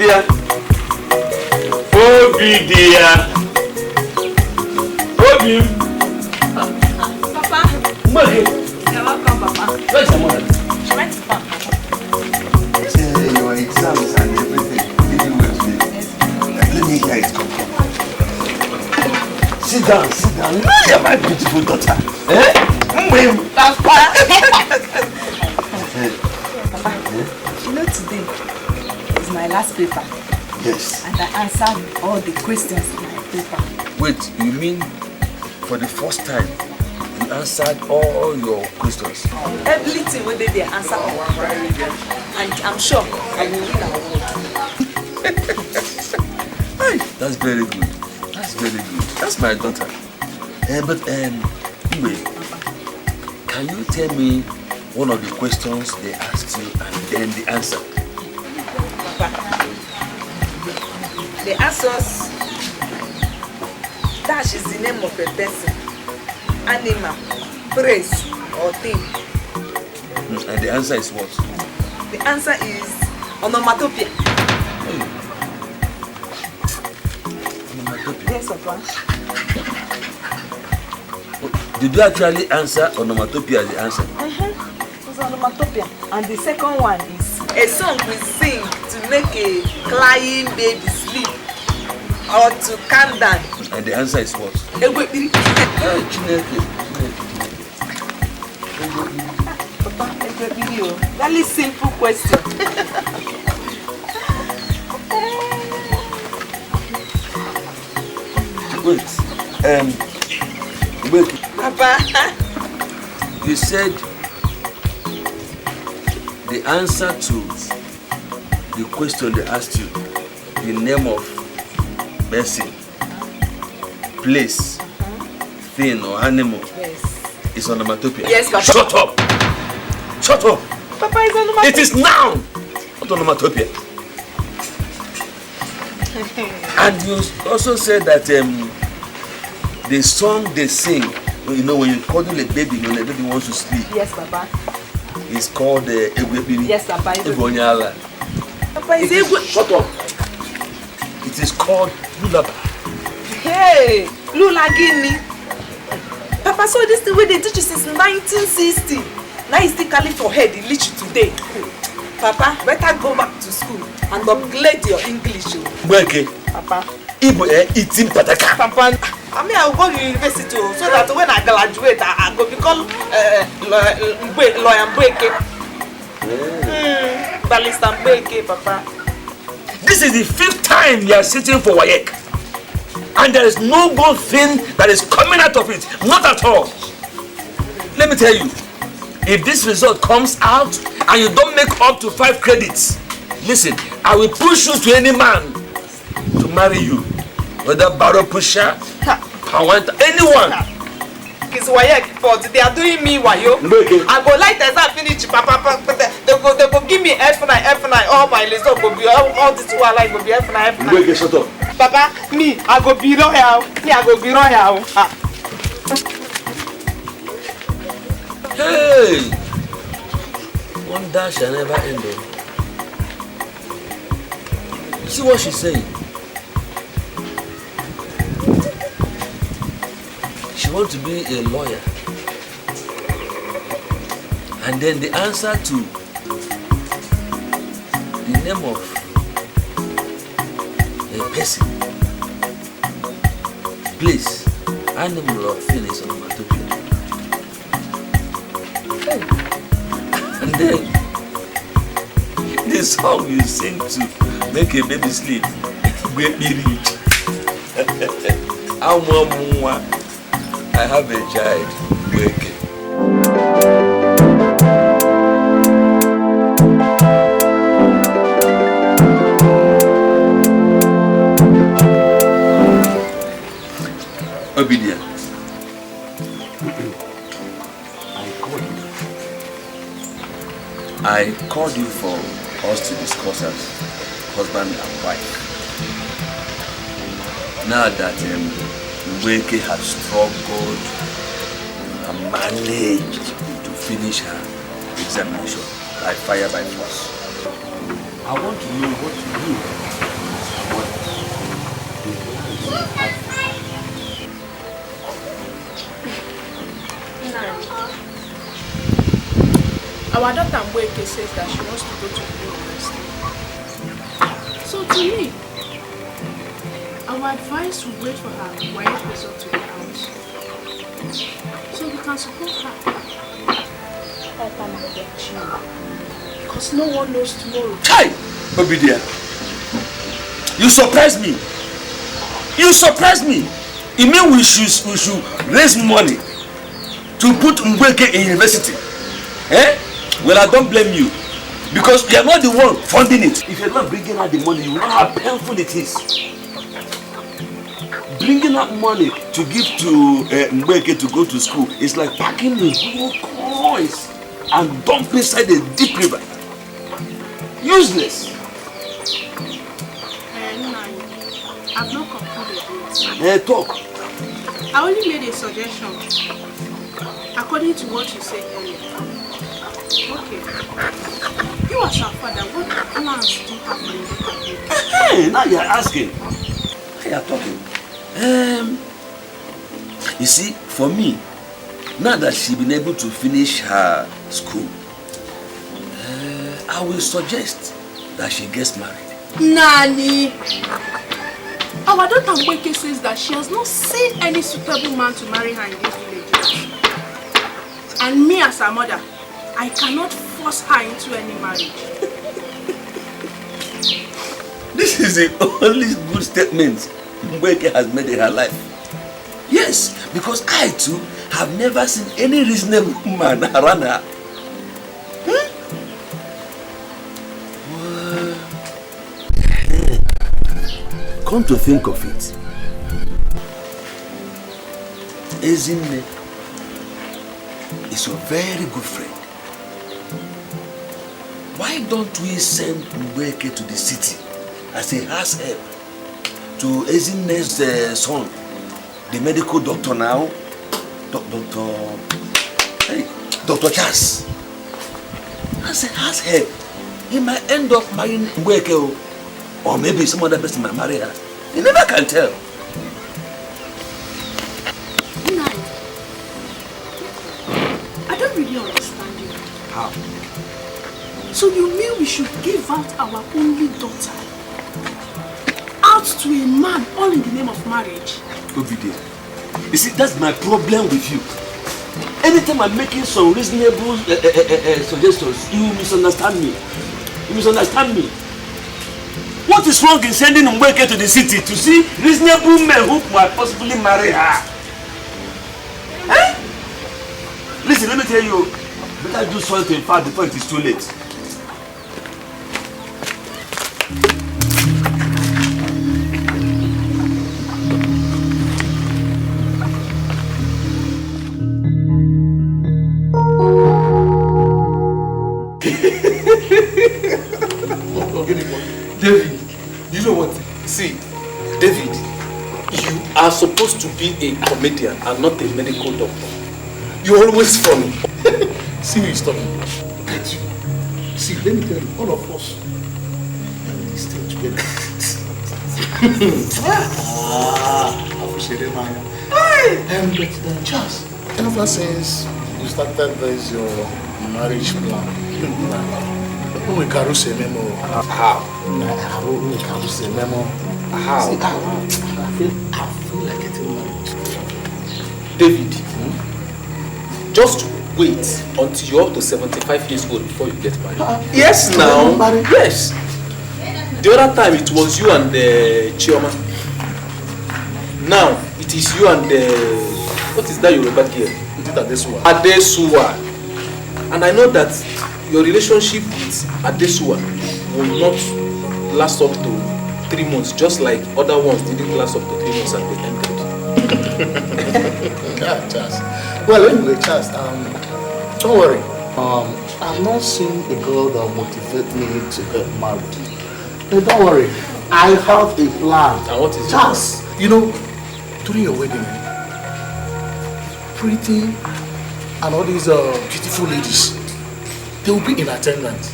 dear. Obi dear. Obi. Papa. Mgbeke. You're welcome, Papa. Where's your mother? She went to farm. Your exams and everything. Did you well today? Yes. Let me hear it. Come. Sit down. You're my beautiful daughter. Papa. Papa, you know today is my last paper. Yes. And I answered all the questions in my paper. Wait, you mean for the first time you answered all your questions? Everything when they answer and I'm sure I will win an award. That's very good. That's my daughter. But anyway, can you tell me one of the questions they asked you and then the answer? Papa, they asked us, Dash is the name of a person, animal, place, or thing. And the answer is what? The answer is onomatopoeia. Onomatopoeia. Yes, Papa. Did you actually answer onomatopoeia as the answer? It's onomatopoeia. And the second one is a song we sing to make a crying baby sleep or to calm down. And the answer is what? Papa, very simple question. Wait, Papa. you said the answer to the question they asked you, the name of person, place, thing or animal, Yes. is onomatopoeia. Yes, Papa. Shut up! Papa is onomatopoeia. It is noun, not onomatopoeia. And you also said that the song they sing, you know, when you cuddle a baby, when the baby wants to sleep, Yes, Papa. it's called Egwebiri. Yes, Papa. Egwonyala. Papa is Shut up! It is called lullaby. Hey, Lula Guinea. Papa, so this thing where they teach you since 1960. Now you still calling for head, it reach today. Papa, better go back to school and upgrade your English. Mgbeke, Papa. Igbo eating pataka. Papa, I mean I'll go to university so that when I graduate, I go become lawyer Mgbeke. Barrister Mgbeke, Papa. This is the 5th time you are sitting for WAEC. And there is no good thing that is coming out of it. Not at all. Let me tell you, if this result comes out and you don't make up to 5 credits, listen, I will push you to any man to marry you. Whether barrow pusher, anyone. It's WAEC, but they are doing me wayo. I go like exam finish, Papa. They go give me F9. All my result go be all this while I go be F9. Mgbeke, shut up. Papa, me, I go be royal. Hey! Wonder shall never end. You see what she's saying? She wants to be a lawyer. And then the answer to the name of a person, place, animal or thing is onomatopoeia. And then the song you sing to make a baby sleep, I have a child, Mgbeke. Obedient. I called you for us to discuss as husband and wife. Now that Mgbeke has struggled and managed to finish her examination by fire by force, I want to know what you Our daughter Mgbeke says that she wants to go to the university. So to me, our advice will wait for her YF result to be out. So we can support her. Because no one knows tomorrow. Hi, baby dear. You surprised me. You surprised me. It means we should raise money to put Mgbeke in university. Eh? Well, I don't blame you. Because you are not the one funding it. If you are not bringing out the money, you know how painful it is. Bringing out money to give to Mgbeke to go to school is like packing the whole coins and dump inside a deep river. Useless. I've not concluded yet. Talk. I only made a suggestion according to what you said earlier. Okay. You as our father, what plans do you have for Mgbeke? Hey, now you are asking. Now you are talking. You see, for me, now that she's been able to finish her school, I will suggest that she gets married. Nani! Our daughter Mgbeke says that she has not seen any suitable man to marry her in this village. And me as her mother, I cannot force her into any marriage. This is the only good statement Mgbeke has made in her life. Yes, because I too have never seen any reasonable man around her. Come to think of it, Ezinne is your very good friend. Why don't we send Mgbeke to the city as a house help to Ezinne's son, the medical doctor now, Dr. Charles? As a house help, he might end up marrying Mgbeke, or maybe some other person might marry her. You never can tell. I don't really understand you. How? So you mean we should give out our only daughter out to a man all in the name of marriage? Obidie, you see, that's my problem with you. Anytime I'm making some reasonable suggestions, you misunderstand me. You misunderstand me. What is wrong in sending Mgbeke to the city to see reasonable men who might possibly marry her? Eh? Listen, let me tell you, better do something fast before it is too late. David, you know what? See, David, you are supposed to be a comedian and not a medical doctor. You're always funny. See who is talking. Get you. See, let me tell you, all of us are on this stage together. I appreciate it, man. But Charles, ever since you started this your marriage plan, we can't say memo. How? We can't say memo. How? See, I feel like getting married. David, just wait until you're up to 75 years old before you get married. Yes, now. Yes. The other time it was you and the Chioma. Now it is you and the what is that Yoruba girl? Is it Adesuwa? Adesuwa. And I know that your relationship with Adesuwa will not last up to 3 months, just like other ones didn't last up to 3 months and they ended. Yeah, Charles. Well, anyway, Charles, don't worry. I've not seen a girl that will motivate me to get married. Hey, don't worry. I have a plan. And what is it? Charles, you know, during your wedding, pretty and all these beautiful ladies, they will be in attendance.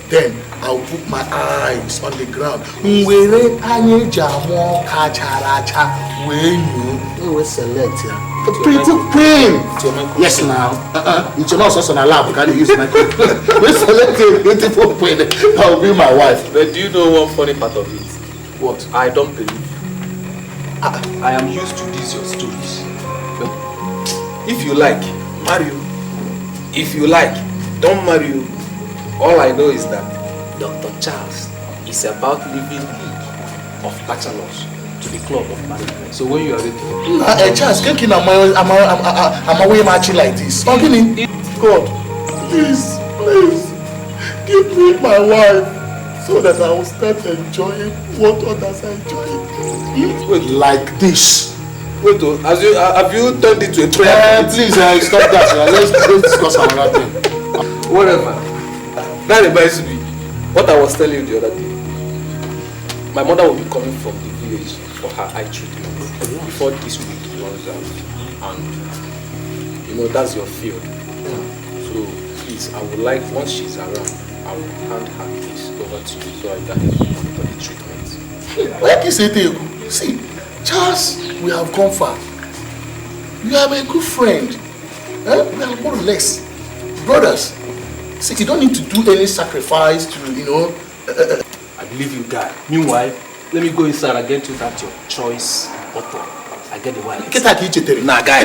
Then I'll put my eyes on the ground. Mwere anye jamo kacharacha when you select here. A pretty queen. Yes now. It's not also on a lab. Can you use my queen? We select a beautiful queen. That will be my wife. But do you know one funny part of it? What? I don't believe. I am used to these your stories. If you like, marry you. If you like, don't marry you. All I know is that Dr. Charles is about leaving league of bachelors to the club of married men. So when you are ready, Charles, I'm away matching like this. God, please, give me my wife so that I will start enjoying what others are enjoying. Wait, like this. Wait, have you turned it to a prayer? Please, stop that. Let's discuss another thing. Whatever. That reminds me, what I was telling you the other day. My mother will be coming from the village for her eye treatment before this week runs out. And you know, that's your field. So please, I would like, once she's around, I will hand her this over to you so I can help you for the treatment. Like you say, see, Charles, we have gone far. You are a good friend. We are more or less brothers. See, you don't need to do any sacrifice to, I believe you, guy. Meanwhile, let me go inside and get you that your choice bottle. I get the wine. Nah, guy.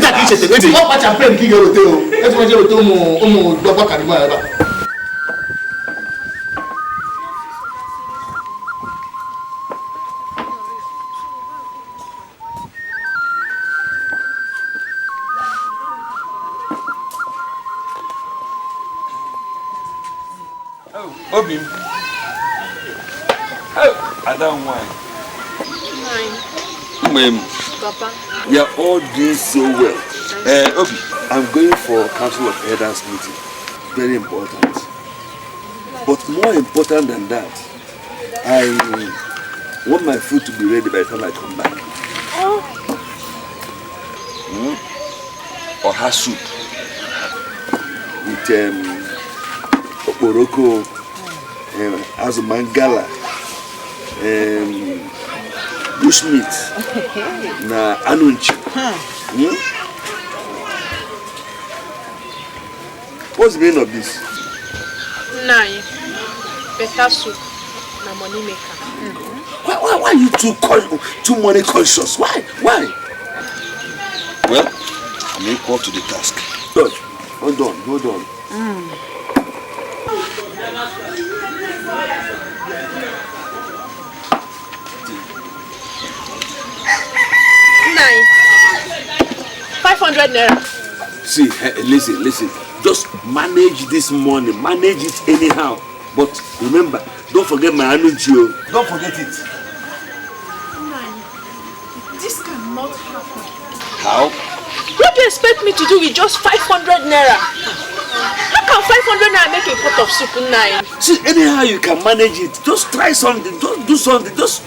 Obi. Oh, I don't want. Mine. Papa. You're all doing so well. Obi, I'm going for Council of Elders meeting. Very important. But more important than that, I want my food to be ready by the time I come back. Oha soup with oporoko, azumangala, bushmeat, na anunchi. What's the meaning of this? Nine. Better soup. Na money maker. Why are you too money conscious? Why? Well, I'm equal to the task. Good. Hold on. Nine. 500 naira. See, listen. Just manage this money. Manage it anyhow. But remember, don't forget my energy. Don't forget it. Nine. This cannot happen. How? What do you expect me to do with just 500 naira? How can 500 naira make a pot of soup? Nine. See, anyhow you can manage it. Just try something. Just do something. Just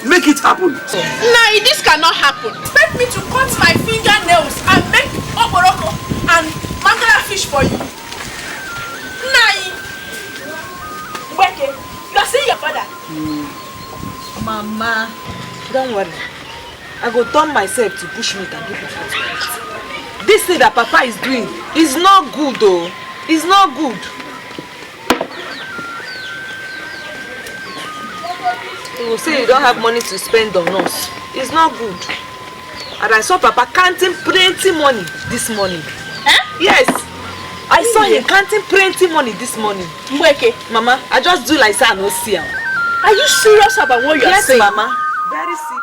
make it happen. Nine, this cannot happen. Expect me to cut my fingernails and make oporoko and mangala fish for you. Nine. Mgbeke, you are seeing your father. Mama, don't worry. I go turn myself to bush meat and give it to you. This thing that Papa is doing is not good though. It's not good. He will say you don't have money to spend on us. It's not good. And I saw Papa counting plenty money this morning. Yes. I saw him counting plenty money this morning. Mgbeke, Mama, I just do like I no see him. are you serious about what you are saying? Yes, Mama. Very serious.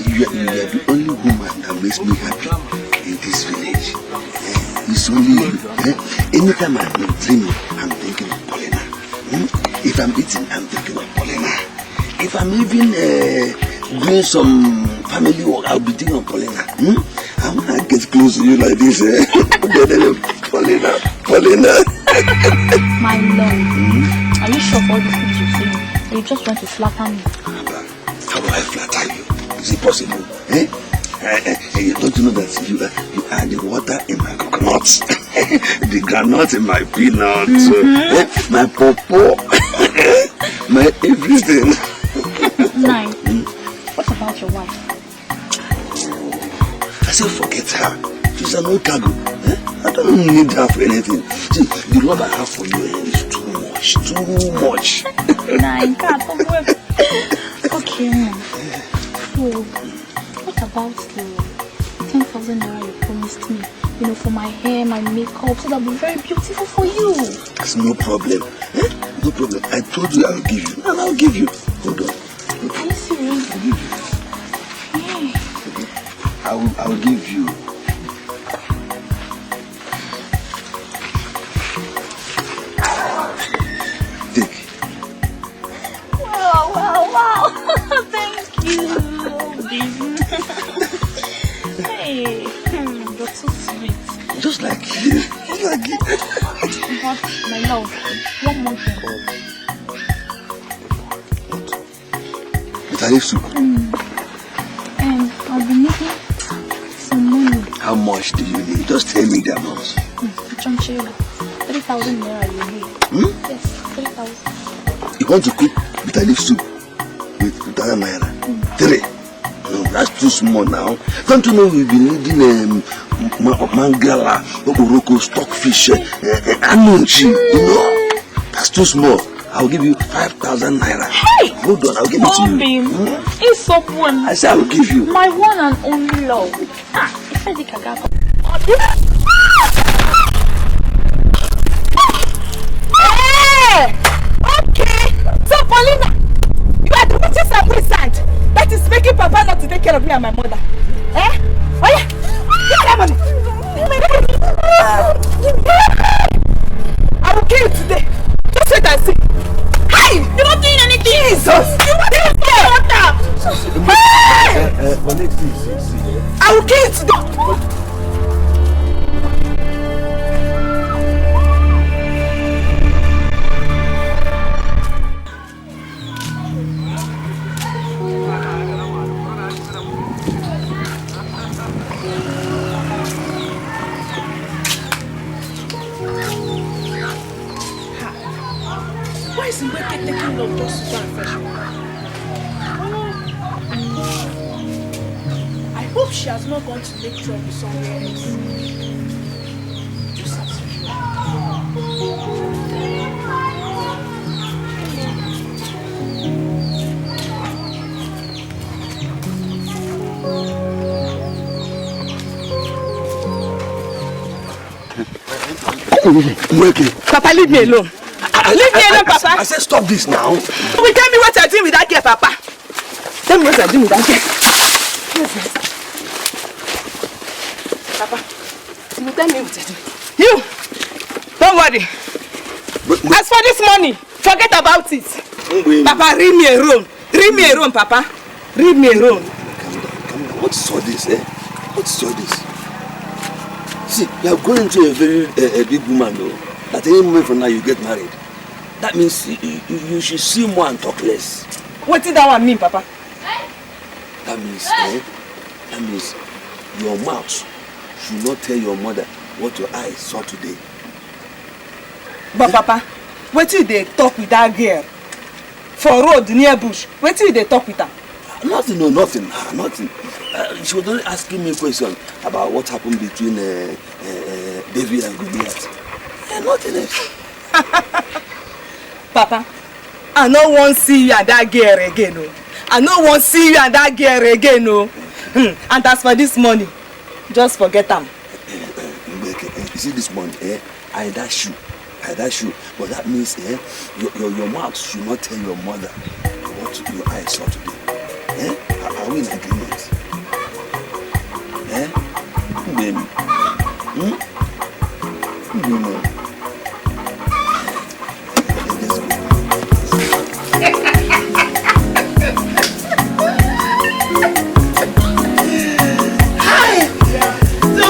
You are the only woman that makes me happy in this village. It's only you. Anytime I'm dreaming, I'm thinking of Paulina. If I'm eating, I'm thinking of Paulina. If I'm even doing some family work, I'll be thinking of Paulina. I want to get close to you like this. Paulina. My love, are you sure for all the things you're saying? Or you just want to flatter me? How will I flatter you? Is it possible? Don't you know that you add the water in my coconuts, the granite in my peanuts, my pawpaw, my everything. Nine. What about your wife? I said forget her. She's an old cargo. I don't need her for anything. See, the love I have for you is too much. Nine, can't work. Okay, Mom. So, what about the 10,000 naira you promised me? You know, for my hair, my makeup, so that'll be very beautiful for you. That's no problem. No problem. I told you I'll give you, and I'll give you. Hold on. Are you serious? I'll give you. Hey. I'll give you. Take. Wow. Thank you. Hey, you're so sweet. Just like you. But, my love, one more thing. Bitter leaf soup. I'll be needing some money. How much do you need? Just tell me the amount. 3,000 naira you need. Yes, 3,000. You want to cook bitter leaf soup with 3,000 naira? 3? No, that's too small now. Don't you know we've been needing mangala, oboroko, stockfish, anuchi, you know? That's too small. I'll give you 5,000 naira. Hey! Hold on, I'll give it to you. It's someone. I said I will give you. My one and only love. If I Dikeh got Hey! Okay! So, Paulina, you are the witches and wizard that is making Papa not to take care of me and my mother. Eh? Oh yeah? Give me that money! I will kill you today. Just wait and see. Hey! You're not doing anything! Jesus! You want to kill water! Hey! I will kill you today. Why is Mgbeke taking long just to go and fetch water? I hope she has not gone to make trouble somewhere else. Just as usual. Papa, leave me alone. Leave me alone, Papa. I said stop this now. Will you tell me what you're doing with that girl, Papa? Tell me what you're doing with that girl. Papa, you tell me what you're doing. You, don't worry. As for this money, forget about it. Papa, leave me alone. Leave me alone, Papa. Leave me alone. Calm down. What's all this, What's all this? See, you are going to a very big woman, though. That any moment from now you get married. That means you should see more and talk less. What did that one mean, Papa? That means your mouth should not tell your mother what your eyes saw today. But Papa, what did they talk with that girl? For road near bush, what did they talk with her? Nothing. She was only asking me a question about what happened between David and Goliath. Nothing else. Papa, I no want to see you and that girl again. No. I no want to see you and that girl again. No. And as for this money, just forget them. You see this money, I dash you. But that means your mouth should not tell your mother what your eyes saw today. Are we in agreement? name. You know. Hi. So,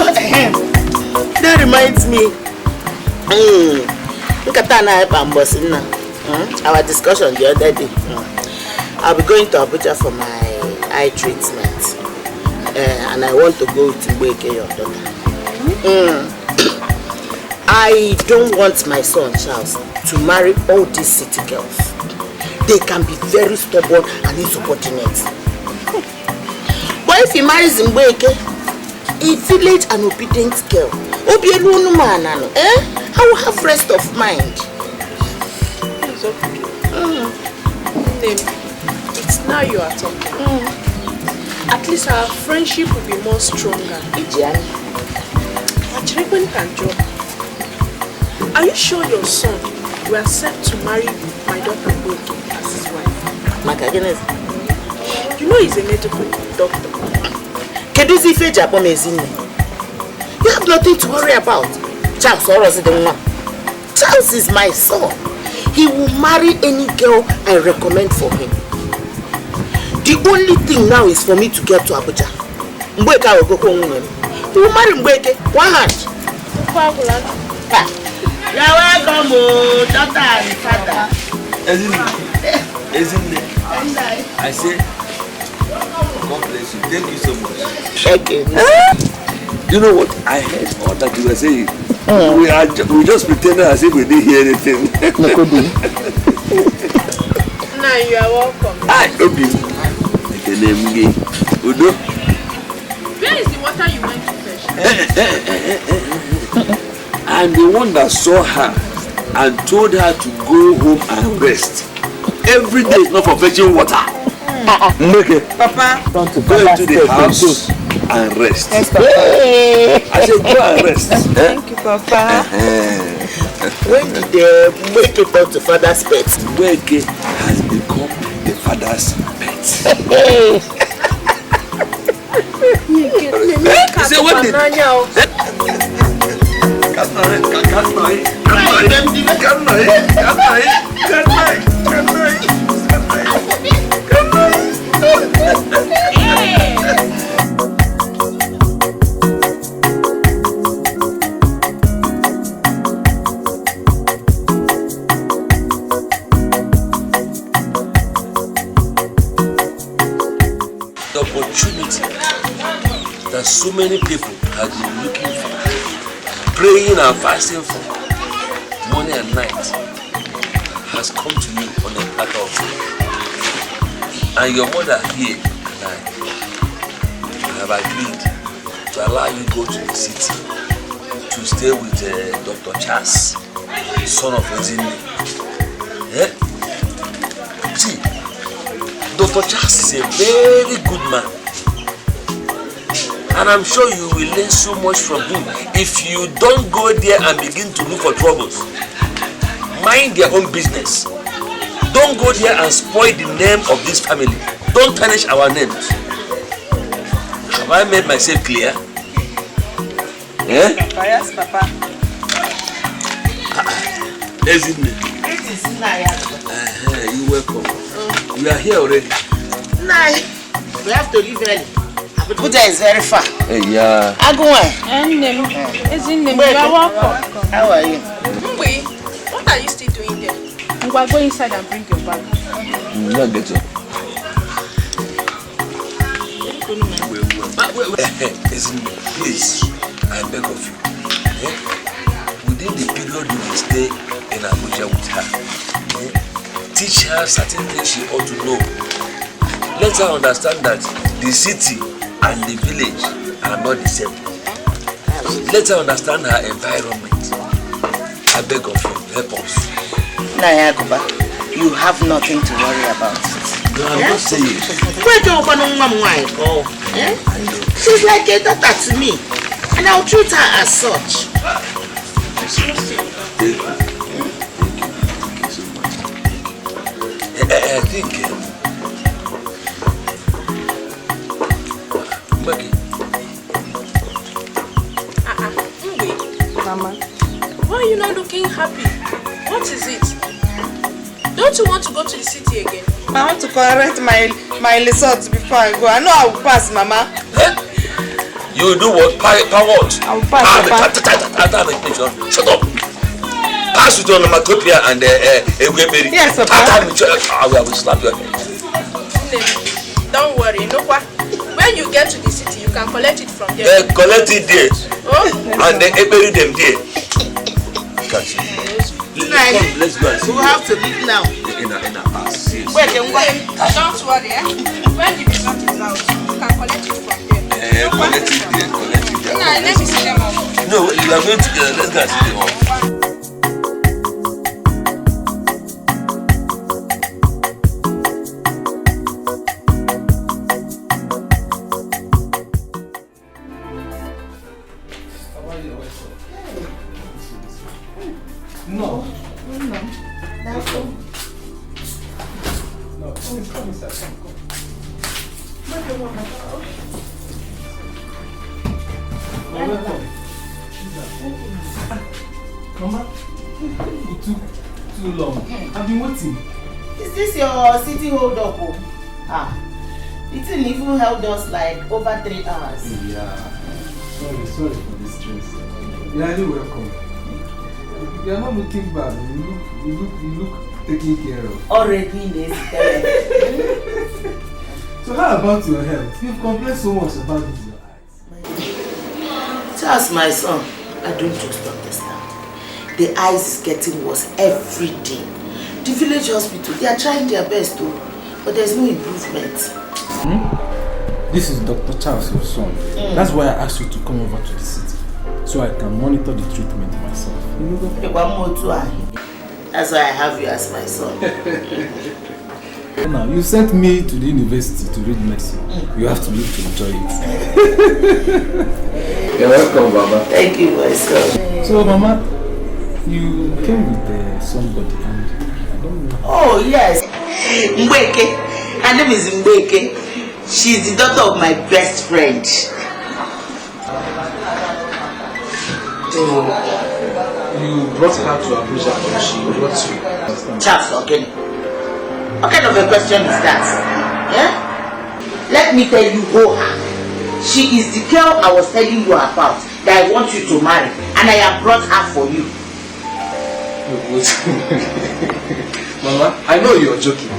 that reminds me. Look at that our discussion the other day. I'll be going to Abuja for my eye treatment. And I want to go to Mgbeke, your daughter. I don't want my son Charles to marry all these city girls. They can be very stubborn and insubordinate. But if he marries Mgbeke, a village and obedient girl, I will have rest of mind. It's okay. It's now you are talking. At least our friendship will be more stronger. Are you sure your son will accept to marry my daughter Mgbeke as his wife? You know he's a medical doctor. You have nothing to worry about. Charles is my son. He will marry any girl I recommend for him. The only thing now is for me to get to Abuja. Mgbeke will go home with him. He will marry Mgbeke. One hand. You're welcome, daughter and father. Isn't it? I say, God bless you. Thank you so much. Okay. You know what? I heard all that you were saying. We just pretended as if we didn't hear anything. Now you are welcome. Hi, Obi. Udo. Where is the water you went to fetch? I'm the one that saw her and told her to go home and rest. Every day is not for fetching water. Mgbeke, Papa, go into the house and rest. Yes, Papa. I said go and rest. Thank you, Papa. When did Mgbeke turn to father's pet? Mgbeke has become the father's pet. Say what did? The opportunity that so many people have been looking for, praying and fasting for, morning and night, has come to you on a platter of food. And your mother here and I have agreed to allow you go to the city to stay with Dr. Charles, son of Ezine. Yeah? See, Dr. Charles is a very good man. And I'm sure you will learn so much from him if you don't go there and begin to look for troubles. Mind their own business. Don't go there and spoil the name of this family. Don't tarnish our names. Have I made myself clear? Yeah? Papa, yes, Papa. Isn't it? You're welcome. We are here already. Nah, we have to leave early. Abuja is very far. Hey, yeah. Agumwe. You are welcome. How are you? Mgbe, what are you still doing there? I'm going to go inside and bring your bag. Not get you. Please, I beg of you. Within the period you will stay in Abuja with her, teach her certain things she ought to know. Let her understand that the city and the village are not the same. Let her understand her environment. I beg of you, help us. Nayakuba, you have nothing to worry about. No, I'm not saying. She's like a daughter to me, and I'll treat her as such. Thank you so much. I think Mgbeke, Mama. Why are you not looking happy? What is it? Don't you want to go to the city again? I want to correct my result before I go. I know I will pass, Mama. You will do what? What? I will pass, Papa. Shut up. Pass it on Macopia and Mgbeke. Yes, Papa. I will slap your head. Don't worry, you know what? When you get to the city, you can collect it from there. Collect it there. Oh? And then bury them there. Catch it. Let's go and see. We have to leave now. In a pass. Don't worry, eh? When the result is out, you can collect it from there. Collect it there. Collect it there. Nah, let me see them all. No, you are going together. Let's go and see them all. No. That's all. No, come inside. Come. Mama, you took too long. I've been waiting. Is this your city hold up? It didn't even held us like over 3 hours. Yeah. Sorry for this stress. You are really welcome. You are not looking bad. You look taken care of. Already necessary. So how about your health? You've complained so much about this, your eyes. Charles, my son, I don't just understand. The eyes is getting worse every day. The village hospital, they are trying their best too, but there's no improvement. This is Dr. Charles, your son. That's why I asked you to come over to the city, so I can monitor the treatment myself. You know that? One more too. That's why I have you as my son. Now, you sent me to the university to read medicine. You have to live to enjoy it. You're welcome, Baba. Thank you, my son. So, Mama, you came with somebody and I don't know. Oh, yes. Mgbeke. Her name is Mgbeke. She's the daughter of my best friend. You brought her to Abuja and she brought you. Charles, okay. What kind of a question is that? Yeah? Let me tell you who her. She is the girl I was telling you about that I want you to marry, and I have brought her for you. Mama, I know you're joking.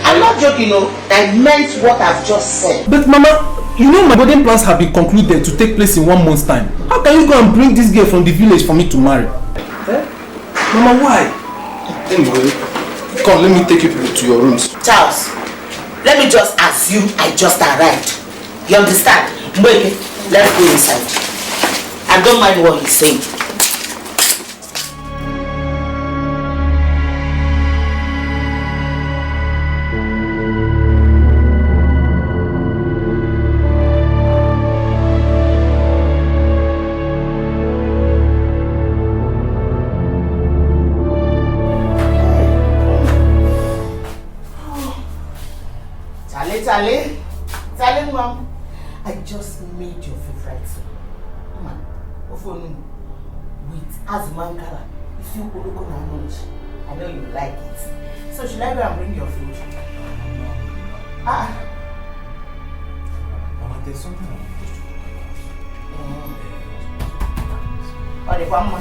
I'm not joking, no. I meant what I've just said. But Mama, you know my wedding plans have been concluded to take place in 1 month's time. How can you go and bring this girl from the village for me to marry? Mama, why? Anyway, come, let me take you to your rooms. Charles, let me just assume I just arrived. You understand? Mgbeke, let's go inside. I don't mind what he's saying. Charlie, Mom, I just made your favorite song. Mama, with Azumangala. If you go look on I know you like it. So should I go and bring your food? Mama, there's something I want to talk about. Mama?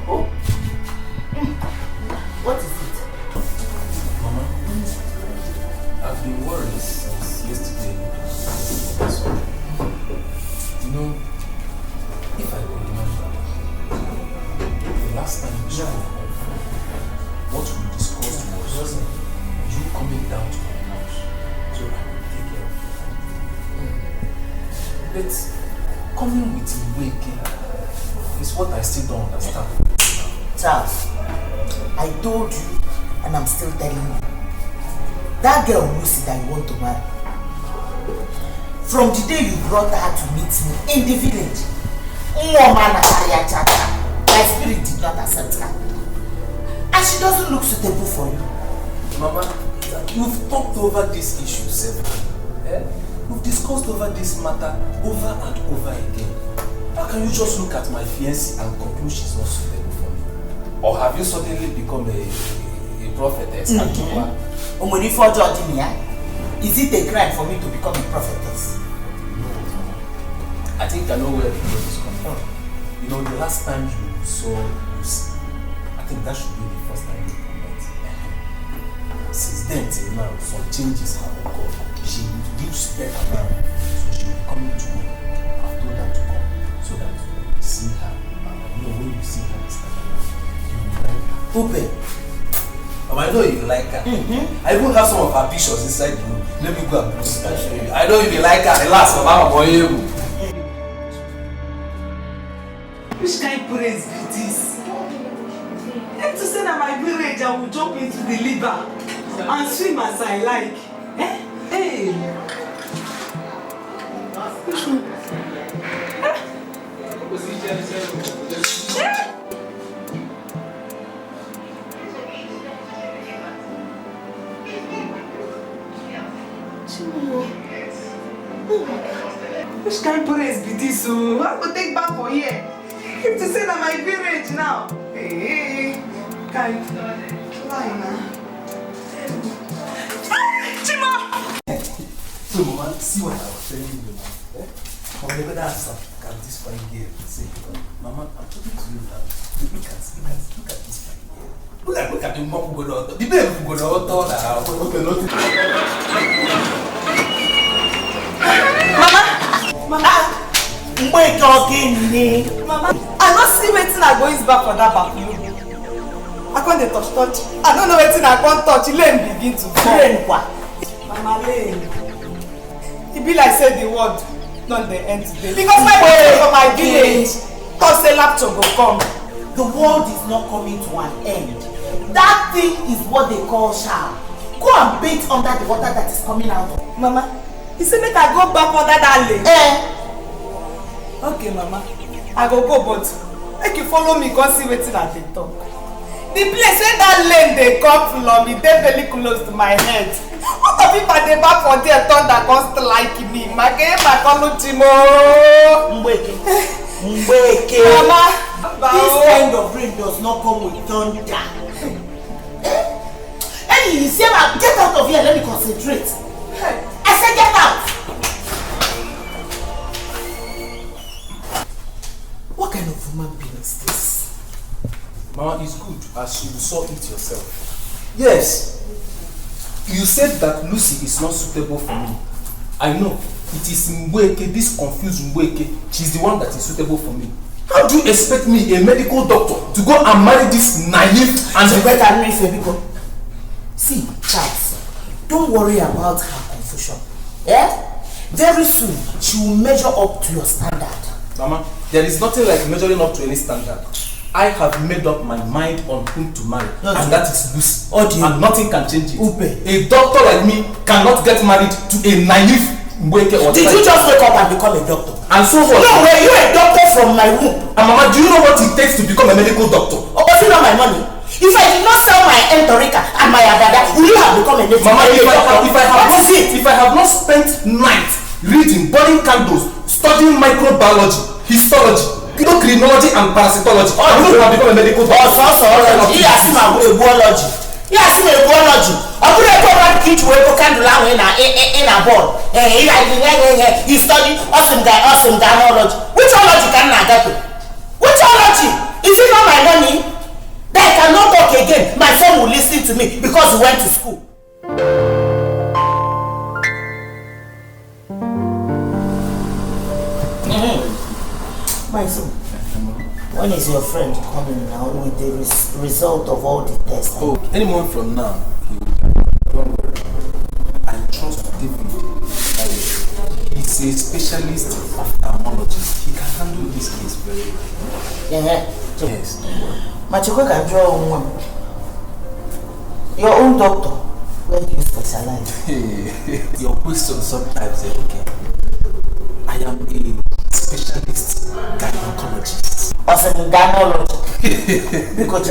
Oh. What is it? Mama, I've been worried since yesterday. You know, if I could remember, the last time we spoke, what we discussed was you coming down to my house so I could take care of you. But coming with Mgbeke is what I still don't understand. Charles, I told you and I'm still telling you. That girl Lucy that you want to marry, from the day you brought her to meet me in the village, my spirit did not accept her. And she doesn't look suitable for you. Mama, you've talked over this issue several times. We've discussed over this matter over and over again. How can you just look at my fiancée and conclude she's not suitable for me? Or have you suddenly become a prophetess? Is it a crime for me to become a prophetess? I think I know where this coming from. You know, the last time you saw Lucy, I think that should be the first time you met. Since then till now, some changes have occurred. She gives better now, so she will be coming tomorrow. I've told her to come so that you see her. You know, when you see her this time, you will like her. Upe. I know you like her. I even have some of her pictures inside the room. Let me go and post it and show you. I know you like her. The last of our boy. Which kind of praise be this? And to say that my village I will jump into the river and swim as I like. Eh? Hey! Which one? Which kind of praise be this? So I will take back for here. If to say that my village now. Hey, kind lie now. Chima! So, Mama, see what I was telling you now. I'm never answer. Look at this fine girl. Say, Mama, I'm talking to you now. Look at this fine girl. Look at the mom who got out. The baby who got out now. Mama! Mama, I don't see wetin I go use back for that back. I can't touch. I don't know wetin I can't touch. Lane begin to fall. Mama Lane. It be like say the word not the end today. Because my way for my village, cause the laptop go come. The world is not coming to an end. That thing is what they call shower. Go and bathe under the water that is coming out. Mama, you say make I go back under that lane? Okay, Mama. I go, but make you follow me, go see wetin I dey talk. The place where that lane they come from, it dey very close to my head. What of if I dey back for there, thunder come strike me? Mgbeke, Mgbeke. Mama, this kind of rain does not come with thunder. Hey, you see, get out of here. Let me concentrate. I said, get out. What kind of human being is this? Mama, it's good as you saw it yourself. Yes, you said that Lucy is not suitable for me. I know. It is Mgbeke, this confused Mgbeke. She's the one that is suitable for me. How do you expect me, a medical doctor, to go and marry this naive and... See, Charles, don't worry about her confusion. Yeah? Very soon, she will measure up to your standard. Mama, there is nothing like measuring up to any standard. I have made up my mind on whom to marry, and that is Lucy. And nothing can change it. A doctor like me cannot get married to a naive Mgbeke or... Did you just wake up and become a doctor? And so what? No, were you a doctor from my womb? And Mama, do you know what it takes to become a medical doctor? Oh, was it not my money? If I did not sell my enterica and my adada, would you have become a native? Mama, if I have not spent nights reading, burning candles, studying microbiology, histology, criminology and parasitology, I would have become a medical doctor. He has seen a biology. He has seen a biology. I could have gone to each way to candle in a board. He studied awesome gynecology. Which ology can I get to? Which ology? Is it not my money? That I cannot talk again. My son will listen to me because he went to school. My son, when is your friend coming now with the result of all the tests? Oh, anyone from now, don't worry. I trust David. He's a specialist ophthalmologist. He can handle this case very well. Yes. Machiko can draw one. Your own doctor, where do you specialize? Your question sometimes, okay. I am a specialist gynecologist. Awesome gynecology. Because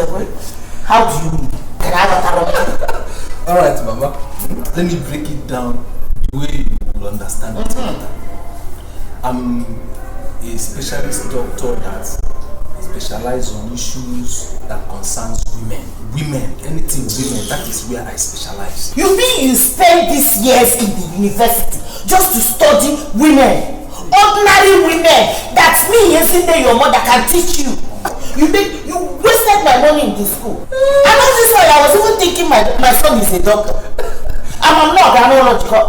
how do you mean? Can I have a Alright, Mama. Let me break it down the way you will understand it. a specialist doctor that specializes on issues that concerns women. Anything women, that is where I specialize. You mean you spend these years in the university just to study women? Ordinary women that me yesterday your mother can teach you. You wasted my money in the school. And all this while I was even thinking my son is a doctor. I'm not analogical.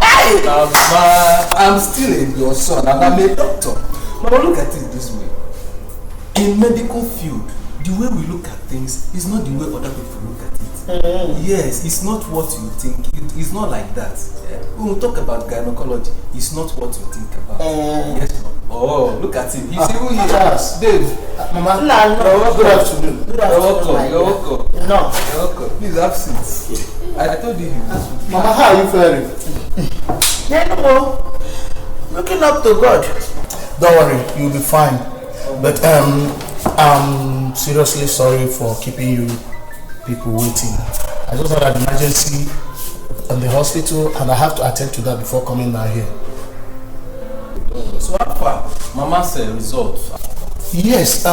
I'm still your son and I'm a doctor. Now look at it this way. In medical field, the way we look at things is not the way other people look at it. Yes, it's not what you think. It's not like that. When we talk about gynecology, it's not what you think about. Yes. Oh, look at him. He's even here. Yes. Dave. Mama, no. Good afternoon. Good afternoon. You're welcome. No. You're welcome. Please have seats. I told you. Mama, how are you faring? No. Looking up to God. Don't worry, you'll be fine. But I'm seriously sorry for keeping you people waiting. I just had an emergency in the hospital and I have to attend to that before coming down here. So how far? Mama's results? Yes,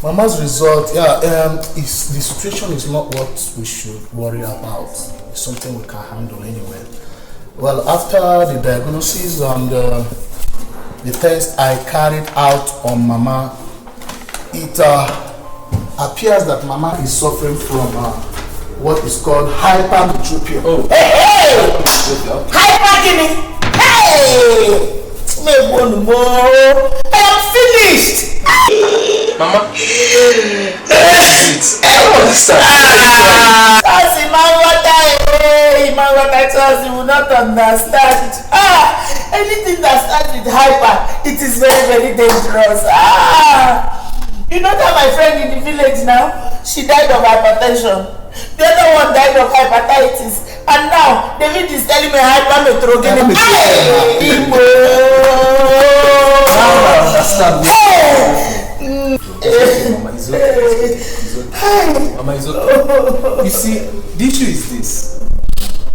Mama's result, the situation is not what we should worry about. It's something we can handle anyway. Well, after the diagnosis and the test I carried out on Mama, it appears that Mama is suffering from what is called hypermetropia. Oh. Hey! Hypergamy! Hey! I am finished! Mama? I don't understand. You will not understand. Anything that starts with hyper, it is very, very dangerous. You know that my friend in the village now, she died of hypertension. The other one died of hepatitis. And now, David is telling me hypermetropia. I understand. Mama, it's okay. Mama, it's okay. You see, the issue is this.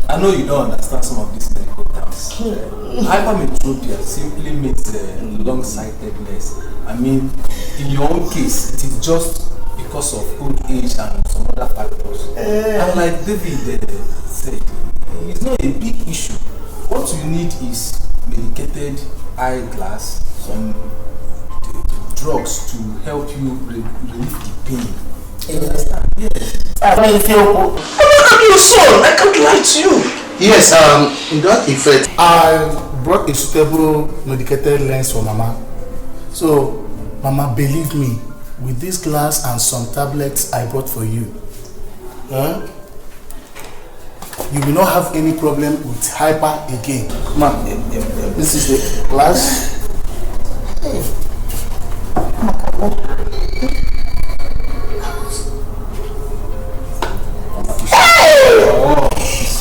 I know you don't understand some of these medical terms. Hypermetropia simply means long-sightedness. I mean, in your own case, it is just because of old age and some other factors. And like David said, it's not a big issue. What you need is medicated eyeglass, some drugs to help you relieve the pain. You understand? Yes. I mean, I'm not your son. I can't lie to you. Yes, in that effect, I brought a suitable medicated lens for Mama. So, Mama, believe me, with this glass and some tablets I brought for you, you will not have any problem with hyper again. Ma'am, this is the glass.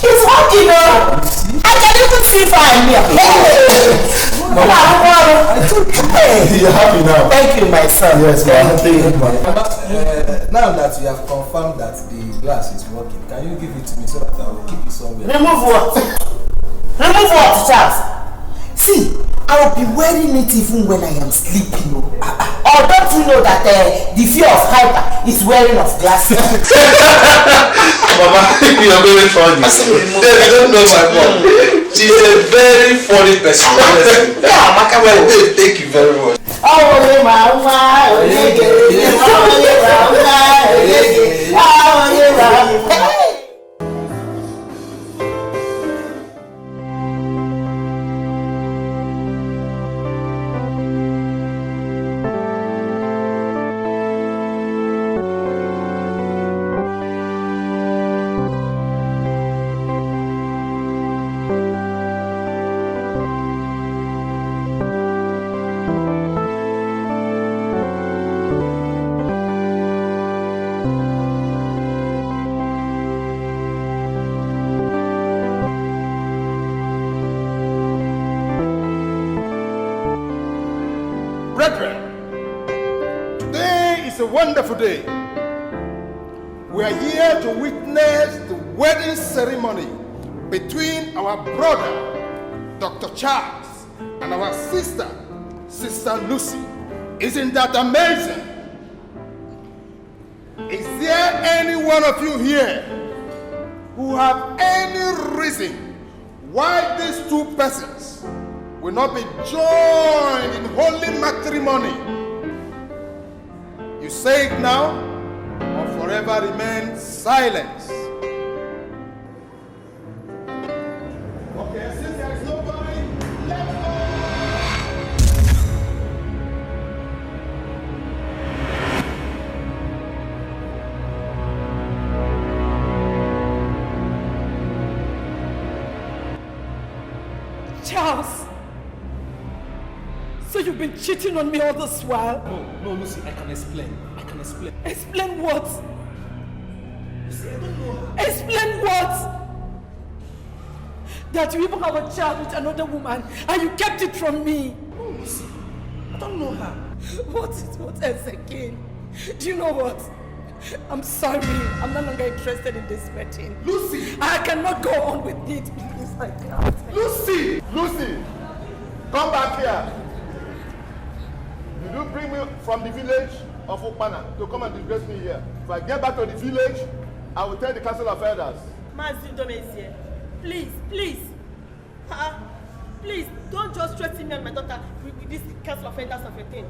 It's working, I can even see fine here. You're happy now? Thank you, my son. Yes, ma'am. Now that you have confirmed that the glass is working, can you give it to me so that I will keep it somewhere? Remove what? Remove what, Charles? See, I will be wearing it even when I am sleeping. Or don't you know that the fear of hyper is wearing of glasses? Mama, you are very funny. You don't know my mom. She's a very funny person. Yeah, Maka, thank you very much. Wonderful day. We are here to witness the wedding ceremony between our brother, Dr. Charles, and our sister, Sister Lucy. Isn't that amazing? Is there any one of you here who have any reason why these two persons will not be joined in holy matrimony? You say it now or forever remain silent. Okay, since there is nobody, let's go. Charles! So you've been cheating on me all this while? No, Lucy, I can explain. Explain what? Lucy, I don't know. Explain what? That you even have a child with another woman and you kept it from me. No, Lucy, I don't know her. What else again? Do you know what? I'm sorry. I'm no longer interested in this wedding. Lucy! I cannot go on with it. Please, I can't. Lucy! Lucy! Come back here. Did you bring me from the village of Okpana to come and disgrace me here? If I get back to the village, I will tell the council of elders. Mazi Domezie, please, please, don't just threaten me and my daughter with this council of elders of a thing.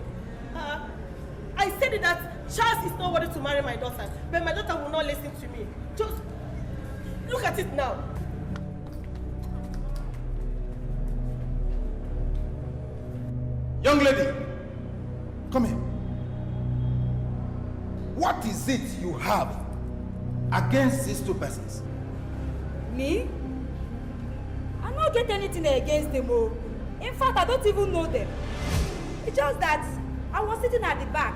I said that Charles is not worthy to marry my daughter, but my daughter will not listen to me. Just look at it now. Young lady, come here. What is it you have against these two persons? Me? I don't get anything against them. In fact, I don't even know them. It's just that I was sitting at the back.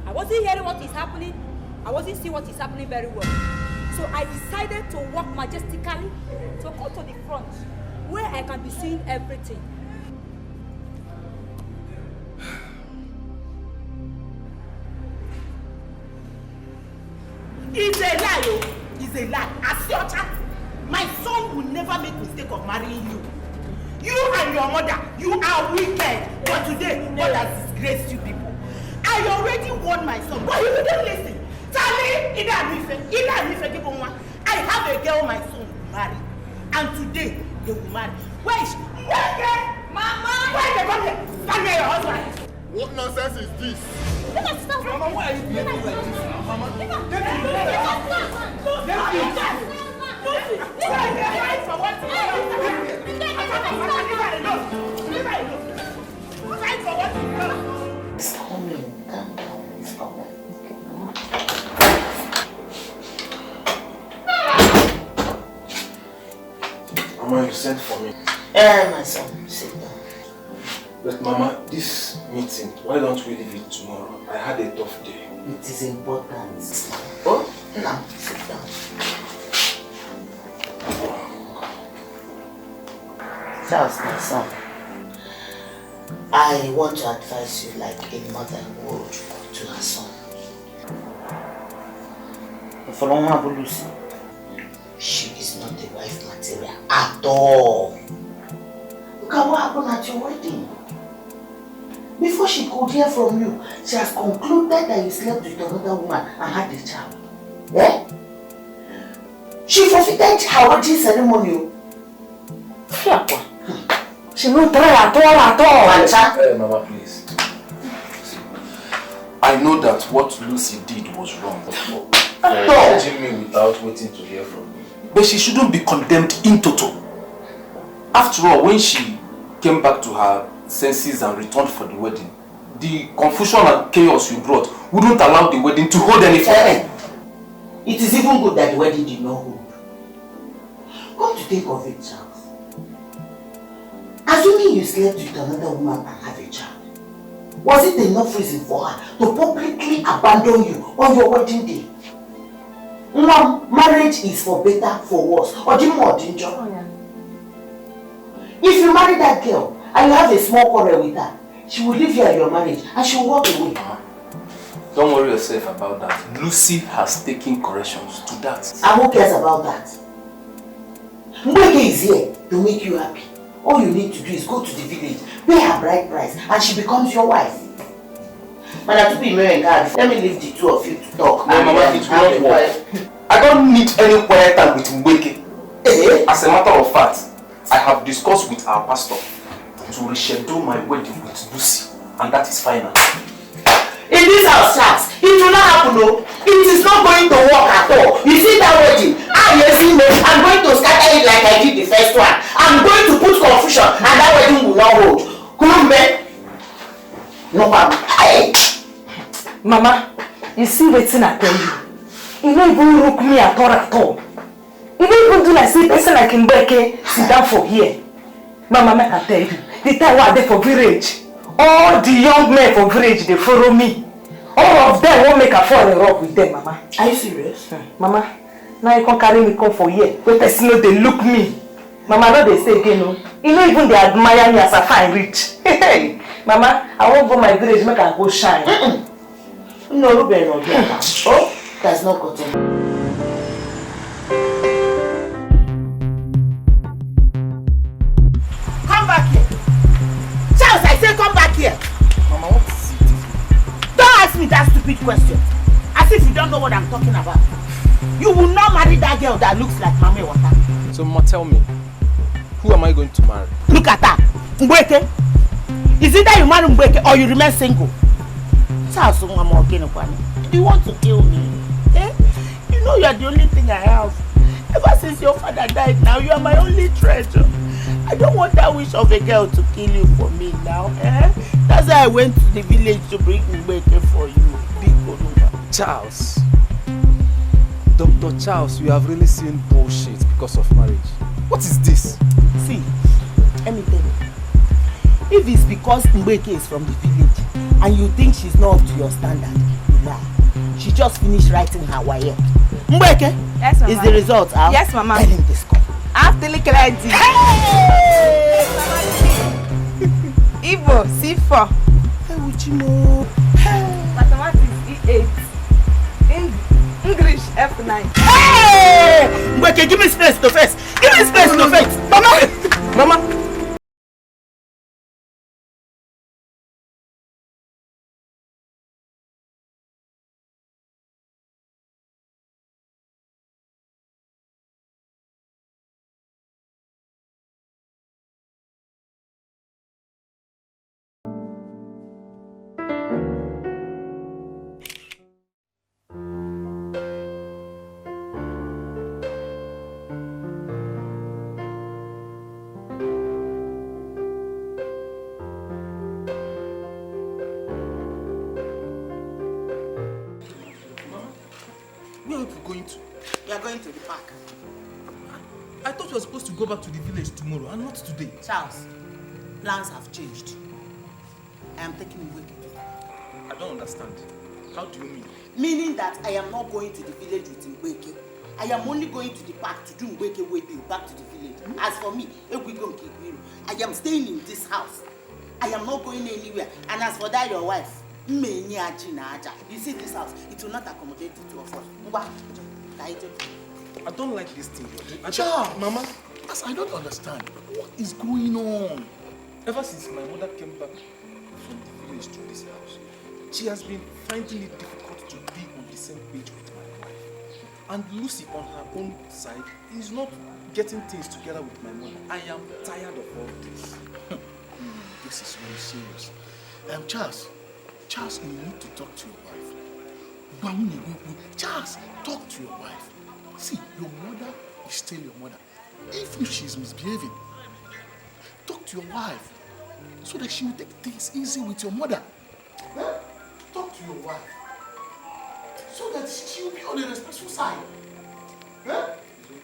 I wasn't hearing what is happening. I wasn't seeing what is happening very well. So I decided to walk majestically to go to the front where I can be seeing everything. It's a lie, it's a lie. As your child, my son will never make mistake of marrying you. You and your mother, you are wicked. But today, God has disgraced you people. I already warned my son, but he wouldn't listen. Charlie, I have a girl my son will marry. And today, they will marry. Where is she? Mama! Where is she? Stand there, your husband. What nonsense is this? Mama, why are you behaving like this? Mama, it's coming. Calm down. It's coming. Mama, you sent for me. My son, sit down. But Mama, this meeting, why don't we leave it tomorrow? I had a tough day. It is important. Oh, now, sit down. Charles, my son, I want to advise you like a mother would to her son. For Lucy, she is not the wife material at all. Look at what happened at your wedding. Before she could hear from you, she has concluded that you slept with another woman and had a child. Eh? She forfeited her wedding ceremony. She won't try at all. Mama, please. See, I know that what Lucy did was wrong for judging me without waiting to hear from me. But she shouldn't be condemned in toto. After all, when she came back to her senses and returned for the wedding, the confusion and chaos you brought wouldn't allow the wedding to hold any further. It is even good that the wedding did not hold. Come to think of it, Charles. Assuming you slept with another woman and had a child, was it enough reason for her to publicly abandon you on your wedding day? Now, marriage is for better, for worse, or do more danger. If you marry that girl and you have a small quarrel with her, she will leave you at your marriage and she will walk away. Don't worry yourself about that. Lucy has taken corrections to that. And who cares about that? Mgbeke is here to make you happy. All you need to do is go to the village, pay her bride price, and she becomes your wife. Let me leave the two of you to talk. No, Mama, it will not work. I don't need any quiet time with Mgbeke. As a matter of fact, I have discussed with our pastor to reschedule my wedding with Lucy, and that is final. In this house, Charles, it will not happen, no. It is not going to work at all. You see that wedding? I'm going to scatter it like I did the first one. I'm going to put confusion, and that wedding will not hold. Come on, no problem. Hey. Mama, you see waiting I tell you. You don't even look me at all. You don't even do like see person like Mgbeke sit down for here. Mama, make I tell you, the time I there for village, all the young men for village, they follow me. All of them won't make a fall in love with them, Mama. Are you serious? Mama, now you can carry me come for here. But person know they look me. Mama, no they say again, no. You know even they admire me as a fine rich. Hey, Mama, I won't go my village, make I go shine. No, Ruben, no, oh, that's not good. Come back here. Charles, I say come back here. Mama, what is it? Don't ask me that stupid question. As if you don't know what I'm talking about. You will not marry that girl that looks like Mama Water. So, Mama, tell me, who am I going to marry? Look at her. Mgbeke. Is it that you marry Mgbeke or you remain single? Charles, do you want to kill me? Eh? You know you are the only thing I have. Ever since your father died now, you are my only treasure. I don't want that wish of a girl to kill you for me now. Eh? That's why I went to the village to bring Mgbeke for you. Big Onuba. Charles. Dr. Charles, you have really seen bullshit because of marriage. What is this? See, let me tell you. If it's because Mgbeke is from the village and you think she's not up to your standard, you lie. She just finished writing her WAEC. Mgbeke, yes, Mama. Is the result out? Yes, Mama. Tell him this call. After the credit. Igbo C4. Hey, Uchimo. Mathematics E8. English F9. Hey! Mgbeke, give me space to face. Give me space to face. Mama! Mama! Going to the park. I thought you were supposed to go back to the village tomorrow and not today. Charles, plans have changed. I am taking Mgbeke. I don't understand. How do you mean? Meaning that I am not going to the village with Mgbeke. I am only going to the park to do Mgbeke wedding back to the village. As for me, I am staying in this house. I am not going anywhere. And as for that, your wife, you see this house, it will not accommodate the two of us. I don't like this thing. Mama, as I don't understand, what is going on? Ever since my mother came back from the village to this house, she has been finding it difficult to be on the same page with my wife. And Lucy, on her own side, is not getting things together with my mother. I am tired of all this. This is very serious. Charles, you need to talk to your wife. Charles, talk to your wife. See, your mother is still your mother. Even if she's misbehaving, talk to your wife so that she will take things easy with your mother. Talk to your wife so that she will be on the responsible side.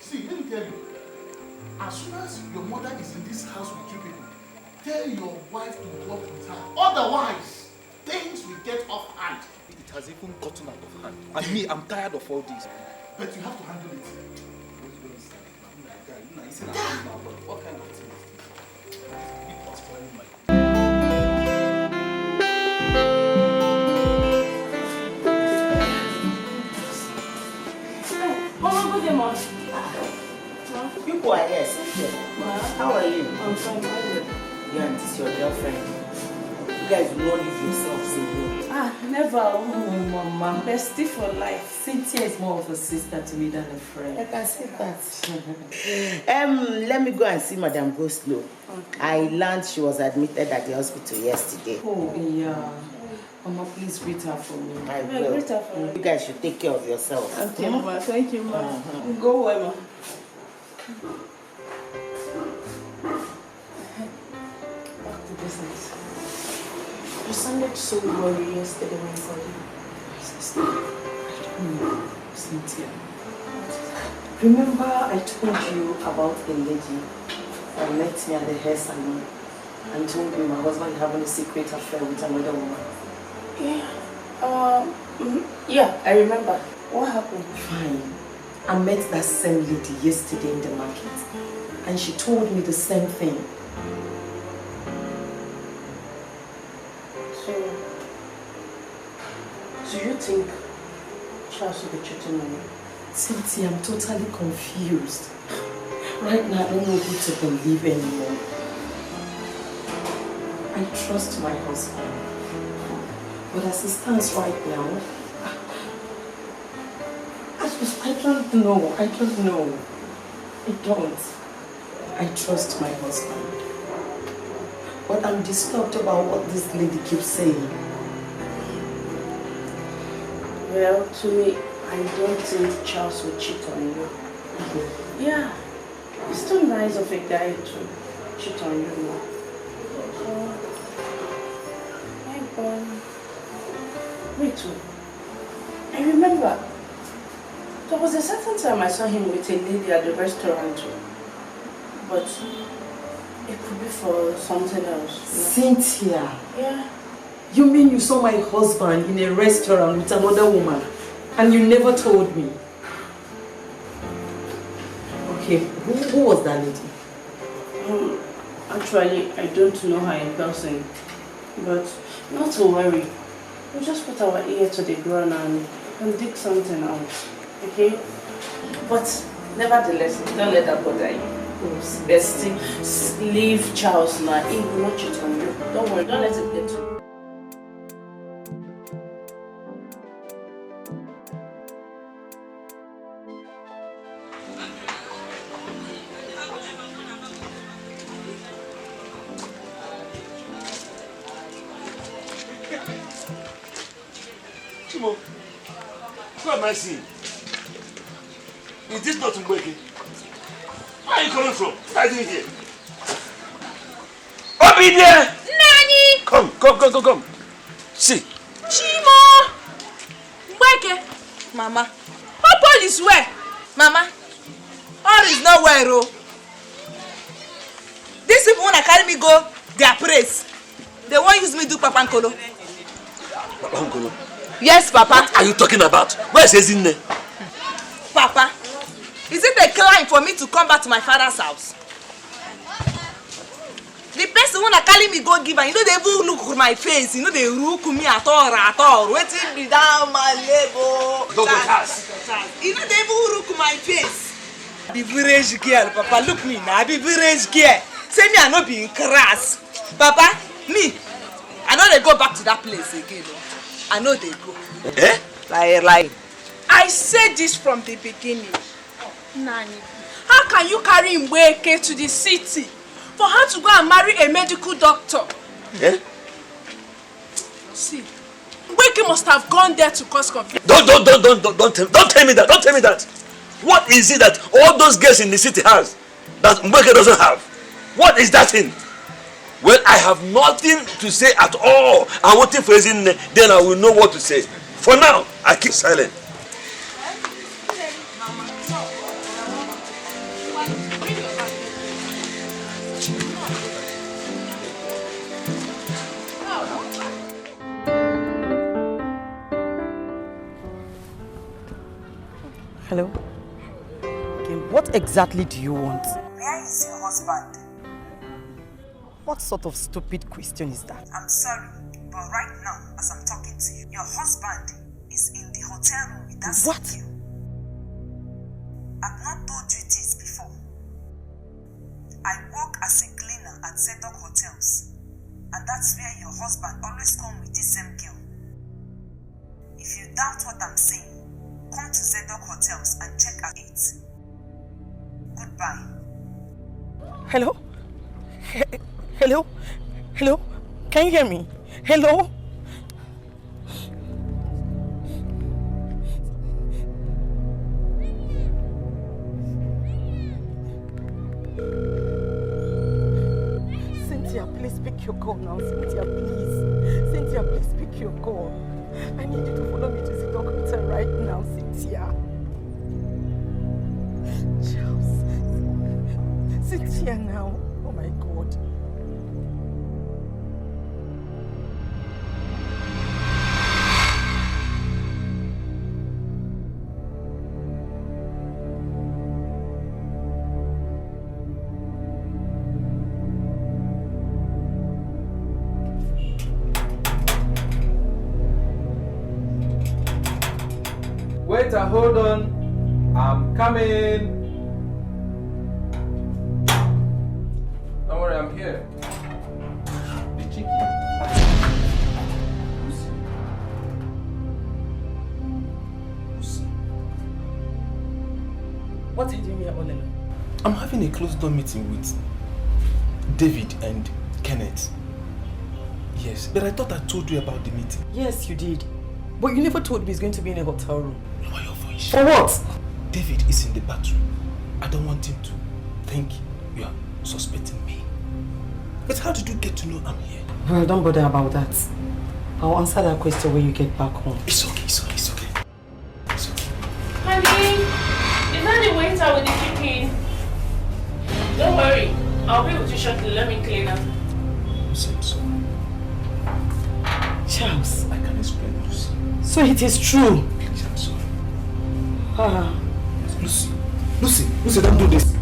See, let me tell you, as soon as your mother is in this house with you people, tell your wife to work with her. Otherwise, things will get off hand. It has even gotten out of hand. And me, I'm tired of all this. But you have to handle it. What kind of thing? People are here. How are you? I'm fine. and this your girlfriend. You guys will not leave yourselves alone. Never. Oh, Mama. Bestie for life. Cynthia is more of a sister to me than a friend. I can see that. Let me go and see Madam Goslow. Okay. I learned she was admitted at the hospital yesterday. Oh, yeah. Mama, please greet her for me. I will. Greet her for me. You guys should take care of yourselves. Okay, Mama. Thank you, Mama. Go away, Mama. Back to business. You sounded so worried yesterday when I saw you. Sister, I don't know, Cynthia. Remember I told you about the lady that met me at the hair salon and told me my husband having a secret affair with another woman? Yeah, I remember. What happened? Fine. I met that same lady yesterday in the market and she told me the same thing. Do you think Charles will be cheating on you? Cynthia, I'm totally confused. Right now, I don't know who to believe anymore. I trust my husband. But as it stands right now, I don't know. I don't know. I don't. I trust my husband. But I'm disturbed about what this lady keeps saying. Well, to me, I don't think Charles will cheat on you. Yeah, it's too nice of a guy to cheat on you now. Wait, I remember there was a certain time I saw him with a lady at the restaurant, but it could be for something else. Cynthia. Yeah. You mean you saw my husband in a restaurant with another woman and you never told me? Okay, who was that lady? Actually, I don't know her in person, but not to worry. We just put our ear to the ground and dig something out, okay? But nevertheless, don't let that bother you. Bestie, leave Charles now. He will not cheat on you. Don't worry, don't let it get to you. What am I seeing? Is this not Mgbeke? Where are you coming from? What are you doing here? Obi there! Nani! Come. See. Chimo! Mgbeke! Mama. Paul is where? Mama. All is not where, oh. These people wanna carry me go their praise. They won't use me do Papankolo. Papankolo? Yes, Papa. What are you talking about? Where is Ezine? Papa, is it a crime for me to come back to my father's house? The person wanna carry me go give her, you know they even look at my face, you know they look me at all. Waiting be down my leg, oh. You know they even look at my face. The village girl, Papa, look me now, the village girl. Say me I not being crass. Papa, me, I know they go back to that place again. I know they go. Eh? Like. I said this from the beginning. Nani, how can you carry Mgbeke to the city for her to go and marry a medical doctor? Eh? See, Mgbeke must have gone there to cause confusion. Don't tell me that. Don't tell me that. What is it that all those girls in the city has that Mgbeke doesn't have? What is that thing? Well, I have nothing to say at all. I'm waiting for Ezine, then I will know what to say. For now, I keep silent. Hello? Okay, what exactly do you want? Where is your husband? What sort of stupid question is that? I'm sorry, but right now, as I'm talking to you, your husband is in the hotel room with that What? CQ. I've not told you this before. I work as a cleaner at Zedok hotels. And that's where your husband always comes with this same girl. If you doubt what I'm saying, come to Zedok hotels and check out it. Goodbye. Hello? Hello? Hello? Can you hear me? Hello? Cynthia, please pick your call now. Cynthia, please. Cynthia, please pick your call. I need you to follow me to the doctor right now, Cynthia. Charles. Cynthia now. Oh my God. Waiter, hold on. I'm coming. Don't worry, I'm here. Be cheeky. What are you doing here all alone? I'm having a closed-door meeting with David and Kenneth. Yes, but I thought I told you about the meeting. Yes, you did. But you never told me he's going to be in a hotel room. Lower your voice. For what? David is in the bathroom. I don't want him to think you are suspecting me. But how did you get to know I'm here? Well, don't bother about that. I'll answer that question when you get back home. It's okay, it's okay, it's okay. It's okay. Honey, is that the waiter with the chicken? Don't worry, I'll be with you shortly. Let me clean up. Who said so? Charles. I can explain, Lucy. So it is true. Please, I'm sorry. Ah. Lucy, don't do this.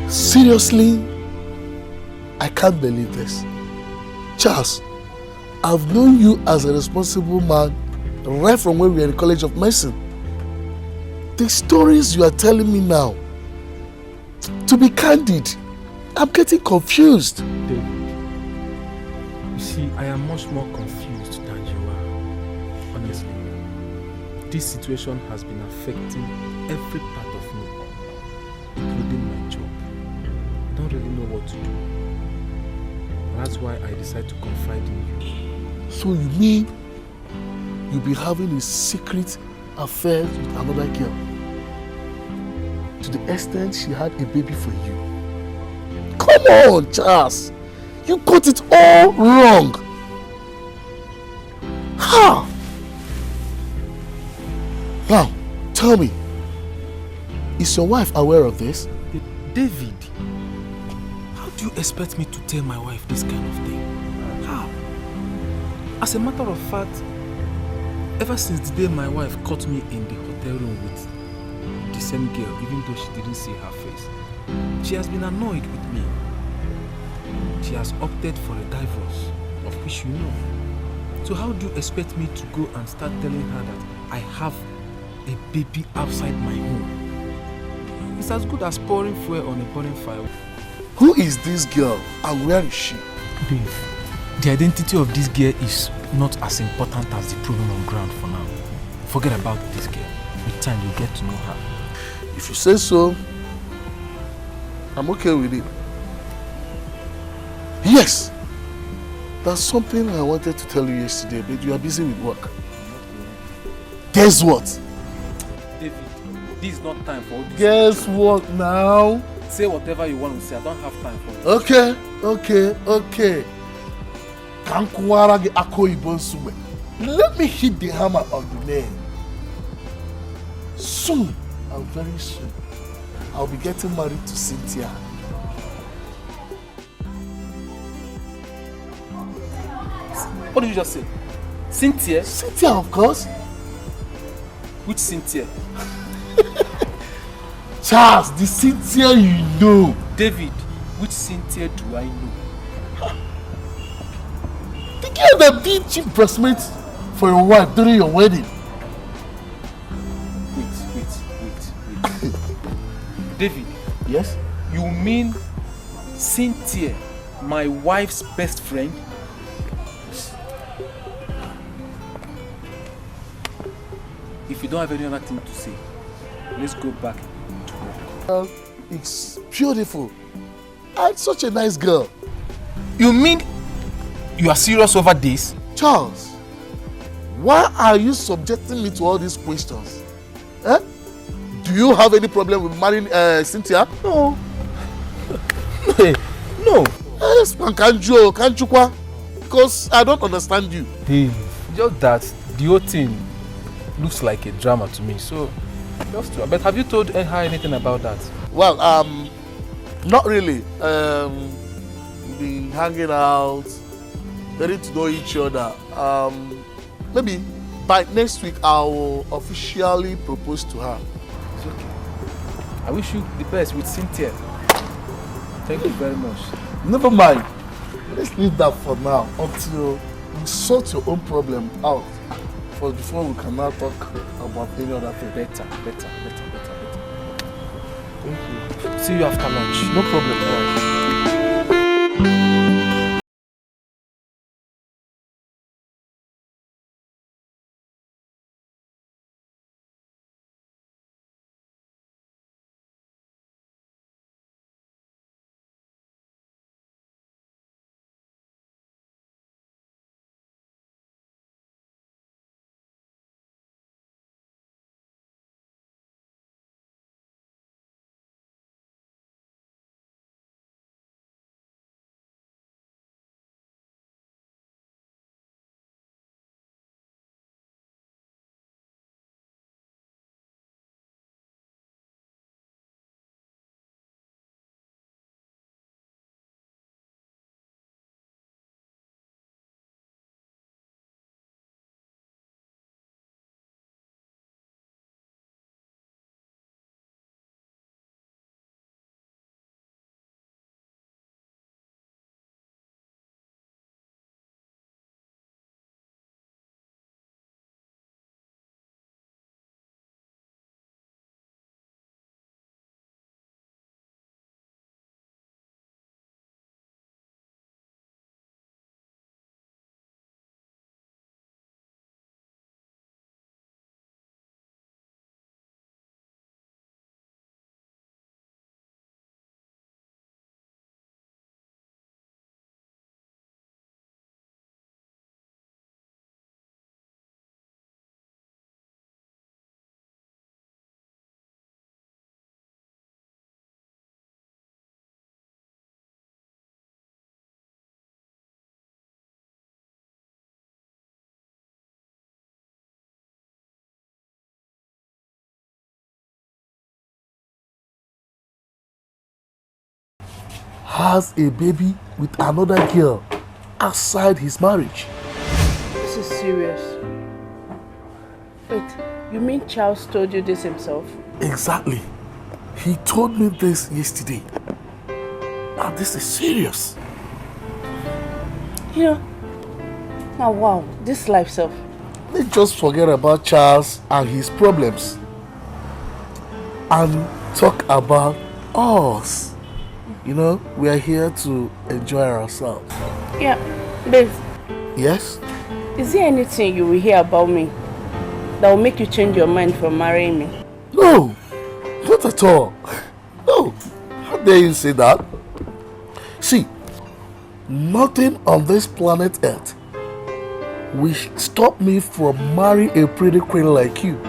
Seriously? I can't believe this. Charles, I've known you as a responsible man right from when we were in the College of Medicine. The stories you are telling me now, to be candid, I'm getting confused. David, you see, I am much more confused than you are. Honestly, this situation has been affecting every part of me, including my job. I don't really know what to do. That's why I decided to confide in you. So you mean you'll be having a secret affair with another girl? To the extent she had a baby for you? Come on, Charles! You got it all wrong! How? Now, tell me, is your wife aware of this? David, how do you expect me to tell my wife this kind of thing? How? As a matter of fact, ever since the day my wife caught me in the hotel room with the same girl, even though she didn't see her face, she has been annoyed with me. She has opted for a divorce, of which you know. So how do you expect me to go and start telling her that I have a baby outside my home? It's as good as pouring fuel on a burning fire. Who is this girl and where is she? Babe, the identity of this girl is not as important as the problem on ground for now. Forget about this girl. With time, you get to know her. If you say so, I'm okay with it. Yes! That's something I wanted to tell you yesterday, but you are busy with work. Guess what? David, this is not time for all this. Guess what now? Say whatever you want to say. I don't have time for it. Okay. Let me hit the hammer on the nail. Soon, and very soon, I'll be getting married to Cynthia. What did you just say? Cynthia? Cynthia, of course. Which Cynthia? Charles, the Cynthia you know. David, which Cynthia do I know? The girl that did cheap breastmates for your wife during your wedding. David. Yes? You mean Cynthia, my wife's best friend? If you don't have any other thing to say, let's go back to work. It's beautiful. And such a nice girl. You mean you are serious over this? Charles, why are you subjecting me to all these questions? Eh? Do you have any problem with marrying Cynthia? No. No. Yes, can't you? Because I don't understand you. Hey, just that the whole thing looks like a drama to me. So, just to, but have you told her anything about that? Well, not really. We've been hanging out, getting to know each other. Maybe by next week I will officially propose to her. It's okay. I wish you the best with Cynthia. Thank you very much. Never mind. Let's leave that for now until you sort your own problem out. Before we can now talk about any other thing. Better. Thank you. See you after lunch. No problem. Has a baby with another girl outside his marriage. This is serious. Wait, you mean Charles told you this himself? Exactly. He told me this yesterday. Now this is serious. You know, now wow, this life self. Let's just forget about Charles and his problems and talk about us. You know, we are here to enjoy ourselves. Yeah, babe. Yes? Is there anything you will hear about me that will make you change your mind from marrying me? No, not at all. No, how dare you say that? See, nothing on this planet Earth will stop me from marrying a pretty queen like you.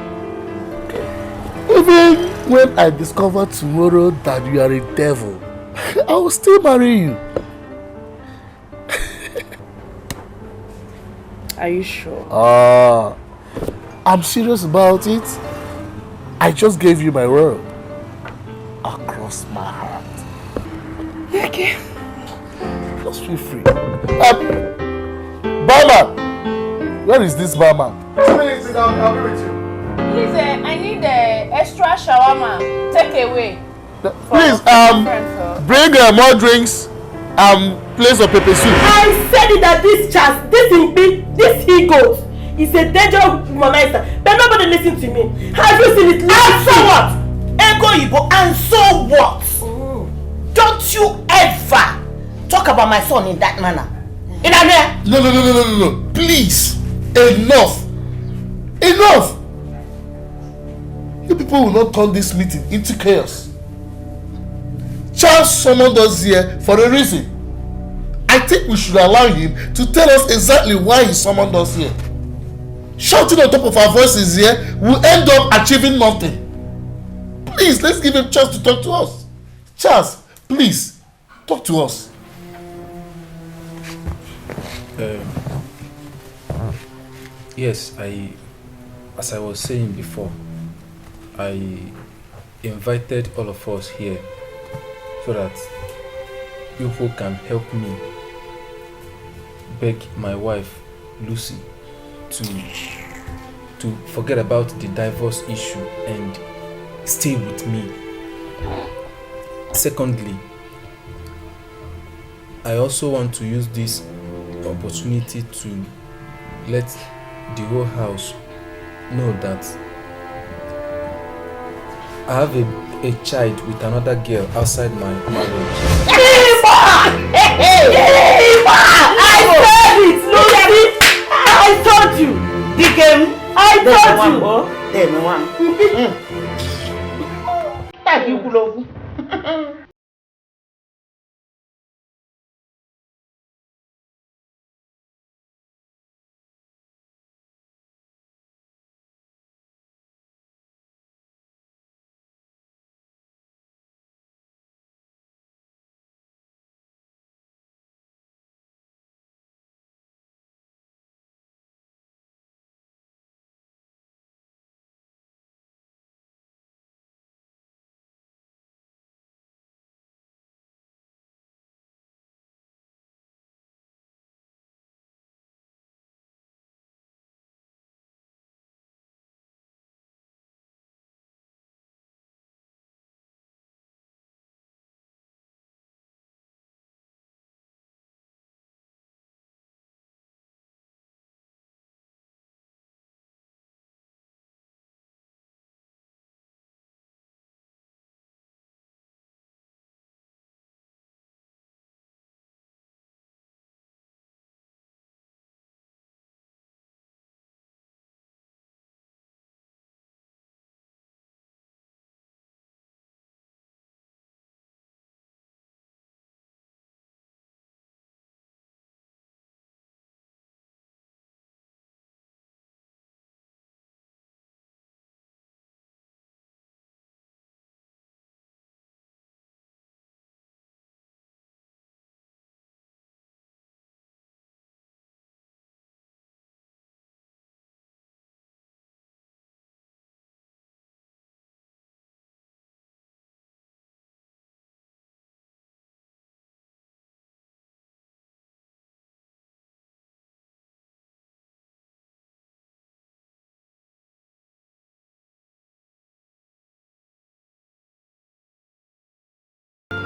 Even when I discover tomorrow that you are a devil, I will still marry you. Are you sure? I'm serious about it. I just gave you my word. Across my heart. Okay. Just feel free. Barman! Where is this barman? 2 minutes, I'll be with you. Please, I need the extra shawarma. Take away. Please, bring more drinks and place of pepper soup. I said it that this Charles, this he goes. is a dangerous womanizer, but nobody listen to me. Have you seen it? And so what? Ego Ibo, and so what? Don't you ever talk about my son in that manner. In a No. Please. Enough. You people will not turn this meeting into chaos. Charles summoned us here for a reason. I think we should allow him to tell us exactly why he summoned us here. Shouting on top of our voices here will end up achieving nothing. Please, let's give him a chance to talk to us. Charles, please, talk to us. Yes, as I was saying before, I invited all of us here so that people can help me beg my wife, Lucy, to forget about the divorce issue and stay with me. Secondly, I also want to use this opportunity to let the whole house know that I have a child with another girl outside my marriage. I said it, Lucy! I told you! Dikeh, I told you!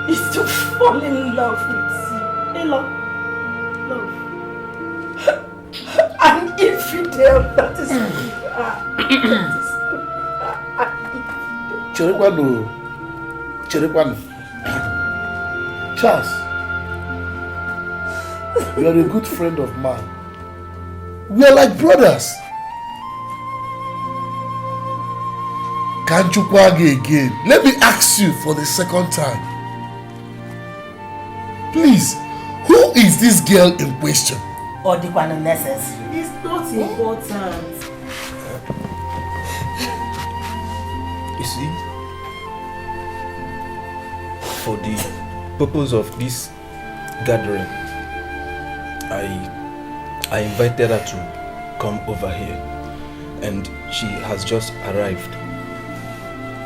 Is to fall in love with you. Love. An infidel, that is who you are. Cherekwano. Charles, you are a good friend of mine. We are like brothers. Can't you again? Let me ask you for the second time. Please, who is this girl in question? Or the one necessary? It's not important. You see, for the purpose of this gathering, I invited her to come over here, and she has just arrived.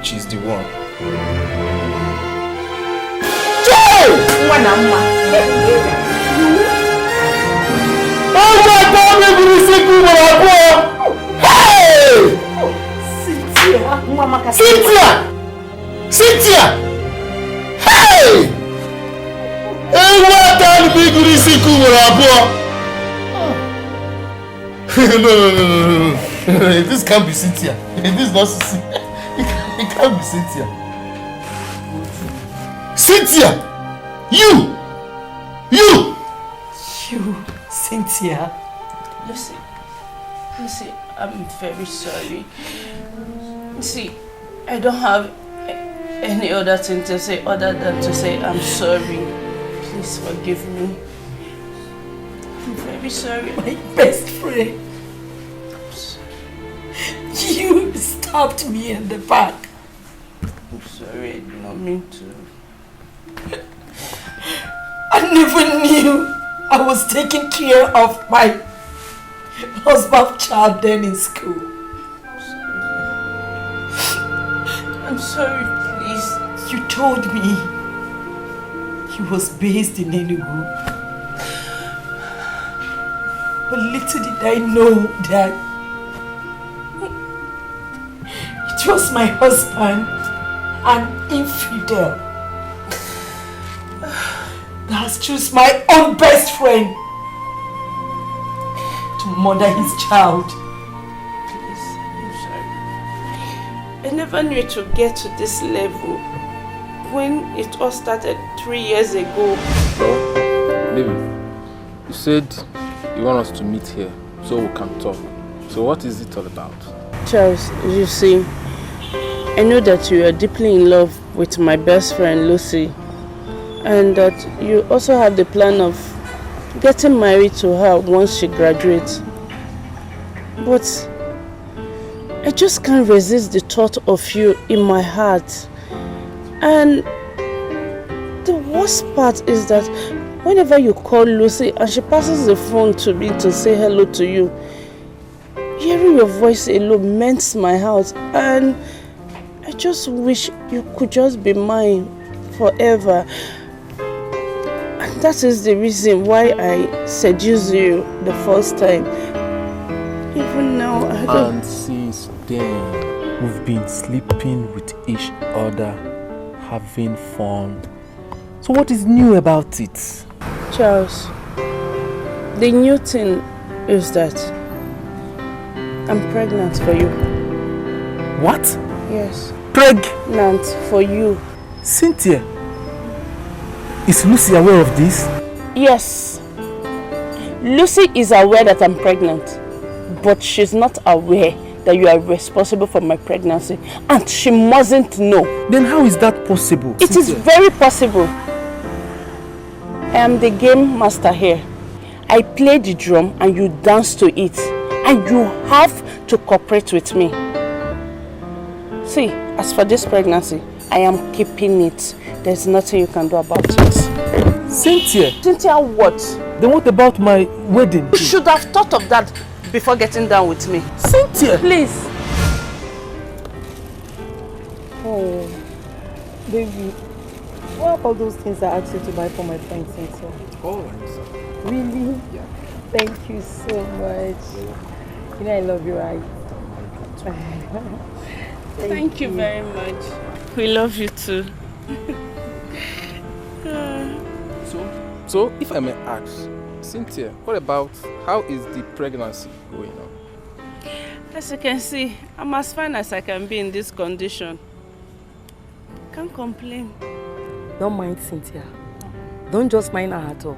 She's the one. Cynthia! Hey! No. This can't be Cynthia. This is not Cynthia. It can't be Cynthia. Cynthia! You, Cynthia. Lucy, I'm very sorry. See, I don't have any other thing to say other than to say I'm sorry. Please forgive me. I'm very sorry. My best friend. You stabbed me in the back. I'm sorry, I did not mean to. I never knew I was taking care of my husband's child then in school. I'm sorry, please. You told me he was based in Enugu. But little did I know that it was my husband, an infidel, that has chosen my own best friend to murder his child. Please, I'm sorry. I never knew it would get to this level when it all started 3 years ago. So, baby, you said you want us to meet here so we can talk. So what is it all about? Charles, you see, I know that you are deeply in love with my best friend Lucy, and that you also have the plan of getting married to her once she graduates. But I just can't resist the thought of you in my heart. And the worst part is that whenever you call Lucy and she passes the phone to me to say hello to you, hearing your voice alone mends my heart, and I just wish you could just be mine forever. And that is the reason why I seduced you the first time. Even now, I don't... And since then, we've been sleeping with each other, having fun. So what is new about it? Charles, the new thing is that I'm pregnant for you. What? Yes. Pregnant for you. Cynthia, is Lucy aware of this? Yes. Lucy is aware that I'm pregnant, but she's not aware that you are responsible for my pregnancy, and she mustn't know. Then how is that possible? It is very possible. I am the game master here. I play the drum and you dance to it, and you have to cooperate with me. See, as for this pregnancy, I am keeping it. There's nothing you can do about it. Cynthia? Cynthia what? Then what about my wedding? You should have thought of that before getting down with me. Cynthia! Please. Oh, baby. What about those things I asked you to buy for my friend Cynthia? All right. Really? Yeah. Thank you so much. You know I love you, right? Thank you very much. We love you too. So, if I may ask, Cynthia, what about how is the pregnancy going on? As you can see, I'm as fine as I can be in this condition. Can't complain. Don't mind Cynthia. Don't just mind her at all.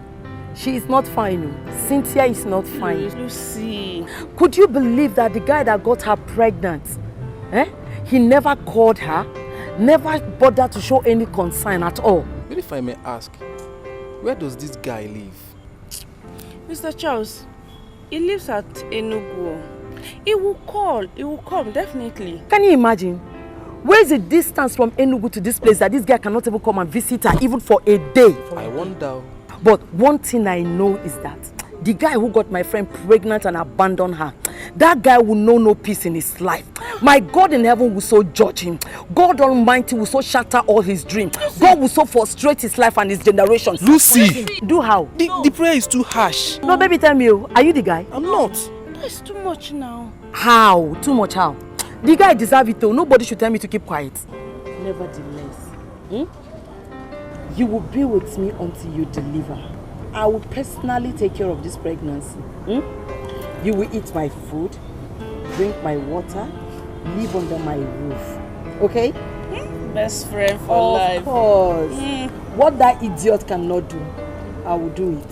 She is not fine. Cynthia is not fine. Lucy. Could you believe that the guy that got her pregnant, he never called her, never bothered to show any concern at all? But if I may ask, where does this guy live? Mr. Charles, he lives at Enugu. He will come, definitely. Can you imagine? Where is the distance from Enugu to this place that this guy cannot even come and visit her even for a day? I wonder. But one thing I know is that the guy who got my friend pregnant and abandoned her, that guy will know no peace in his life. My God in heaven will so judge him. God Almighty will so shatter all his dreams. God will so frustrate his life and his generations. Lucy! Do how? The prayer is too harsh. No, baby, tell me, are you the guy? I'm not. That's too much now. How? Too much how? The guy deserves it though. Nobody should tell me to keep quiet. Nevertheless, you will be with me until you deliver. I will personally take care of this pregnancy. You will eat my food, drink my water, live under my roof. Okay? Best friend for life. Of course. What that idiot cannot do, I will do it.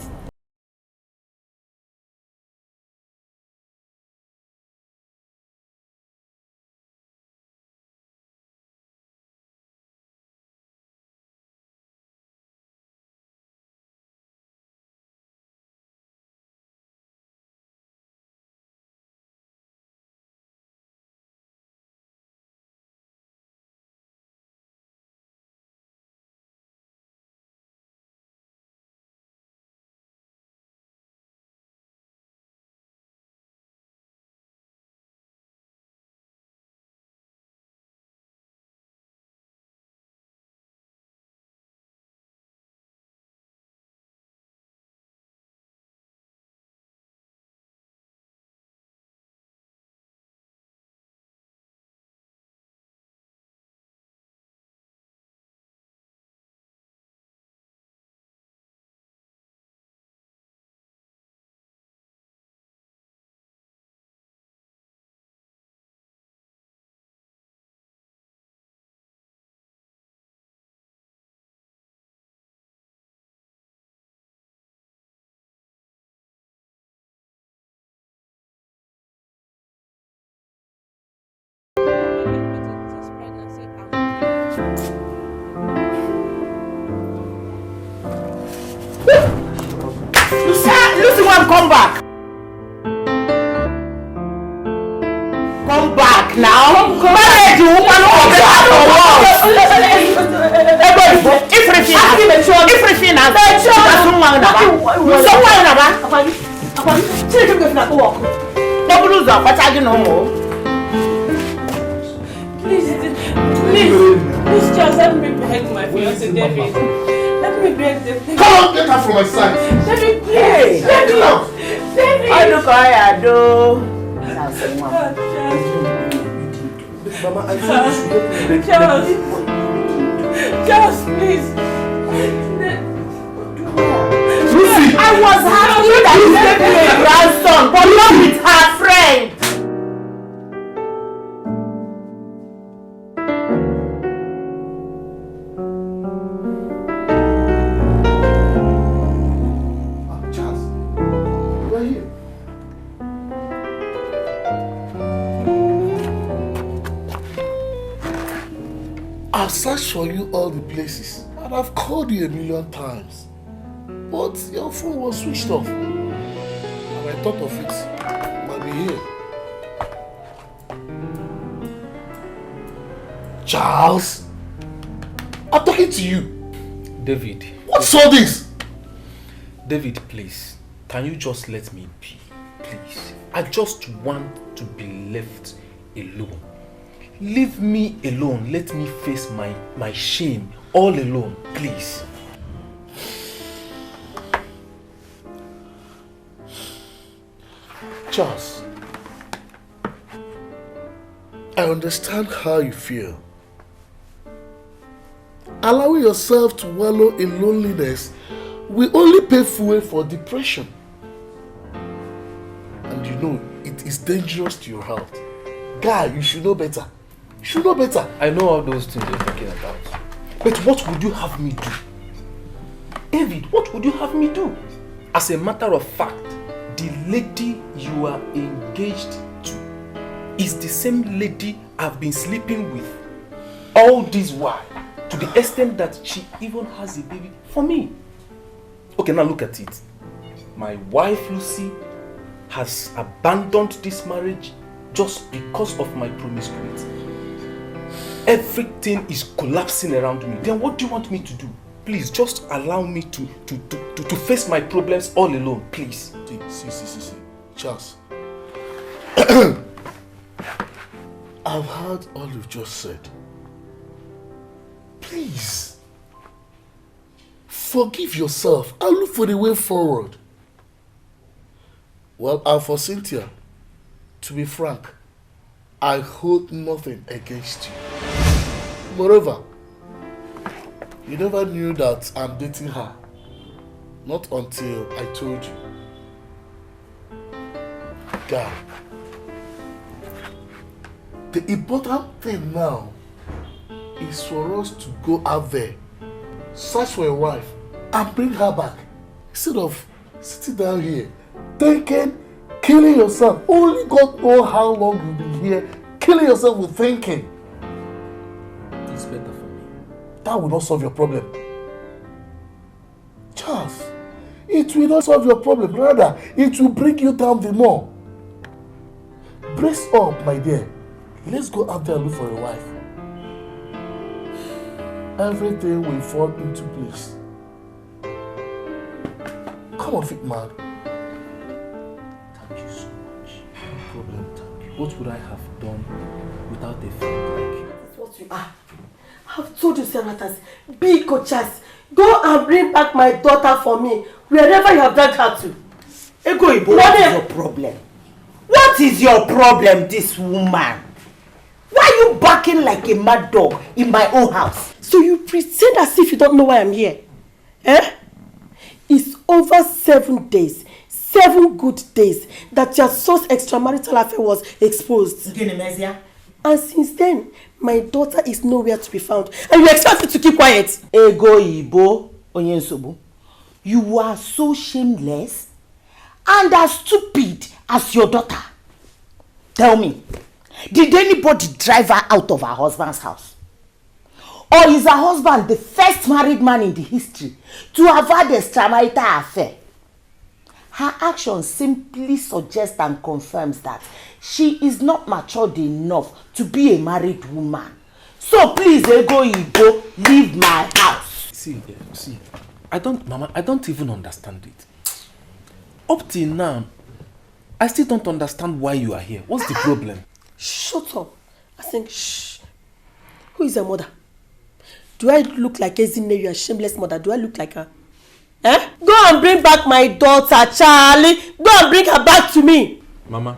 Come back. Come back now. Come back. Please just help me beg my fiancé David. Let me beg the Come on, get her from my side. David, please. David. David. I look I do. Mama, I told you Charles, please. Lucy, I was happy that you gave me a grandson, but not with her friend. I've searched for you all the places and I've called you 1,000,000 times, but your phone was switched off and I thought of it might be here. Charles, I'm talking to you. David. What's all this? David, please, can you just let me be, please? I just want to be left alone. Leave me alone. Let me face my shame all alone, please. Charles, I understand how you feel. Allowing yourself to wallow in loneliness will only pave fuel for depression. And you know, it is dangerous to your health. Guy, you should know better. You should know better. I know all those things you're thinking about. But what would you have me do? David, what would you have me do? As a matter of fact, the lady you are engaged to is the same lady I've been sleeping with all this while, to the extent that she even has a baby for me. Okay, now look at it. My wife Lucy has abandoned this marriage just because of my promiscuity. Everything is collapsing around me. Then what do you want me to do? Please, just allow me to face my problems all alone, please. See. Charles. I've heard all you've just said. Please, forgive yourself and look for the way forward. Well, and for Cynthia, to be frank, I hold nothing against you. Moreover, you never knew that I'm dating her. Not until I told you. guy. The important thing now is for us to go out there, search for a wife, and bring her back. Instead of sitting down here, thinking, killing yourself. Only God knows how long you'll be here, killing yourself with thinking. It's better for me. That will not solve your problem. Charles, it will not solve your problem. Rather, it will bring you down the more. Brace up, my dear. Let's go out there and look for a wife. Everything will fall into place. Come on, fit man. Thank you so much. No problem, thank you. What would I have done without a friend like you? That's what you are. I've told you several times. Be coaches. Go and bring back my daughter for me, wherever you have dragged her to. Ego Ibo, what is your problem? What is your problem, this woman? Why are you barking like a mad dog in my own house? So you pretend as if you don't know why I'm here. Eh? It's over 7 days, 7 good days that your son's extramarital affair was exposed. And since then, my daughter is nowhere to be found. And you expect me to keep quiet? Ego Ibo Onyensobu, you are so shameless and as stupid as your daughter. Tell me, did anybody drive her out of her husband's house? Or is her husband the first married man in the history to have had a extramarital affair? Her actions simply suggest and confirms that she is not matured enough to be a married woman. So please, Ego Ibo, leave my house. See, Mama, I don't even understand it. Up till now, I still don't understand why you are here. What's the problem? Shut up. I think, shh. Who is her mother? Do I look like Ezine, your shameless mother? Do I look like her? Eh? Go and bring back my daughter, Charlie. Go and bring her back to me. Mama,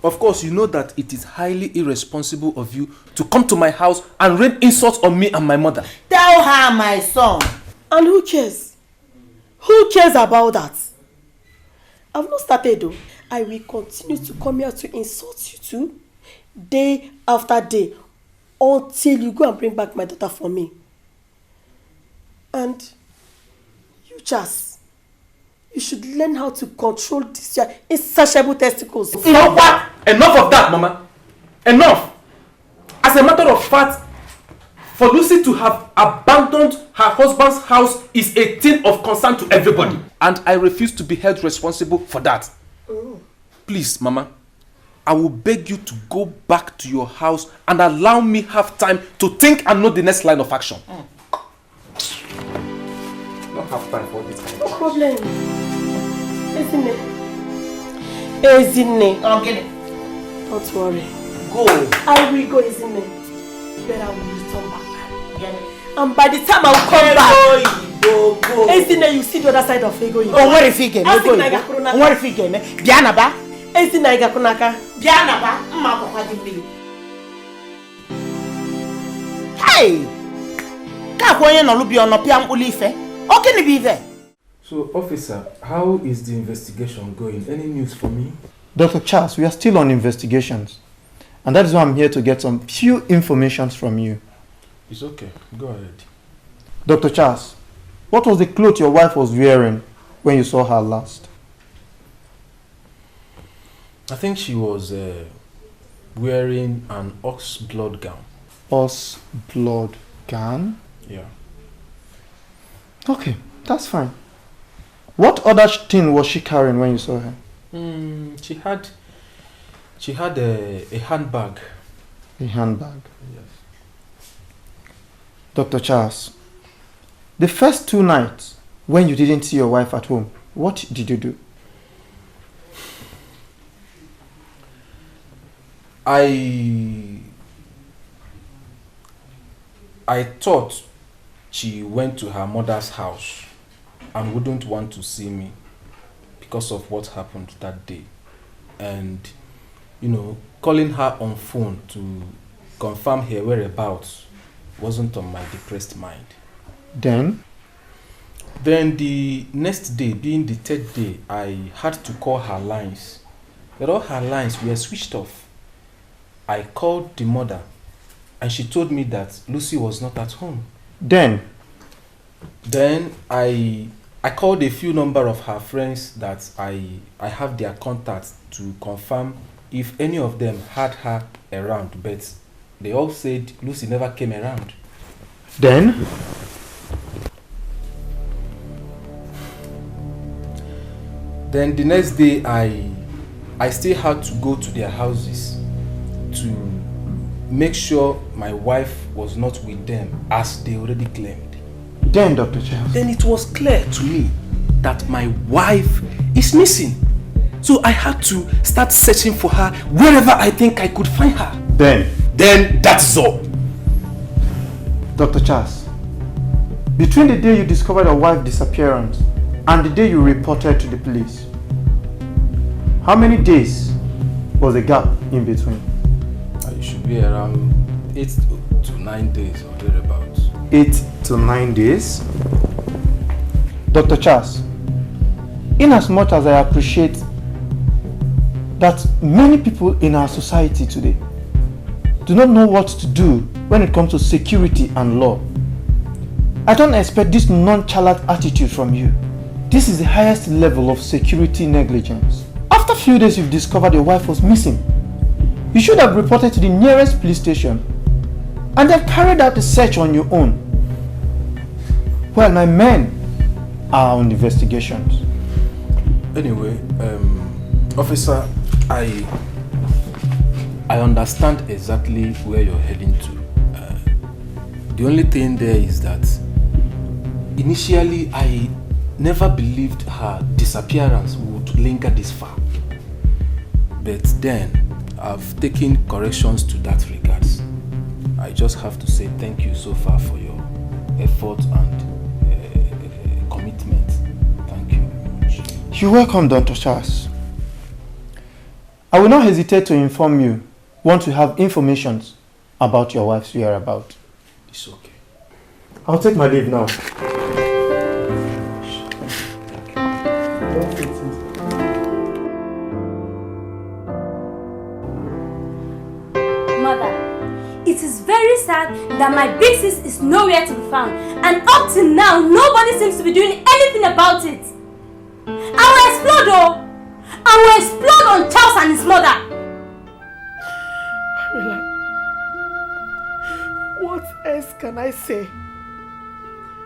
of course you know that it is highly irresponsible of you to come to my house and rain insults on me and my mother. Tell her, my son. And who cares? Who cares about that? I've not started though. I will continue to come here to insult you too, day after day, until you go and bring back my daughter for me. And you just, you should learn how to control this your insatiable testicles. Enough of that, Mama. Enough. As a matter of fact, for Lucy to have abandoned her husband's house is a thing of concern to everybody. And I refuse to be held responsible for that. Please, Mama, I will beg you to go back to your house and allow me have time to think and know the next line of action. Don't have time for this. No problem. Ezine. I'll get it. Don't worry. Go. I will go, Ezine. But I will return back. And by the time I will come back, go. Ezine, you see the other side of Ego. Oh, what if he came? What if he came? Bianaba? Ezine, Igakunaka. Bianaba? Hey! Kakwoye no lubi ono piam ulife. Okay, ni be there. So, officer, how is the investigation going? Any news for me? Dr. Charles, we are still on investigations. And that is why I'm here to get some few information from you. It's okay. Go ahead. Dr. Charles, what was the clothes your wife was wearing when you saw her last? I think she was wearing an ox blood gown. Ox blood gown? Yeah. Okay, that's fine. What other thing was she carrying when you saw her? She had a handbag. A handbag? Yes. Dr. Charles, the first 2 nights when you didn't see your wife at home, what did you do? I thought she went to her mother's house and wouldn't want to see me because of what happened that day. And, calling her on phone to confirm her whereabouts wasn't on my depressed mind. Then the next day, being the 3rd day, I had to call her lines but all her lines were switched off. I called the mother and she told me that Lucy was not at home. Then I called a few number of her friends that I have their contacts to confirm if any of them had her around, but they all said Lucy never came around. Then the next day I still had to go to their houses to make sure my wife was not with them as they already claimed. Then, Dr. Charles. Then it was clear to me that my wife is missing. So I had to start searching for her wherever I think I could find her. Then that's all. Dr. Charles, between the day you discovered your wife's disappearance and the day you reported to the police, how many days was the gap in between? It should be around 8 to 9 days or thereabouts. 8 to 9 days? Dr. Charles, in as much as I appreciate that many people in our society today do not know what to do when it comes to security and law, I don't expect this nonchalant attitude from you. This is the highest level of security negligence. After a few days you've discovered your wife was missing, you should have reported to the nearest police station and then carried out the search on your own. Well, my men are on investigations. Anyway, officer, I understand exactly where you're heading to. The only thing there is that initially I never believed her disappearance would linger this far. But then I've taken corrections to that regards. I just have to say thank you so far for your effort and commitment. Thank you very much. You're welcome, Dr. Charles. I will not hesitate to inform you once you have information about your wife's whereabouts. It's okay. I'll take my leave now. Mother, it is very sad that my big sis is nowhere to be found, and up till now, nobody seems to be doing anything about it. I will explode, oh! I will explode on Charles and his mother. What else can I say?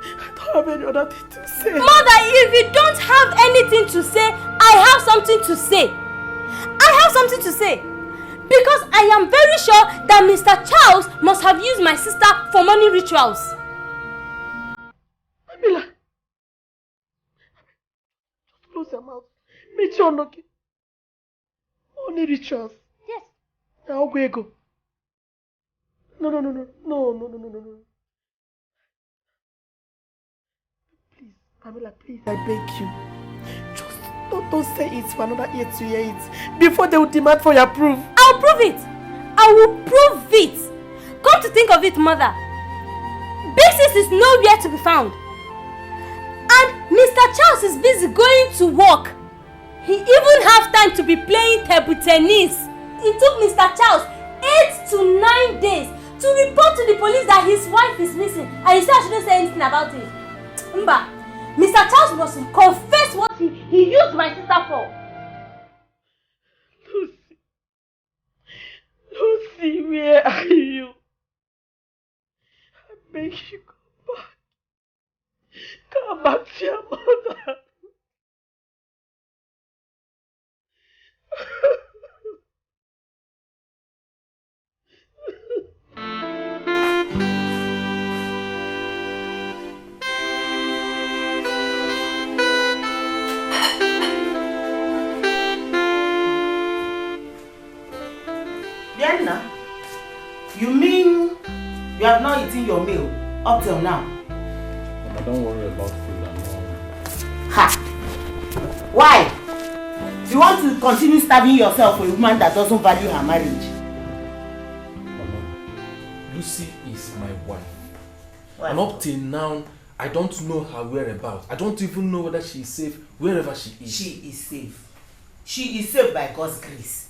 I don't have any other thing to say. Mother, if you don't have anything to say, I have something to say. I have something to say. Because I am very sure that Mr. Charles must have used my sister for money rituals. Amila, just close your mouth. Meet your knocking. Money rituals. Yes. Now where go? No. Please, Pamela, please, I beg you. Just don't say it for another ear to hear it before they will demand for your proof. I'll prove it. I will prove it. Come to think of it, mother, Big Sis is nowhere to be found. And Mr. Charles is busy going to work. He even has time to be playing table tennis. It took Mr. Charles 8 to 9 days to report to the police that his wife is missing, and he said I shouldn't say anything about it. Mba, Mr. Charles must confess what he used my sister for. Lucy, where are you? I beg you, come back. Come back to your mother. Vienna, you mean you have not eaten your meal up till now? Mama, don't worry about food and all. Ha! Why? You want to continue starving yourself for a woman that doesn't value her marriage? Mama, Lucy is my wife. And up till now, I don't know her whereabouts. I don't even know whether she is safe wherever she is. She is safe. she is saved by God's grace.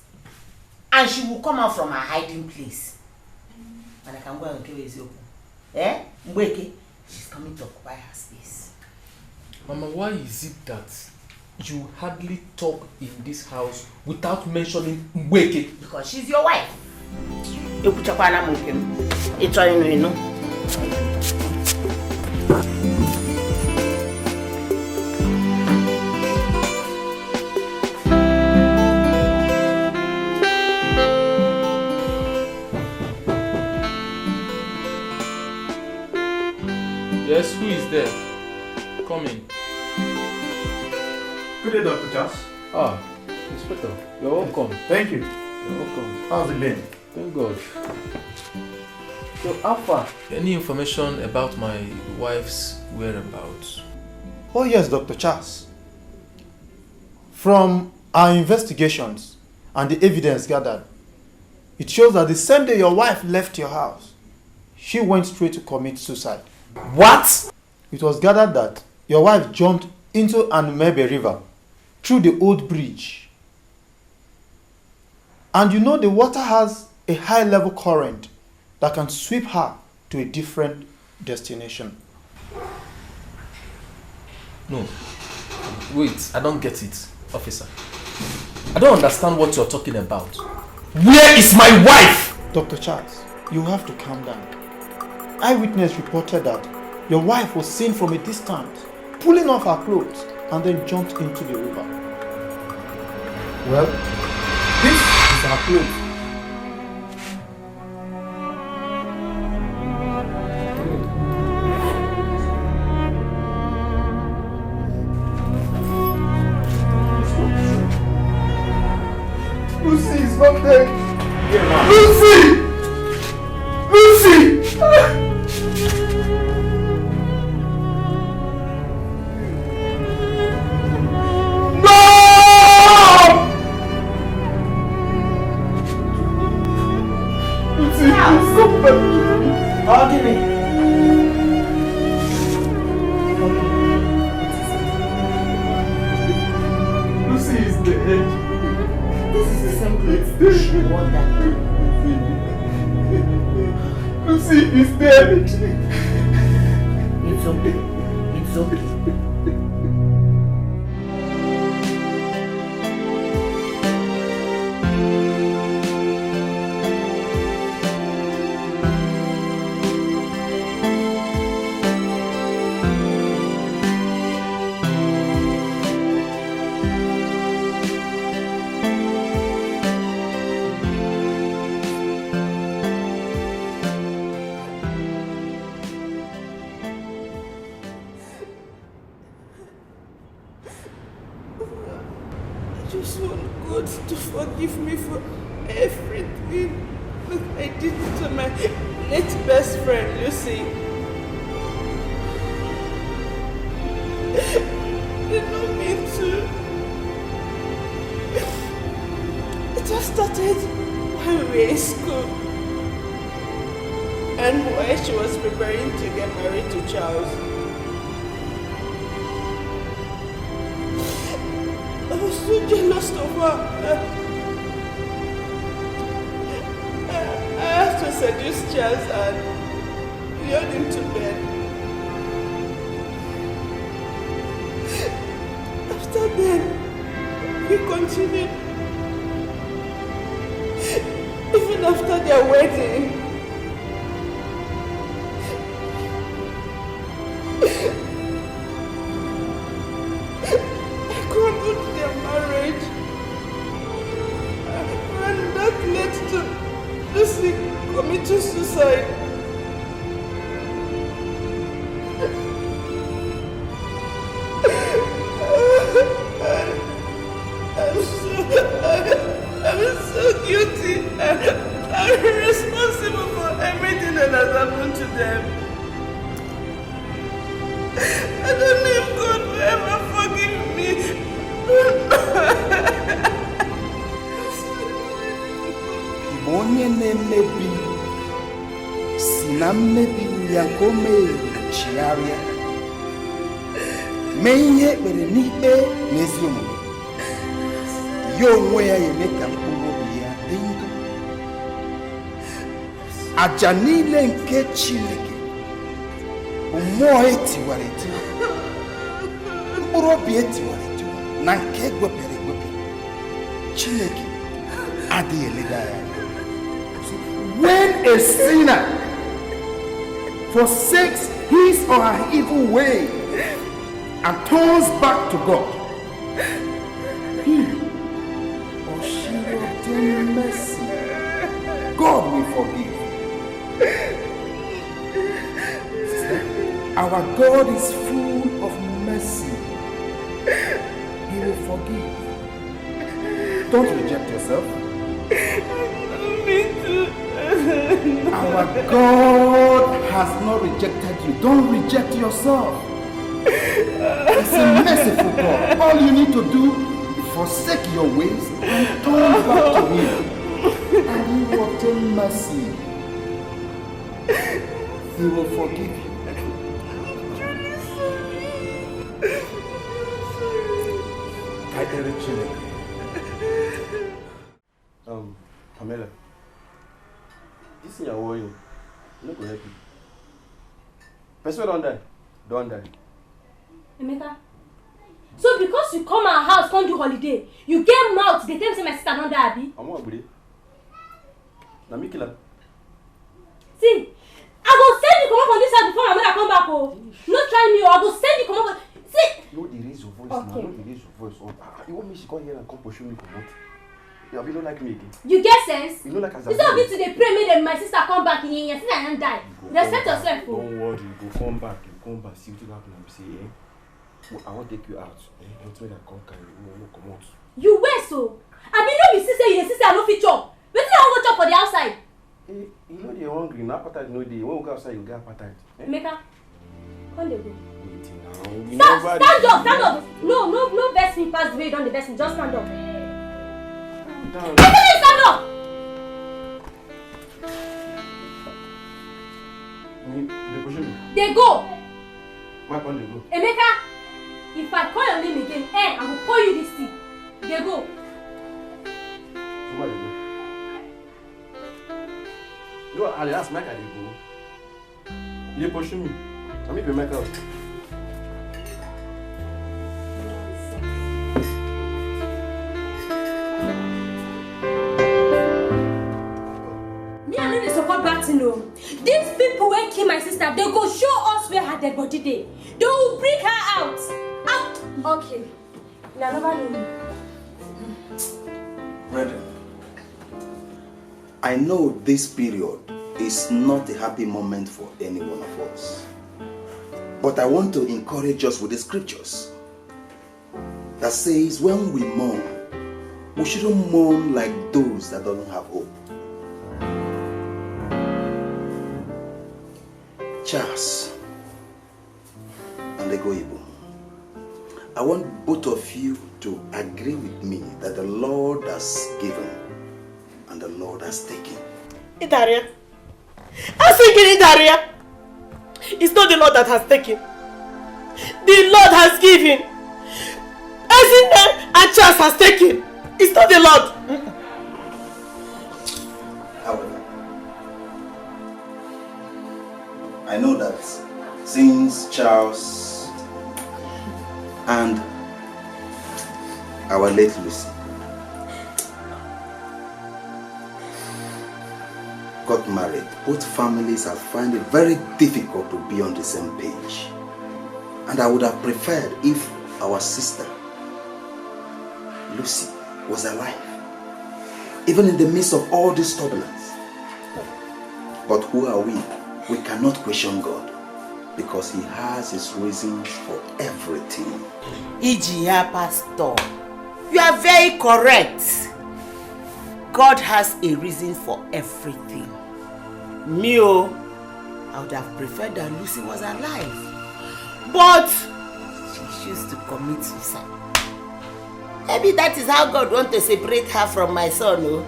And she will come out from her hiding place. And I can go and give her open. Eh? Mgbeke, she's coming to occupy her space. Mama, why is it that you hardly talk in this house without mentioning Mgbeke? Because she's your wife. You put your partner with him. It's all you know. Yes, who is there? Come in. Good day, Dr. Charles. Ah, Inspector, you're welcome. Thank you. You're welcome. How's it been? Thank God. So, Alpha, any information about my wife's whereabouts? Oh yes, Dr. Charles. From our investigations and the evidence gathered, it shows that the same day your wife left your house, she went straight to commit suicide. What? It was gathered that your wife jumped into Mgbeke River through the old bridge. And you know the water has a high level current that can sweep her to a different destination. No. Wait, I don't get it, officer. I don't understand what you're talking about. Where is my wife? Dr. Charles, you have to calm down. Eyewitness reported that your wife was seen from a distance pulling off her clothes and then jumped into the river. Well, this is her clothes. Lucy is not there. Lucy! Lucy! Lucy is dead. This is the same place she wore that day. Lucy is dead. It's okay. It's okay. I just want God to forgive me for everything that I did to my late best friend, Lucy. I did not mean to. It all started when we were in school and when she was preparing to get married to Charles. I was so jealous of her. I had to seduce Charles and lure him to bed. After then, we continued. Even after their wedding. Committing suicide. I'm so guilty. I'm responsible for everything that has happened to them. I don't know if God will ever forgive me. Onye na-emebi si na mmebi ya nke o mere chigharịa mee ihe ekpere n'ikpe n'ezi omume ya onwe ya eme ka mkpụrụ obi ya dị ndụ. Aja niile nke Chineke bụ mmụọ etiwara etiwa, mkpụrụ obi etiwara etiwa na nke egwepịara egwepịa. Chineke adịghị eleda ya. When a sinner forsakes his or her evil way and turns back to God, he or she will obtain mercy. God will forgive. Our God is full of mercy. He will forgive. Don't reject yourself. Our God has not rejected you. Don't reject yourself. He's a merciful God. All you need to do is forsake your ways and turn back to Him. And He will obtain mercy. He will forgive you. Pamela, this is your worry. I'm not going to help you. Person don't die. Emeka, so because you come our house, come do holiday, you get mouth, they tell me my sister don't die, Abi? I'm not good. Now me kill her. See, I go send you come up on this side before my mother come back, oh. No try me, I go send you come up on... See! No, they raise your voice okay. Now. No, they raise your voice. Oh, you want me to come here and come pursue me, come out? Yeah, you don't like me again. You get sense? You know like as instead of me to dey pray make my sister come back in your sister and die. Respect yourself. Don't worry, you go come back. See what will happen and say, eh? Well, I want to take you out. Ultimately, I come carry you. No, come out. You where so? I mean, no be sister, you sister, I no fit chop. Wetin I wan go chop for the outside? Eh, you know they're hungry. Now appetite no dey. When we go outside, you get appetite. Emeka, come dey go. Wait now. Stand up. No, vex me pass the way you don dey vex me. Just stand up. I tell you stand up. They push me. They go. Why can't they go? Emeka, if I call your name again, I will call you this thing. They go. So why they go? You know, I'll ask Mike, they go. They push me. I'm even make out. Me, I know they support Martin. These people will kill my sister. They go show us where her dead body day. They will bring her out. Out. Okay. Now, never know me. Brethren, I know this period is not a happy moment for any one of us. But I want to encourage us with the scriptures that says when we mourn, we shouldn't mourn like those that don't have hope. Charles and Egoibo, I want both of you to agree with me that the Lord has given and the Lord has taken. Idaria. I'm thinking Idaria. It's not the Lord that has taken. The Lord has given. Ezinne and Charles has taken. It's not the Lord. However, I know that since Charles and our late Lucy got married, both families have found it very difficult to be on the same page. And I would have preferred if our sister Lucy was alive, even in the midst of all this turbulence. But who are we? We cannot question God because He has His reasons for everything. Ijiya Pastor, you are very correct. God has a reason for everything. Me, I would have preferred that Lucy was alive, but she chose to commit suicide. Maybe that is how God wants to separate her from my son, no?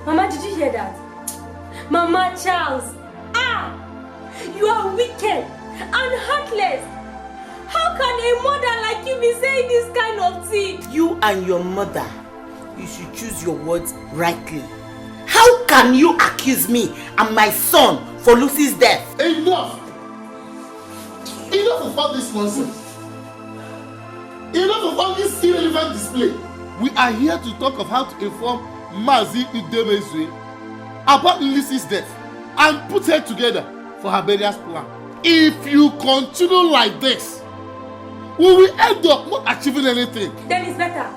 Mama, did you hear that? Mama Charles, you are wicked and heartless. How can a mother like you be saying this kind of thing? You and your mother, you should choose your words rightly. How can you accuse me and my son for Lucy's death? Enough! Enough of all this nonsense. Enough of all this irrelevant display. We are here to talk of how to inform Mazi Udemezwe about Lucy's death and put her together for her burial plan. If you continue like this, we will end up not achieving anything. Then it's better.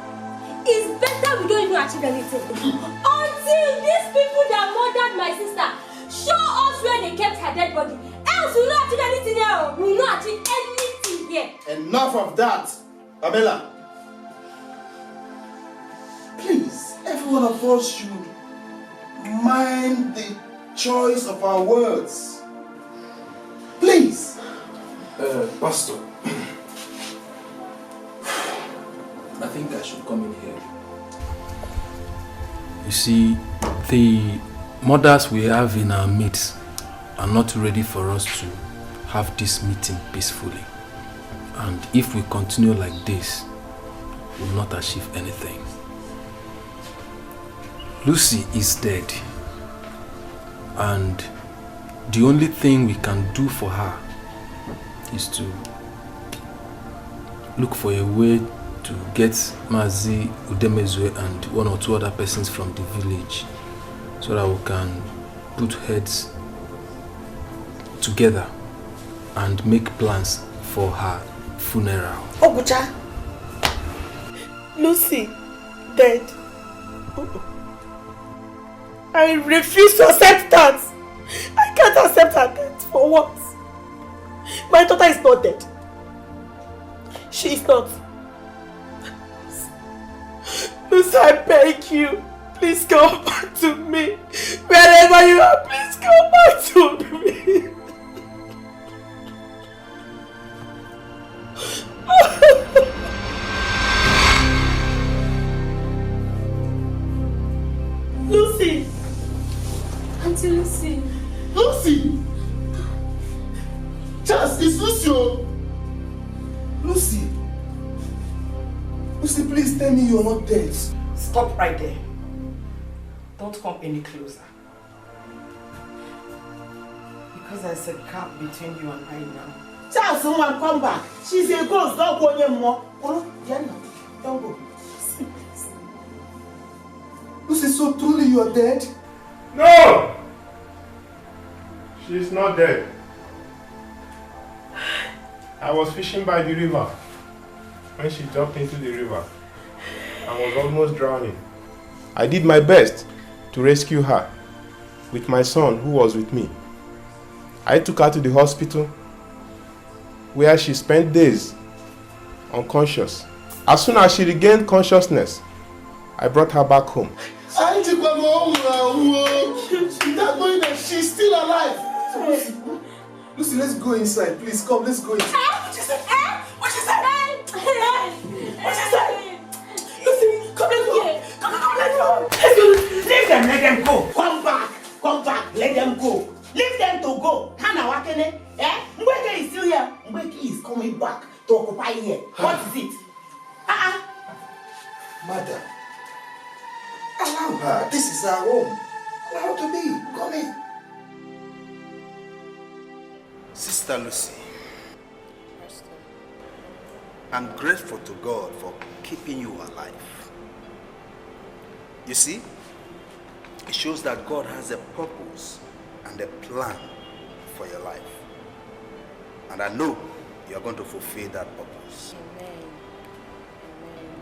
It's better we don't even achieve anything. Until these people that murdered my sister show us where they kept her dead body. Else we will not achieve anything here. We will not achieve anything here. Enough of that, Pamela. Please, every one of us should mind the choice of our words. Please. Pastor, I think I should come in here. You see, the mothers we have in our midst are not ready for us to have this meeting peacefully. And if we continue like this, we will not achieve anything. Lucy is dead, and the only thing we can do for her is to look for a way to get Mazi Udemezwe and one or two other persons from the village so that we can put heads together and make plans for her funeral. Ogucha, Lucy dead. I refuse to accept that. I can't accept her death. For what? My daughter is not dead. She is not. Lucy, I beg you. Please come back to me. Wherever you are, please come back to me. Lucy. Auntie Lucy. Lucy! Charles, it's Lucio! Lucy. Lucy, please tell me you're not dead. Stop right there. Don't come any closer. Because there's a gap between you and I now. Charles, someone come back. She's a ghost, don't go anymore. Don't go. Lucy, so truly you're dead? No! She's not dead. I was fishing by the river when she jumped into the river and was almost drowning. I did my best to rescue her with my son who was with me. I took her to the hospital where she spent days unconscious. As soon as she regained consciousness, I brought her back home. That boy that she's still alive. So Lucy, let's go inside. Please come, let's go inside. What you said? What you said? What you said? Lucy, come, let's go. Come, let's go. Let's go. Leave them, let them go. Come back, let them go. Leave them to go. Hana Wakene, Mgbeke is still here. Mgbeke is coming back to occupy here. What is it? Madam, allow her. This is our home. Allow her to be. Come in. Sister Lucy, I'm grateful to God for keeping you alive. You see, it shows that God has a purpose and a plan for your life. And I know you are going to fulfill that purpose. Amen. Amen.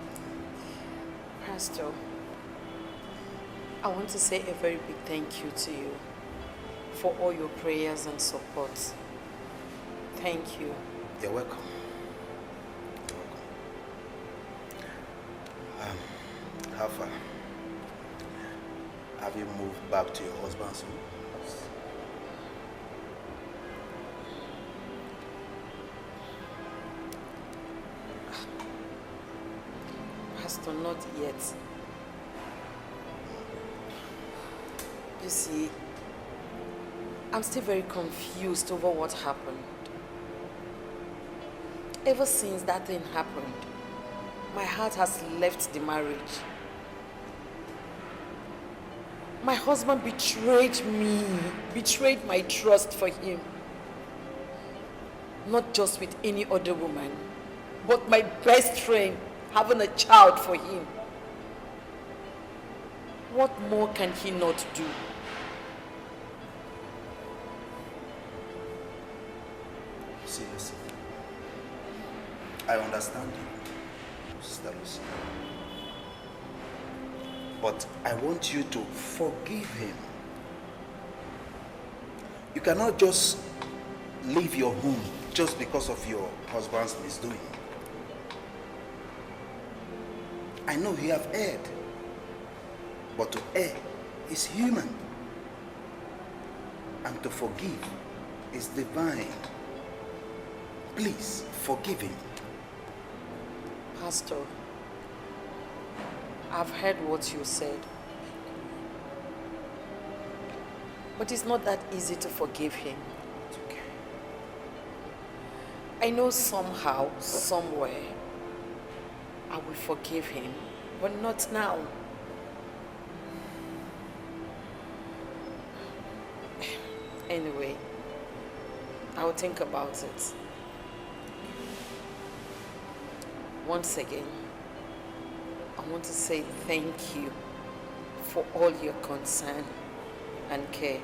Pastor, I want to say a very big thank you to you for all your prayers and support. Thank you. You're welcome. How far? Have you moved back to your husband's home? Pastor, not yet. You see, I'm still very confused over what happened. Ever since that thing happened, my heart has left the marriage. My husband betrayed me, betrayed my trust for him. Not just with any other woman, but my best friend having a child for him. What more can he not do? See, listen. I understand you, Sister Lucy. But I want you to forgive him. You cannot just leave your home just because of your husband's misdoing. I know you have erred, but to err is human, and to forgive is divine. Please forgive him. Pastor, I've heard what you said. But it's not that easy to forgive him. It's okay. I know somehow, somewhere, I will forgive him, but not now. Anyway, I will think about it. Once again, I want to say thank you for all your concern and care.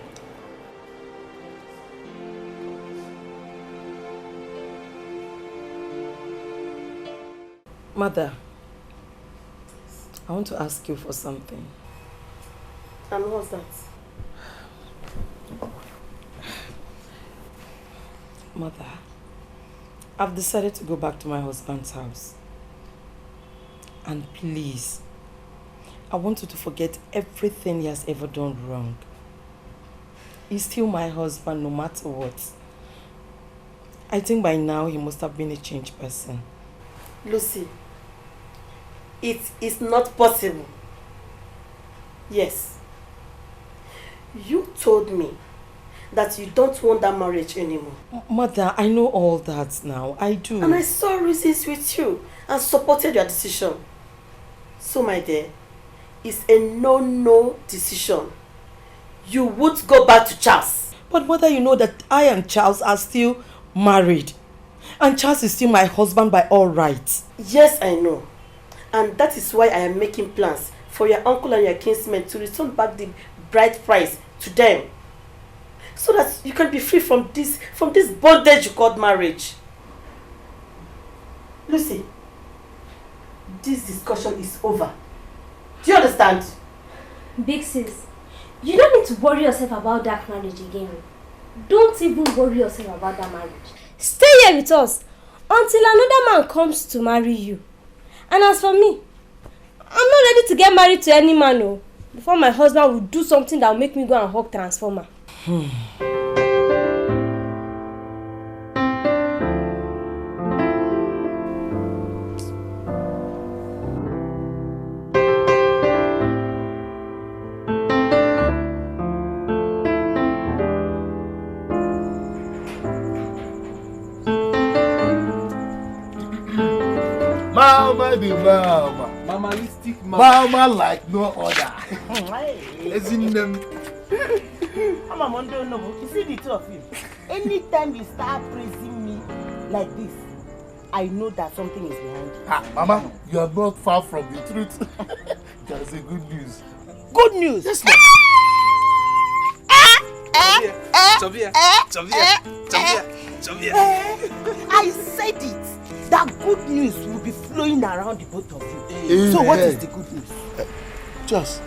Mother, I want to ask you for something. And what's that? Mother, I've decided to go back to my husband's house. And please, I want you to forget everything he has ever done wrong. He's still my husband no matter what. I think by now he must have been a changed person. Lucy, it is not possible. Yes. You told me that you don't want that marriage anymore. Mother, I know all that now. I do. And I saw reasons with you and supported your decision. So, my dear, it's a no-no decision. You would go back to Charles. But mother, you know that I and Charles are still married. And Charles is still my husband by all rights. Yes, I know. And that is why I am making plans for your uncle and your kinsmen to return back the bride price to them. So that you can be free from this bondage you called marriage. Lucy, this discussion is over. Do you understand? Big sis, you don't need to worry yourself about that marriage again. Don't even worry yourself about that marriage. Stay here with us until another man comes to marry you. And as for me, I'm not ready to get married to any man, no. Before my husband will do something that will make me go and hug transformer. Mama the mama. Mamalistic mama like no other. As in them. I'm Mondo Noble. You see the two of you. Anytime you start praising me like this, I know that something is behind it. Ah, Mama, you are not far from the truth. There's a good news. Good news? Yes, ma'am. I said it. That good news will be flowing around the both of you. So what is the good news? Just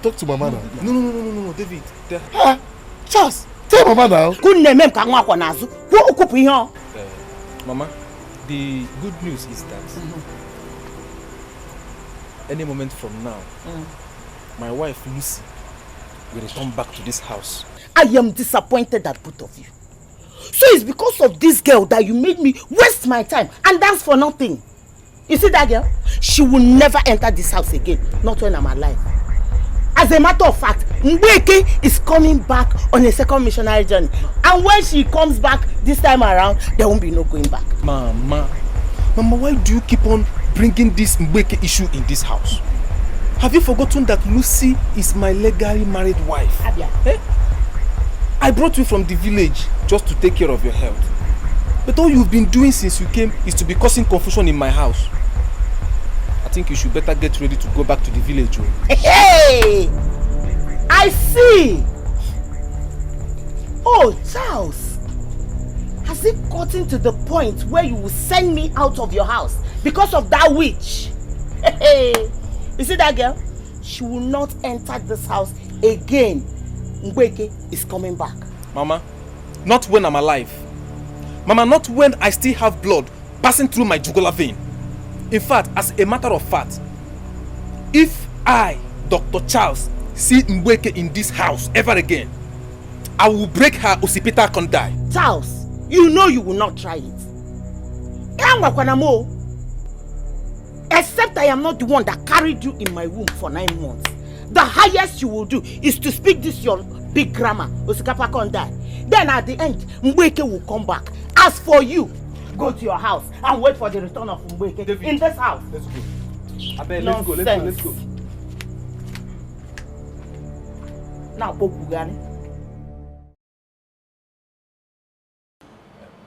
talk to Mama now. No, David. Just tell Mama now. Mama, the good news is that any moment from now, my wife Lucy will return back to this house. I am disappointed at both of you. So it's because of this girl that you made me waste my time, and that's for nothing. You see that girl? She will never enter this house again, not when I'm alive. As a matter of fact, Mgbeke is coming back on a second missionary journey. And when she comes back this time around, there won't be no going back. Mama, why do you keep on bringing this Mgbeke issue in this house? Have you forgotten that Lucy is my legally married wife? Eh? I brought you from the village just to take care of your health. But all you've been doing since you came is to be causing confusion in my house. I think you should better get ready to go back to the village. Hey! I see! Oh, Charles! Has it gotten to the point where you will send me out of your house because of that witch? Hey! You see that girl? She will not enter this house again. Mgbeke is coming back. Mama, not when I'm alive. Mama, not when I still have blood passing through my jugular vein. In fact, as a matter of fact, if I, Dr. Charles, see Mgbeke in this house ever again, I will break her occipita condyle. Charles, you know you will not try it. Except I am not the one that carried you in my womb for 9 months. The highest you will do is to speak this your big grammar, osikapa condyle. Then at the end, Mgbeke will come back. As for you, go to your house and wait for the return of Mgbeke in this house. Let's go. Abel, let's go. Now, Bogugani.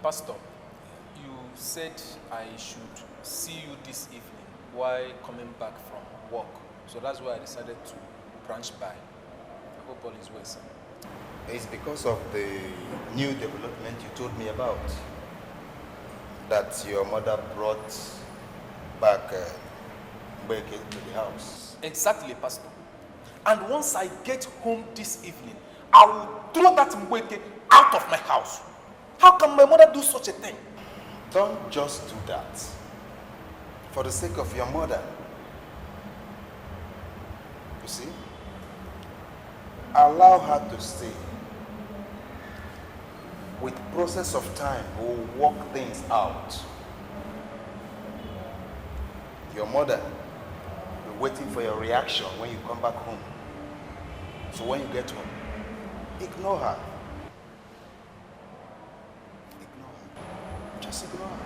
Pastor, you said I should see you this evening while coming back from work. So that's why I decided to branch by. I hope all is well, sir. It's because of the new development you told me about. That your mother brought back Mgbeke to the house. Exactly, Pastor. And once I get home this evening, I will throw that Mgbeke out of my house. How can my mother do such a thing? Don't just do that. For the sake of your mother. You see? Allow her to stay. With process of time, we'll work things out. Your mother will be waiting for your reaction when you come back home. So when you get home, ignore her. Ignore her. Just ignore her.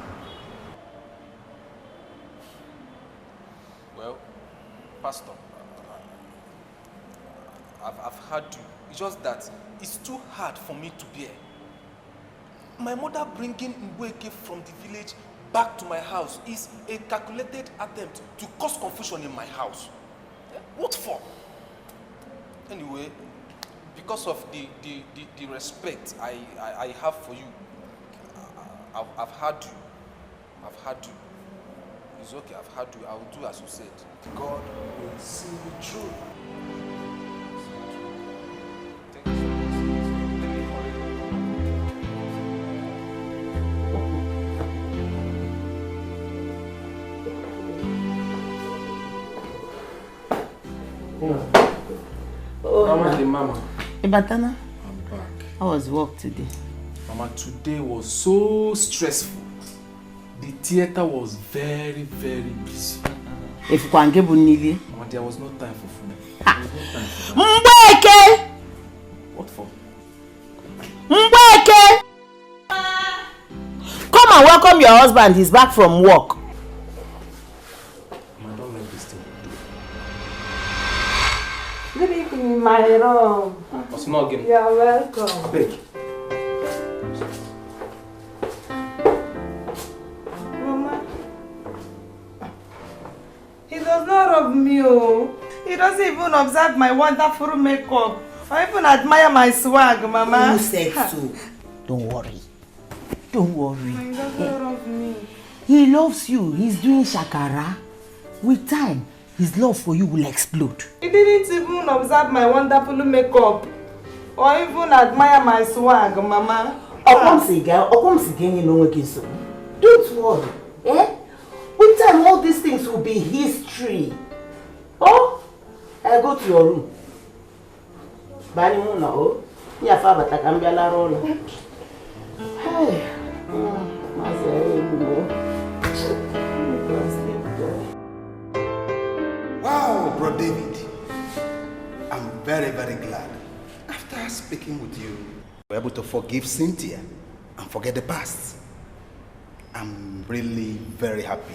Well, Pastor, I've heard you. It's just that it's too hard for me to bear. My mother bringing Mgbeke from the village back to my house is a calculated attempt to cause confusion in my house. What for? Anyway, because of the respect I have for you, I've had you. It's okay, I've had you. I will do as you said. God will see you through. Mama. Ibatana, I'm back. how was work today? Mama, today was so stressful. The theater was very, very busy. If you can get Bunili. Mama, there was no time for food. Mgbeke! What for? Mgbeke! Come and welcome your husband. He's back from work. Mama, don't let this thing do. Good evening, my room. What's not again? You are welcome. Beg. Mama, he does not rub me, oh. He doesn't even observe my wonderful makeup or even admire my swag, Mama. Who said so? Don't worry. Don't worry. He doesn't rub me. He loves you. He's doing shakara. With time, his love for you will explode. He didn't even observe my wonderful makeup or even admire my swag, Mama. Don't worry. Eh? With time, all these things will be history. Oh, I go to your room. Bani muna oh. Ya fa batakambia la rola. Hey. Wow, Bro David. I'm very, very glad. speaking with you, we're able to forgive Cynthia and forget the past. I'm really very happy.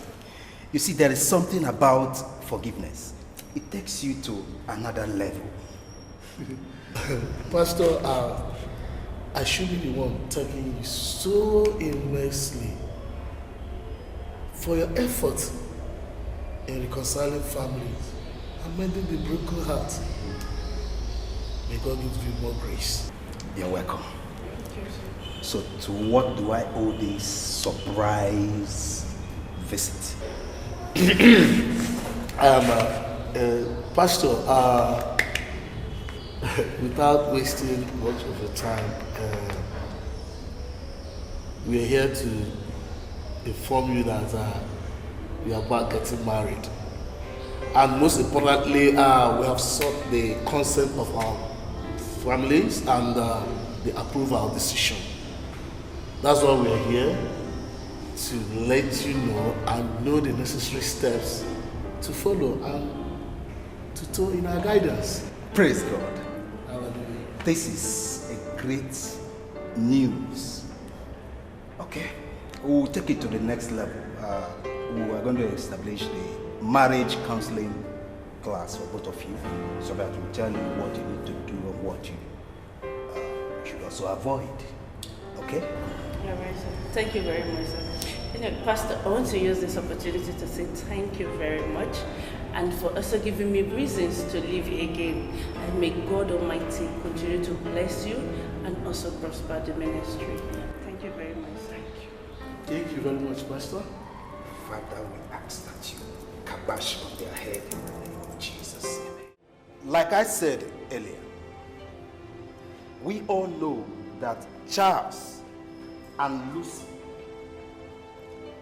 You see, there is something about forgiveness. It takes you to another level. Pastor, I should be the one thanking you so immensely for your efforts in reconciling families and mending the broken heart. May God give you more grace. You're welcome. So to what do I owe this surprise visit? Pastor, without wasting much of your time, we are here to inform you that we are about getting married. And most importantly, we have sought the consent of our families and the approval of decision. That's why we are here, to let you know and know the necessary steps to follow and to toe in our guidance. Praise God. This is a great news. Okay, we'll take it to the next level. We are going to establish the marriage counseling class for both of you, so that we'll tell you what you need to do and what you should also avoid. Okay? Yeah, right, sir. Thank you very much, sir. Pastor, I want to use this opportunity to say thank you very much, and for also giving me reasons to live again. And may God Almighty continue to bless you and also prosper the ministry. Thank you very much. Thank you. Thank you very much, Pastor. Father, we ask that you kabash on their head in the name of Jesus. Like I said earlier, we all know that Charles and Lucy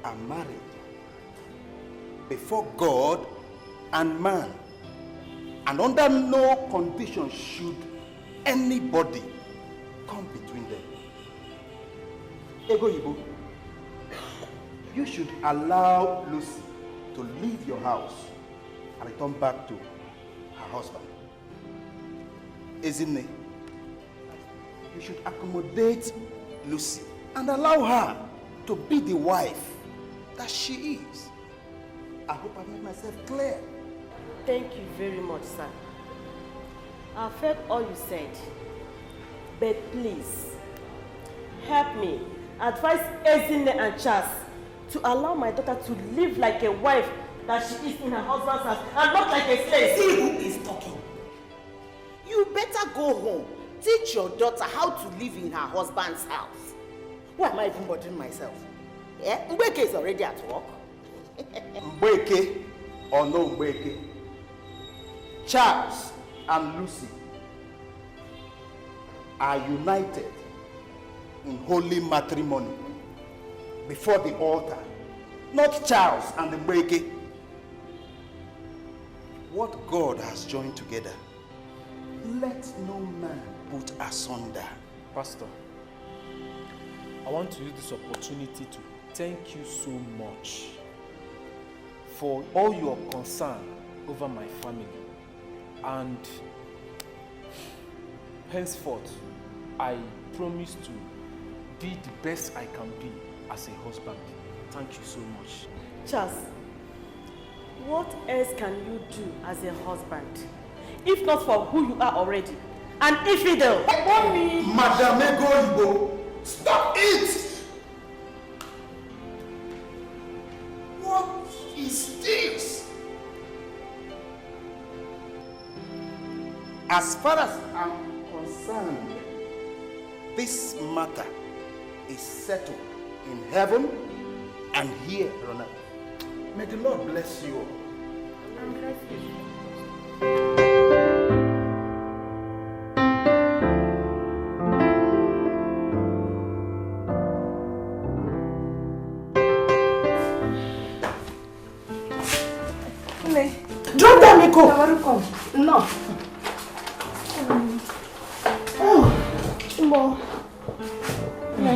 are married before God and man, and under no condition should anybody come between them. Ego Ibo, you should allow Lucy to leave your house and return back to her husband. Ezine, you should accommodate Lucy and allow her to be the wife that she is. I hope I made myself clear. Thank you very much, sir. I've heard all you said, but please help me advise Ezine and Charles to allow my daughter to live like a wife that she is in her husband's house and not like a slave. See who is talking. You better go home. Teach your daughter how to live in her husband's house. Why am I even bothering myself? Yeah? Mgbeke is already at work. Mgbeke or no Mgbeke, Charles and Lucy are united in holy matrimony before the altar. Not Charles and the Mgbeke. What God has joined together, let no man put asunder. Pastor, I want to use this opportunity to thank you so much for all your concern over my family, and henceforth I promise to be the best I can be as a husband. Thank you so much. Charles, what else can you do as a husband if not for who you are already? An infidel. Madam Ego, stop it! What is this? As far as I'm concerned, this matter is settled in heaven and here on earth. May the Lord bless you all. I'm grateful. Drop that, Nico. No.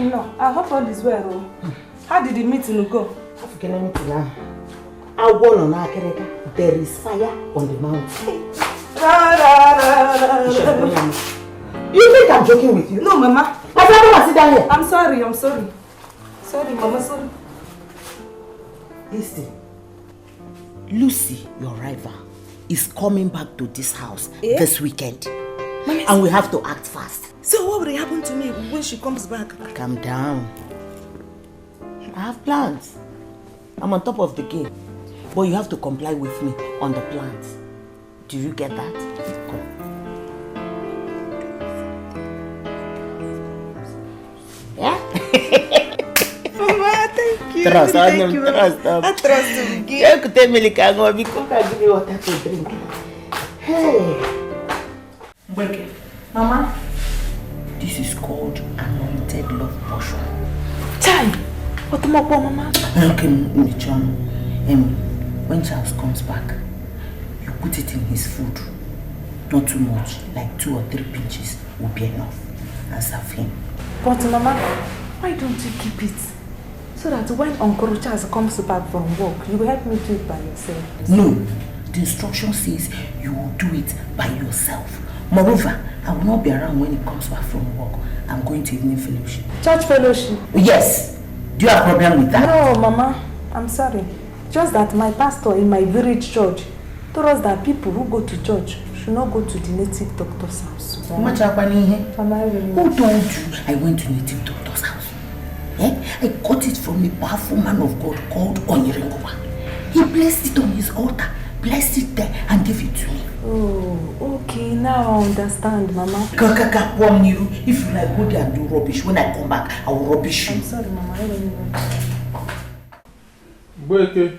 No, I hope all is well. How did the meeting go? There is fire on the mountain. You think I'm joking with you? No, Mama. I said, Mama, sit down here. I'm sorry. Sorry, Mama, sorry. Listen. Lucy, your rival, is coming back to this house this weekend. Mommy, and we have to act fast. So what will happen to me when she comes back? Calm down. I have plans. I'm on top of the game. But you have to comply with me on the plans. Do you get that? Come. Yeah? Mama, thank you. Trust thank you. Trust them. I trust him. You could tell me, come because I give you water to drink. Hey. Mgbeke. Mama. This is called anointed love potion. Chai! What more, Mama? Okay, Michon. When Charles comes back, you put it in his food. Not too much, like 2 or 3 pinches will be enough. And serve him. But Mama, why don't you keep it? So that when Uncle Charles comes back from work, you will help me do it by yourself. No, the instruction says you will do it by yourself. Moreover, I will not be around when he comes back from work. I'm going to evening fellowship. Church fellowship? Yes. Do you have a problem with that? No, Mama. I'm sorry. Just that my pastor in my village church told us that people who go to church should not go to the native doctor's house. Mama, who told you I went to native doctor's house? I got it from a powerful man of God called Onyirengowa. He placed it on his altar, placed it there and gave it to me. Oh, okay. Now I understand, Mama. If you like, go there and do rubbish. When I come back, I will rubbish you. I'm sorry, Mama. I don't know.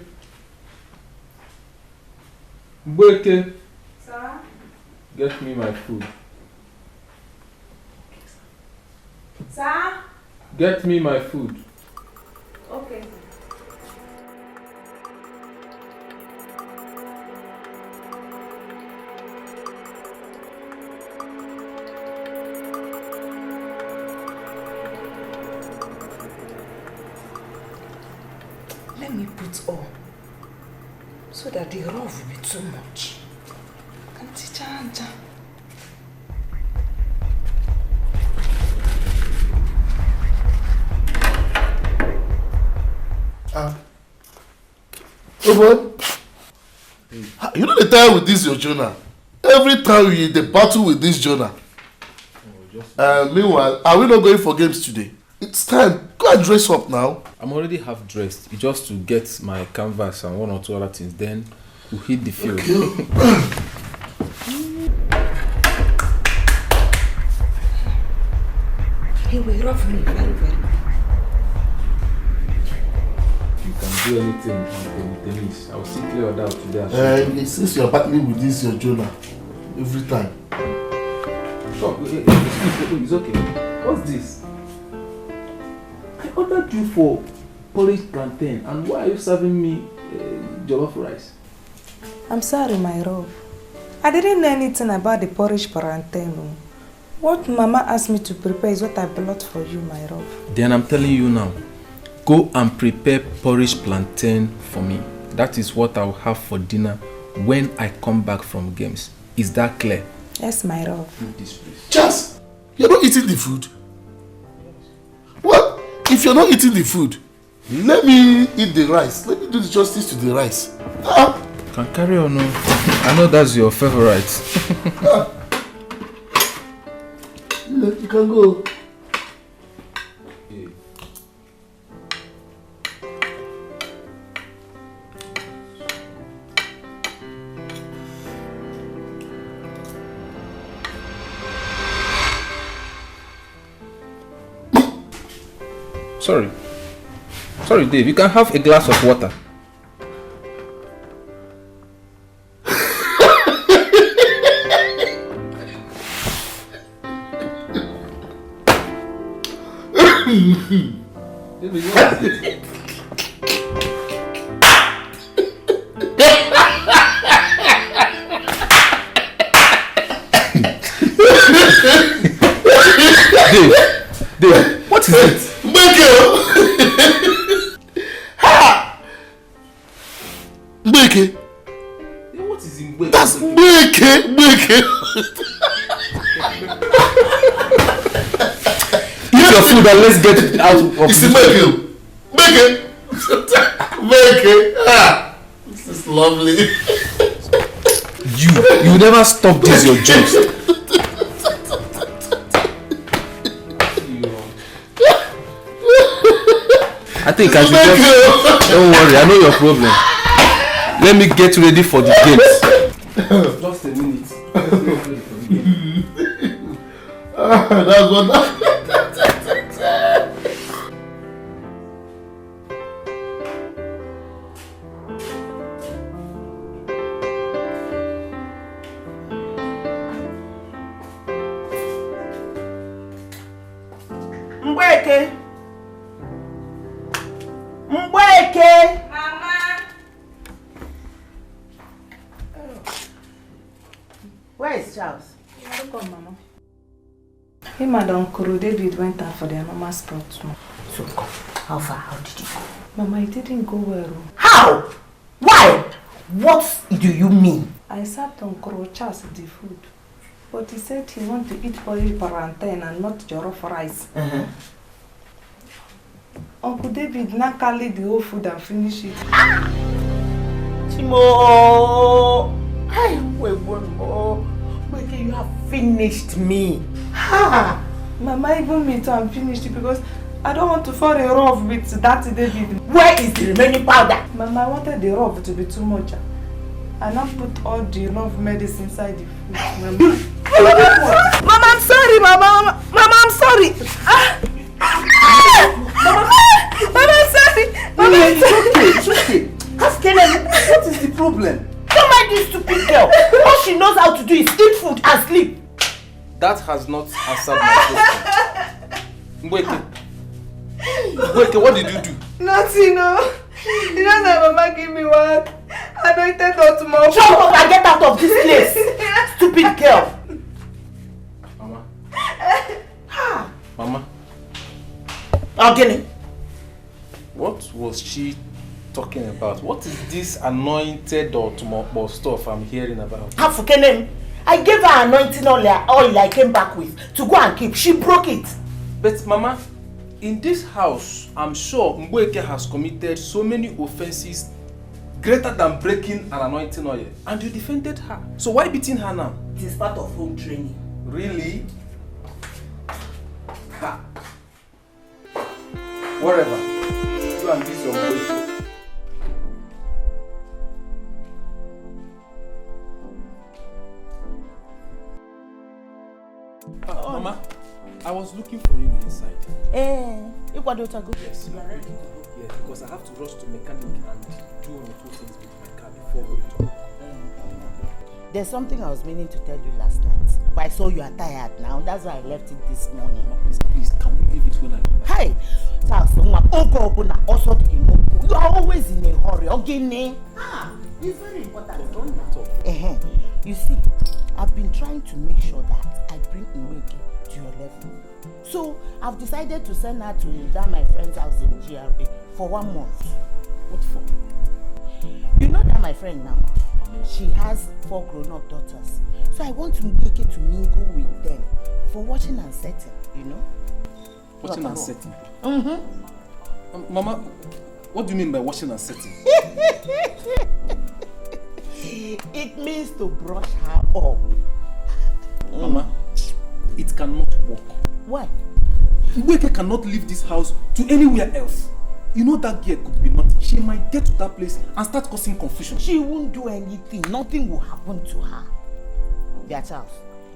Mgbeke. Sir? Get me my food. Sir? Get me my food. Okay. Let me put all so that the rub will be too much. Auntie Chanja. You know the time with this your Jonah. Every time you in the battle with this Jonah. Meanwhile, are we not going for games today? It's time. Go and dress up now. I'm already half dressed. It's just to get my canvas and 1 or 2 other things. Then we'll hit the field. Okay. He will rough me very, very well. You can do anything on tennis. I'll see clear that today. Since you're battling with this your Jonah, every time. Oh, it's okay. What's this? I ordered you for porridge plantain, and why are you serving me jollof rice? I'm sorry, my love. I didn't know anything about the porridge plantain. What Mama asked me to prepare is what I brought for you, my love. Then I'm telling you now, go and prepare porridge plantain for me. That is what I'll have for dinner when I come back from games. Is that clear? Yes, my love. Just, you're not eating the food. Well, if you're not eating the food, let me eat the rice. Let me do the justice to the rice. Can carry on. No? I know that's your favorite. You can go. Sorry, Dave. You can have a glass of water. Dave, what is it? Mgbeke. What is Mgbeke? That's Mgbeke. Now let's get out of this. Mgbeke. Ah, this is lovely. You never stop this your jokes. I think I should just... Don't worry, I know your problem. Let me get ready for the games. Just a minute. That's what Mgbeke. Mgbeke. Mama. Where is Charles? Welcome, Mama. Him and Uncle David went out for their normal sport. So, how far? How did you go? Mama, it didn't go well. How? Why? What do you mean? I served Uncle Charles the food, but he said he wanted to eat boiled plantain and not jollof rice. Uncle David now carried the whole food and finished it. Timo! Hey, wait one more. Mgbeke, you have finished me. Ha! Mama, even me too, I'm finished it because I don't want to fall in love with that David. Where is the remaining powder? Mama, I wanted the love to be too much. I now put all the love medicine inside the food. Mama, I'm sorry, Mama. Mama, I'm sorry. Mama, I'm sorry. Mama, I'm sorry. It's okay. Ask Kellen, what is the problem? Don't mind this stupid girl. All she knows how to do is eat food and sleep. That has not answered my question. Mgbeke, what did you do? Nothing, no. You know that Mama gave me one anointed ultimatum. Shut up and get out of this place. Stupid girl. Mama. Mama. Again. What was she talking about? What is this anointed or stuff I'm hearing about? Hafukenem. I gave her anointing oil I came back with to go and keep. She broke it. But Mama, in this house, I'm sure Mgbeke has committed so many offenses greater than breaking an anointing oil. And you defended her. So why beating her now? It is part of home training. Really? Ha! Whatever. You and this your Mgbeke. Mama, I was looking for you inside. You want to go? Yes, you are ready to go. Yeah, because I have to rush to mechanic and do one or two things with my car before going to work. There's something I was meaning to tell you last night, but I saw you are tired now. That's why I left it this morning. Mama, please, can we leave it when I come back? Hey, also you are always in a hurry. Okay, it's very important. You see, I've been trying to make sure that I bring Mgbeke to your level. So I've decided to send her to that my friend's house in GRA for 1 month. What for? You know that my friend now, she has 4 grown-up daughters. So I want Mgbeke to mingle with them for watching and setting, you know? Watching and setting? Mama, what do you mean by watching and setting? It means to brush her up. Mama, it cannot work. Why? Mgbeke cannot leave this house to anywhere else. You know that girl could be naughty. She might get to that place and start causing confusion. She won't do anything. Nothing will happen to her. Dear Charles,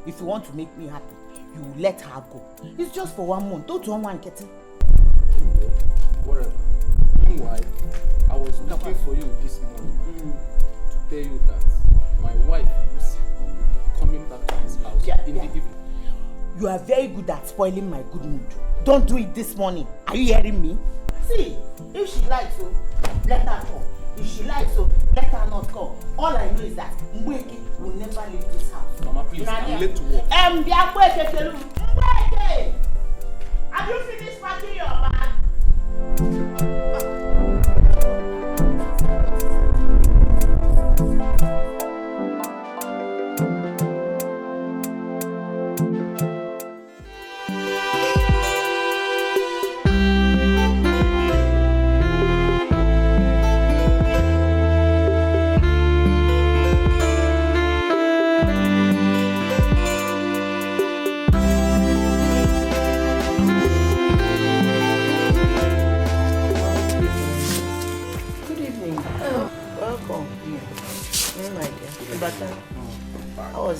if you want to make me happy, you let her go. It's just for 1 month. Don't you want Ketty? Whatever. Meanwhile, I was looking for you this morning to tell you that my wife is coming back to his house in the evening. You are very good at spoiling my good mood. Don't do it this morning. Are you hearing me? See, if she likes so, let her come. If she likes so, let her not come. All I know is that Mgbeke will never leave this house. Mama, please, I'm late to work. Mgbeke! Have you finished packing your bag?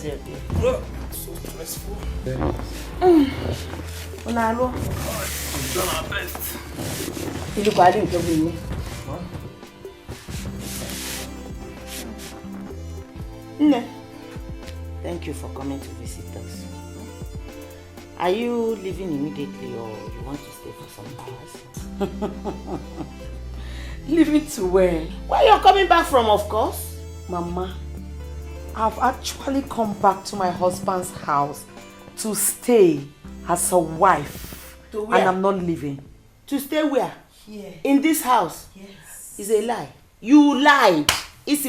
How's your day? Well, so stressful. Unalo? We've done our best. You look at him, me. No. Thank you for coming to visit us. Are you leaving immediately or you want to stay for some hours? Leaving to where? Where you're coming back from, of course. Mama, I've actually come back to my husband's house to stay as a wife. To where? And I'm not leaving. To stay where? Here. In this house? Yes. It's a lie. You lied. Was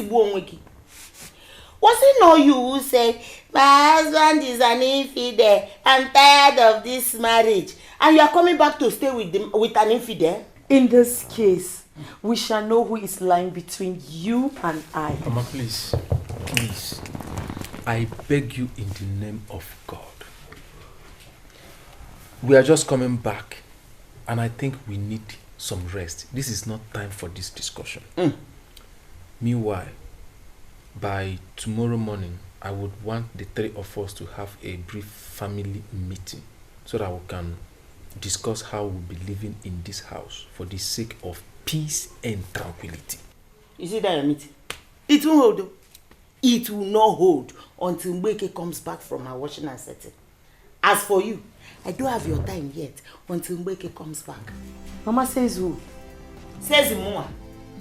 it not you who said, my husband is an infidel, I'm tired of this marriage, and you are coming back to stay with an infidel? In this case, we shall know who is lying between you and I. Mama, please. Please. I beg you in the name of God. We are just coming back, and I think we need some rest. This is not time for this discussion. Meanwhile, by tomorrow morning, I would want the three of us to have a brief family meeting so that we can discuss how we'll be living in this house for the sake of peace and tranquility. You see that meeting? It won't hold. It will not hold until Mgbeke comes back from her washing and setting. As for you, I don't have your time yet until Mgbeke comes back. Mama says who? Says Mwa.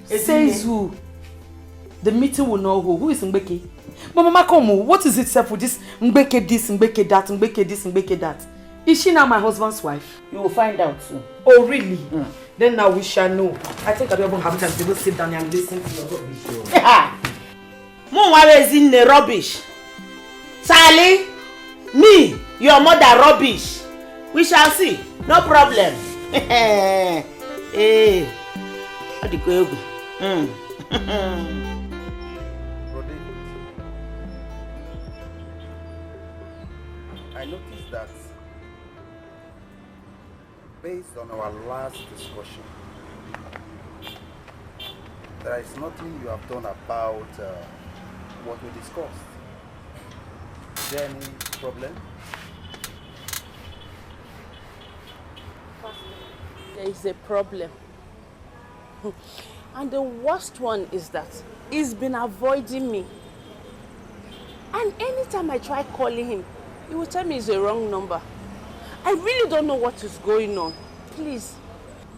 Says who? The meeting will not hold. Who is Mgbeke? But Mama Komu, what is it self with this Mgbeke this, Mgbeke that, Mgbeke this, Mgbeke that? Is she now my husband's wife? You will find out soon. Oh really? Then now we shall know. I think I don't even have time to go sit down and listen to your rubbish. Mwa is in the rubbish. Charlie, me, your mother rubbish. We shall see. No problem. Hey, how do you go? I noticed that based on our last discussion, there is nothing you have done about what we discussed. Is there any problem? There is a problem. And the worst one is that he's been avoiding me. And anytime I try calling him, he will tell me it's a wrong number. I really don't know what is going on. Please,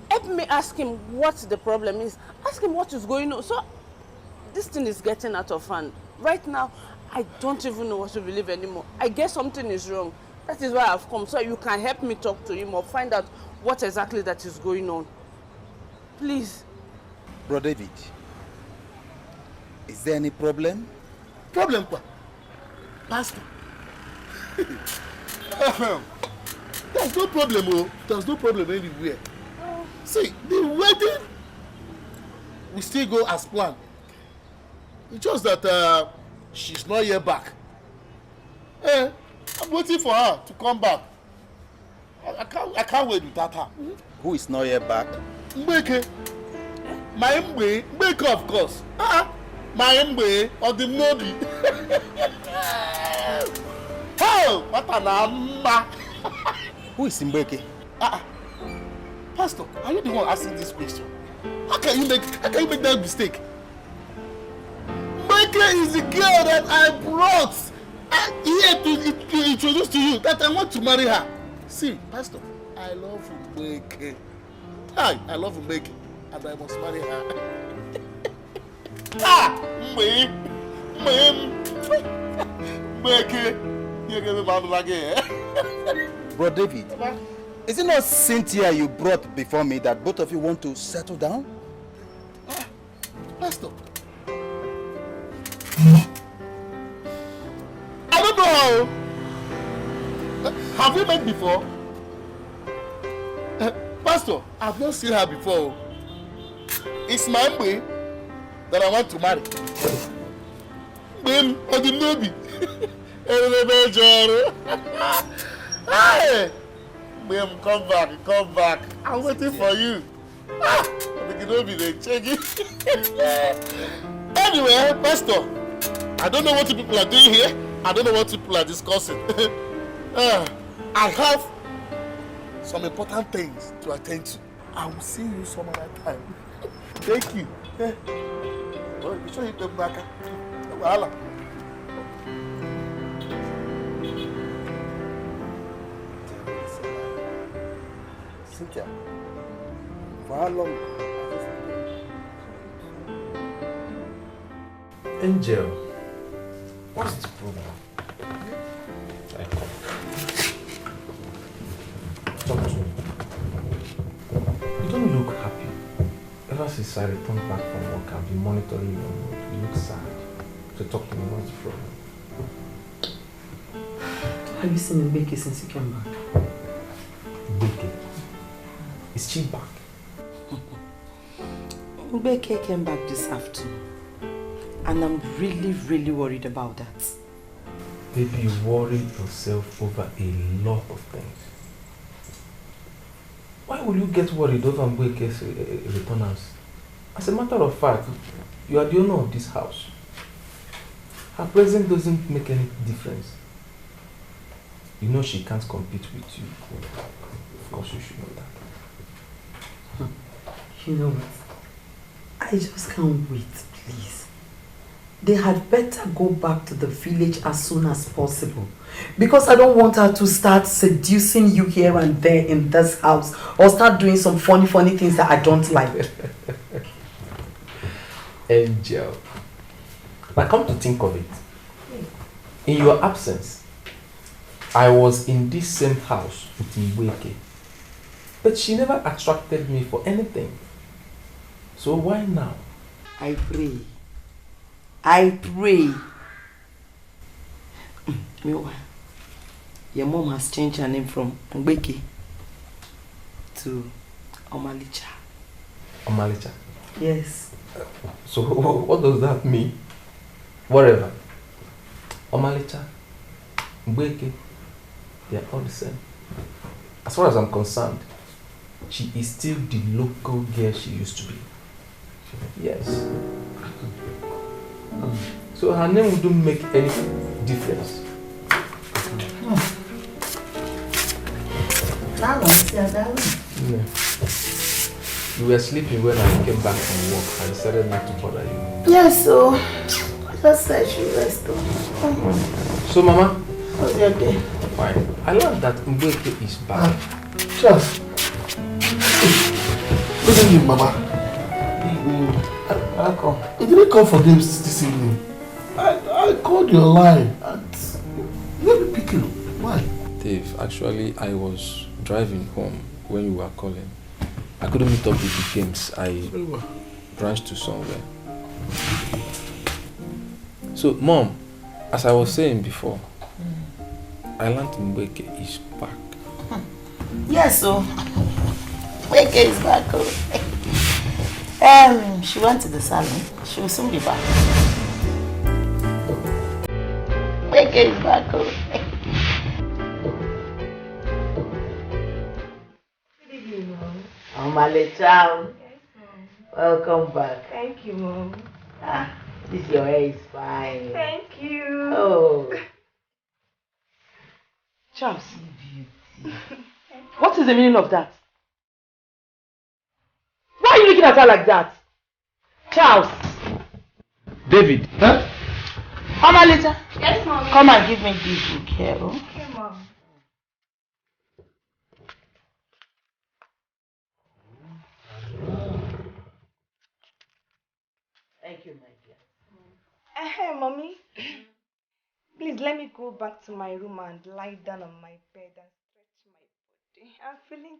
help me ask him what the problem is. Ask him what is going on. So, this thing is getting out of hand. Right now, I don't even know what to believe anymore. I guess something is wrong. That is why I've come. So you can help me talk to him or find out what exactly that is going on. Please. Bro David, is there any problem? Problem what? Pastor. There's no problem, oh. There's no problem anywhere. See, the wedding we still go as planned. It's just that she's not yet back. I'm waiting for her to come back. I can't wait without her. Who is not yet back? Mgbeke. My Mgbeke, of course. My Mgbeke of the Nobi. Oh, what an amma. Who is Mgbeke? Pastor, are you the one asking this question? How can you make that mistake? Mgbeke is the girl that I brought here to introduce to you, that I want to marry her. See, Pastor, I love Mgbeke. I love Mgbeke, and I must marry her. Mgbeke. Bro David, is it not Cynthia you brought before me that both of you want to settle down? Pastor, I don't know how. Have you met before? Pastor, I've not seen her before. It's my Mgbeke that I want to marry. Mgbeke of the Nobi. Hey! Ma'am, come back. I'm waiting for you. The Nobi, they check it. Anyway, Pastor, I don't know what you people are doing here, I don't know what people are discussing. I have some important things to attend to. I will see you some other time. Thank you. Well, you sure you come back? Well, Cynthia, for how long? Angel, what's the problem? Talk to me. You don't look happy. Ever since I returned back from work, I've been monitoring your mood. You look sad. So talk to me, what's the problem? Have you seen Mgbeke since you came back? Mgbeke? Is she back? Mgbeke came back this afternoon. And I'm really worried about that. Baby, you worry yourself over a lot of things. Why will you get worried over Mgbeke's returnance? As a matter of fact, you are the owner of this house. Her presence doesn't make any difference. You know she can't compete with you. Of course you should know that. You know what? I just can't wait, please. They had better go back to the village as soon as possible. Because I don't want her to start seducing you here and there in this house. Or start doing some funny things that I don't like. Angel. Now come to think of it. In your absence, I was in this same house with Mgbeke. But she never attracted me for anything. So why now? I pray. Meanwhile, your mom has changed her name from Mgbeke to Omalicha. Omalicha? Yes. So what does that mean? Whatever. Omalicha, Mgbeke, they are all the same. As far as I'm concerned, she is still the local girl she used to be. Yes. So her name wouldn't make any difference. No. You were sleeping when I came back from work. I decided not to bother you. Yes, so I just said she rest. So, Mama? How's your day? Fine. I learned that Mgbeke is back. Charles. Good evening, Mama. Welcome. You didn't come for games this evening. I called your line and you didn't pick it up. Why? Dave, actually I was driving home when you were calling. I couldn't meet up with the games. I branched to somewhere. So, Mom, as I was saying before, I learned Mgbeke is back. Yes, so Mgbeke is back. She went to the salon. She will soon be back. Mgbeke is back. Good evening, Mom. Omalicha. Welcome back. Thank you, Mom. This your hair is fine. Thank you. Oh. Charles, what is the meaning of that? Why are you looking at her like that? Charles. David. Huh? Omalicha. Yes, Mom. Come and give me this book here. Oh? Okay, Mom. Thank you, my dear. Hey, Mommy. Please let me go back to my room and lie down on my bed and stretch my body. I'm feeling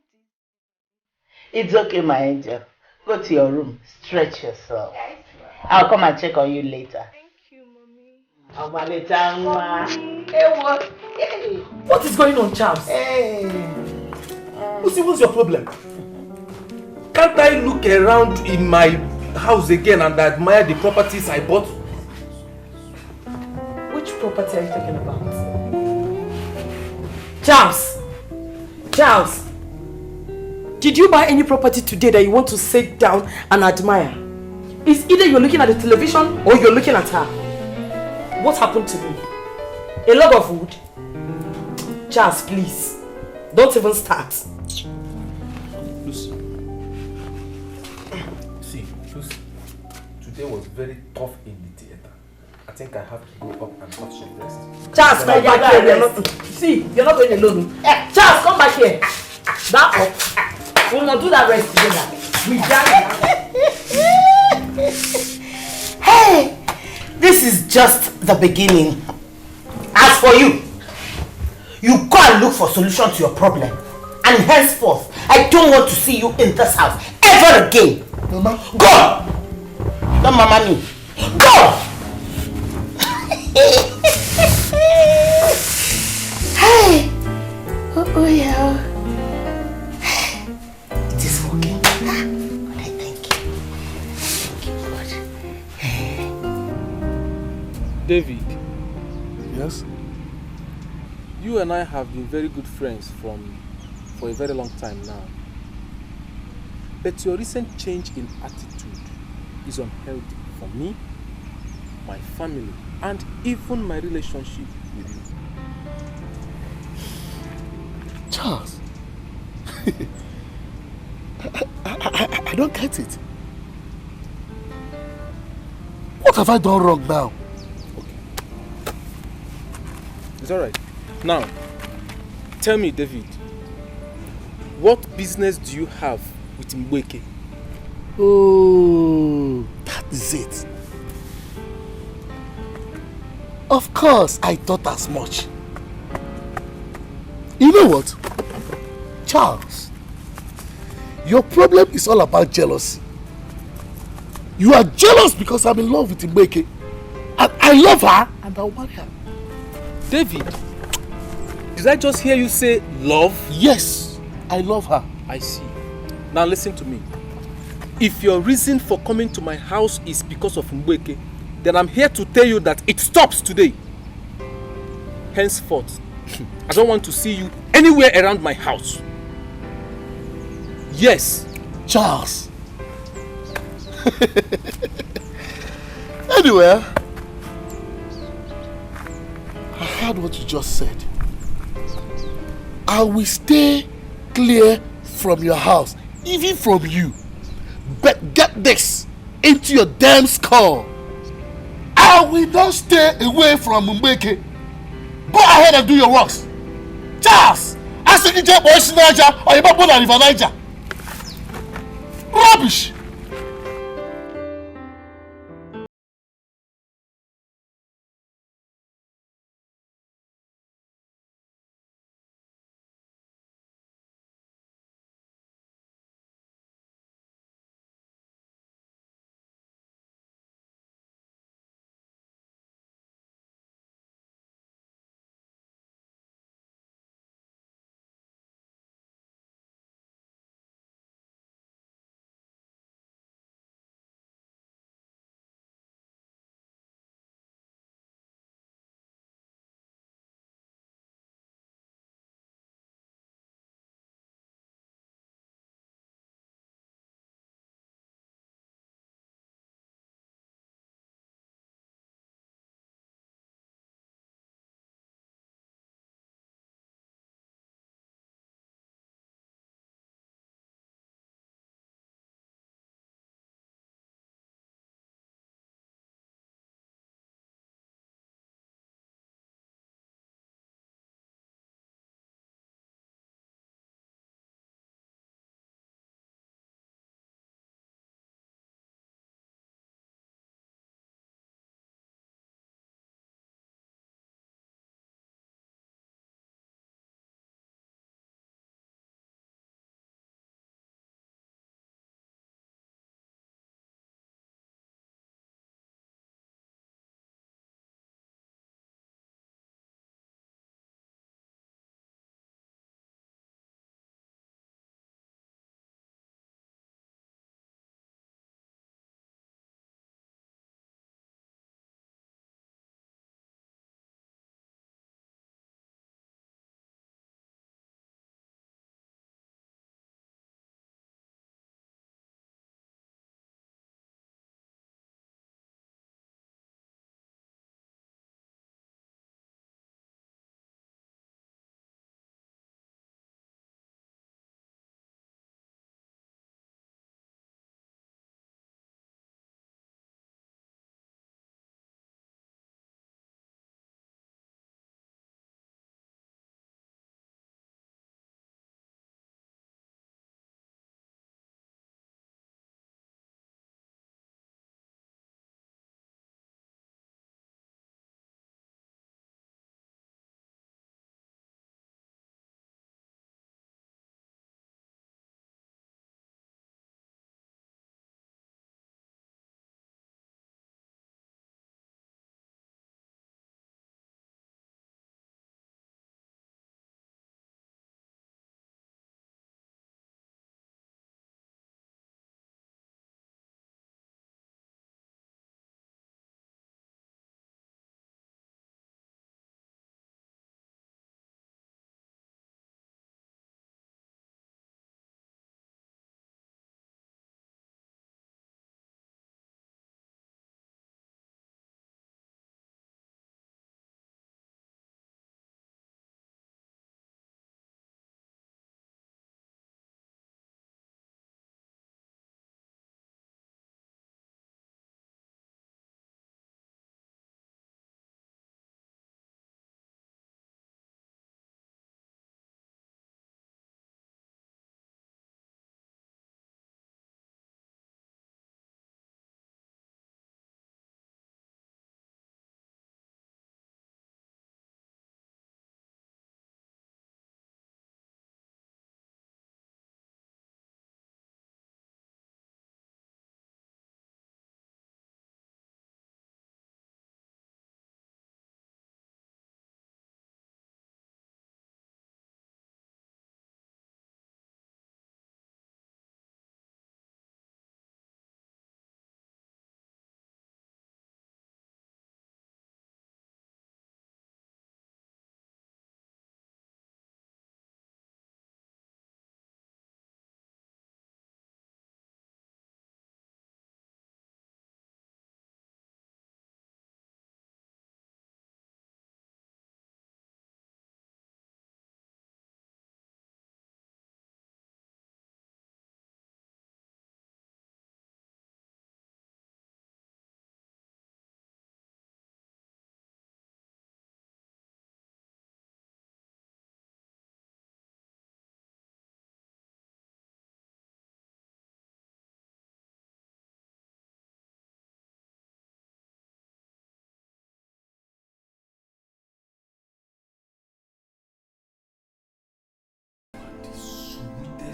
dizzy. It's okay, my angel. Go to your room. Stretch yourself. Yes, I'll come and check on you later. Thank you, Mommy. Omalicha. Hey, what? Hey. What is going on, Charles? Hey. Lucy, what's your problem? Can't I look around in my house again and admire the properties I bought? Which property are you talking about? Charles! Charles! Did you buy any property today that you want to sit down and admire? It's either you're looking at the television or you're looking at her. What happened to me? A log of wood? Charles, please. Don't even start. Lucy. See, Lucy. Today was very tough in the theater. I think I have to go up and have some rest. Charles, come back here. You're not going alone. Charles, come back here. That up. We will not do that rest together. We die. Hey, this is just the beginning. As for you, you go and look for solution to your problem. And henceforth, I don't want to see you in this house ever again. Mama. Go! Don't mama me. Go! Hey! Oh yeah. It is working. But I thank you. Thank you, God. David. Yes? You and I have been very good friends for a very long time now. But your recent change in attitude is unhealthy for me, my family, and even my relationship with you. Charles, I don't get it. What have I done wrong now? It's alright. Now, tell me, David, what business do you have with Mgbeke? Oh, that is it. Of course, I thought as much. You know what? Charles, your problem is all about jealousy. You are jealous because I'm in love with Mgbeke. And I love her and I'll marry her. David, did I just hear you say love? Yes, I love her. I see. Now listen to me. If your reason for coming to my house is because of Mgbeke, then I'm here to tell you that it stops today. Henceforth, I don't want to see you anywhere around my house. Yes. Charles. Anyway, I heard what you just said. I will stay clear from your house, even from you. But get this into your damn skull. I will not stay away from Mgbeke. Go ahead and do your works. Charles, I said you take Boys Niger or you might put River Niger. Rubbish.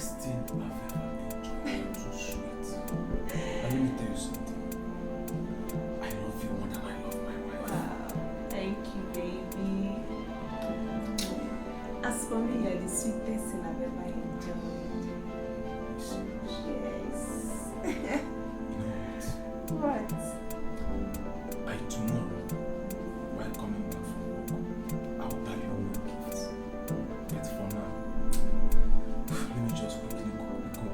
best thing I've ever enjoyed. So sweet. And let me tell you something. I love you more than I love my wife. Wow. Thank you, baby. As for me, you're the sweetest thing I've ever enjoyed. Yes. What? By tomorrow, while coming back from work, I will buy you all your gifts. But for now, let me just quickly go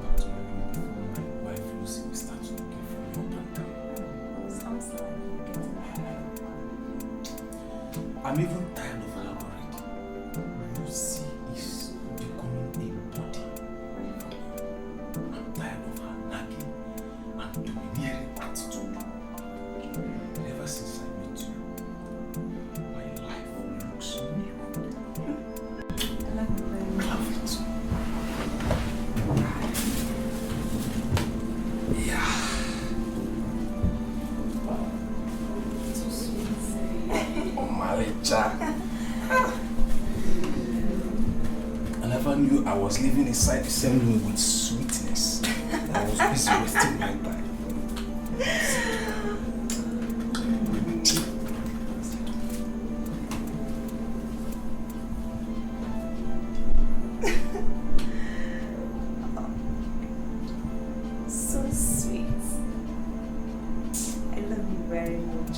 back to my room before my wife Lucy will start looking for me up and down. Sounds like you're getting tired. I'm even tired of her already. Lucy is becoming a body. I'm tired of her nagging and domineering attitude. Ever since I met you, my life looks new. I love you very much. Love it. Yeah. So sweet. Oh, Malecha. I never knew I was living inside the same room with sweetness. I was busy wasting my time. So sweet. I love you very much.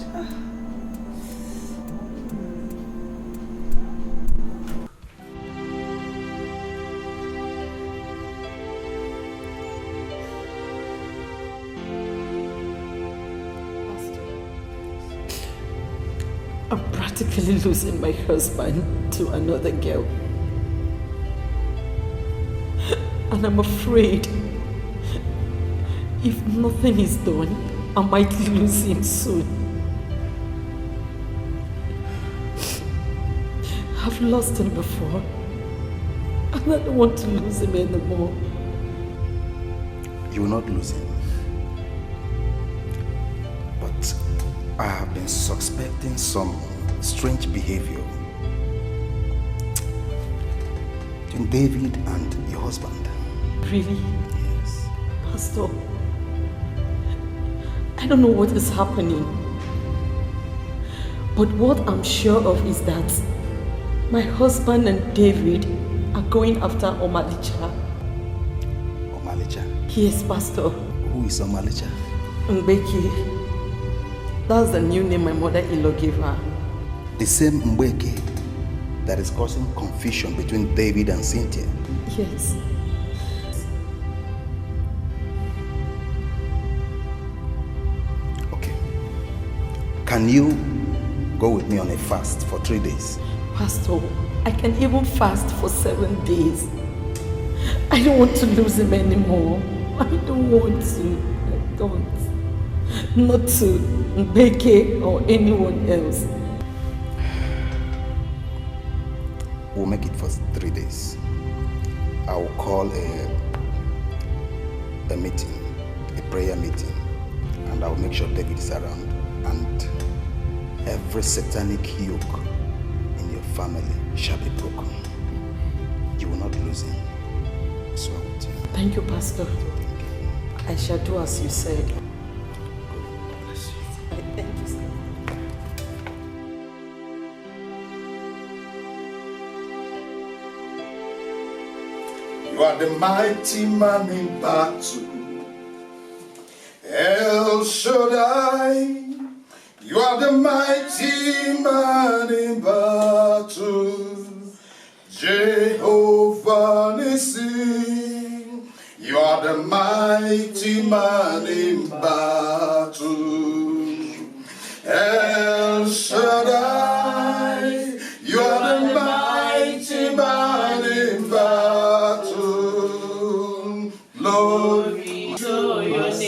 I'm practically losing my husband to another girl. And I'm afraid if nothing is done, I might lose him soon. I've lost him before, and I don't want to lose him anymore. You will not lose him. But I have been suspecting some strange behavior between David and your husband. Really? Yes. Pastor, I don't know what is happening. But what I'm sure of is that my husband and David are going after Omalicha. Omalicha? Yes, Pastor. Who is Omalicha? Mgbeke. That's the new name my mother-in-law gave her. The same Mgbeke that is causing confusion between David and Cynthia. Yes. Okay. Can you go with me on a fast for 3 days? Pastor, I can even fast for 7 days. I don't want to lose him anymore. I don't want to. I don't. Not to Ngbeke or anyone else. We'll make it for 3 days. I will call a meeting, a prayer meeting, and I will make sure David is around. And every satanic yoke in your family shall be broken. You will not lose him. So I will tell you. Thank you, Pastor. I shall do as you said. God bless you. Thank you, sir. You are the mighty man in battle, El Shaddai. You are the mighty man in battle, Jehovah Nissi. You are the mighty man in battle, El Shaddai. You are the mighty man in battle, Lord.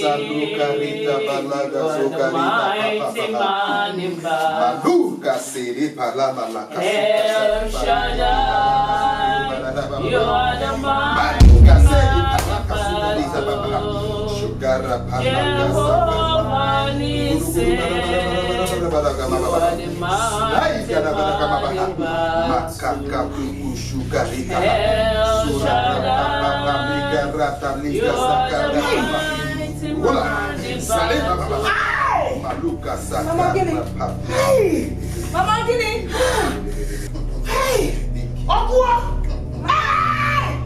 Salukarita balaga zokarita maluka siri palabala El Shaddai, you are the mighty Jehovah Nissi, you are the mighty El Shaddai, You are the mighty man in battle. Mama Gini. Hey. Mama Gini. Hey. Okwa. Hey.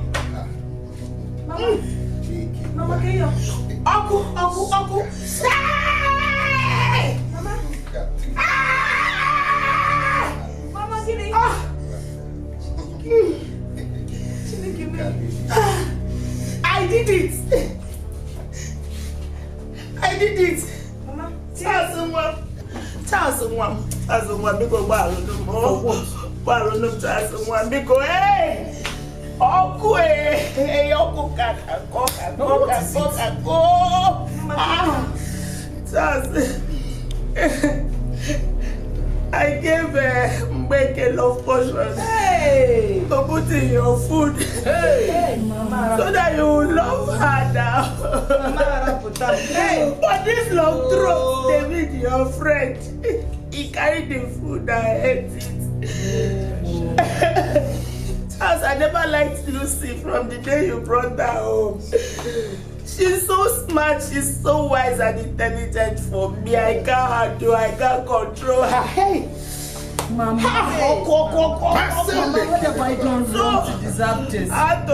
Mama. Mama Gini. Oku. Hey. Mama. Mama Gini. I did it. Mama, tell someone because borrow no tell someone because hey, I gave Mgbeke love potion to put in your food so that you will love her now. But this love throat, David, your friend, he carried the food and ate it. Charles, I never liked Lucy from the day you brought her home. She's so smart, she's so wise and intelligent for me. I can't handle, I can't control her. Hey! Mama, what have I done wrong to deserve this? I had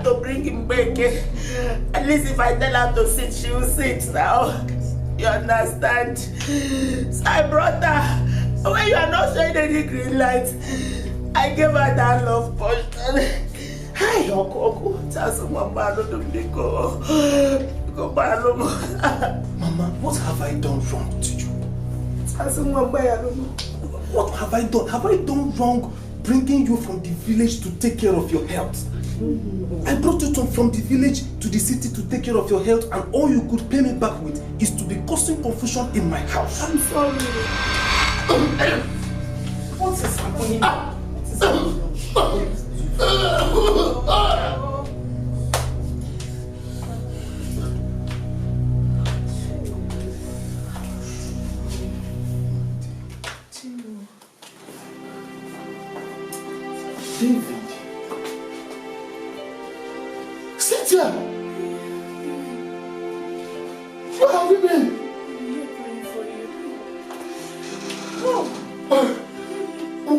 to bring him back. At least if I tell her to sit, she will sit now. You understand? So I brought her. When you are not showing any green light, I gave her that love potion. Hi, Mama, what have I done wrong to you? What have I done? Have I done wrong bringing you from the village to take care of your health? I brought you from the village to the city to take care of your health, and all you could pay me back with is to be causing confusion in my house. I'm sorry. What is happening? What is happening? David. Cynthia! Where have you been?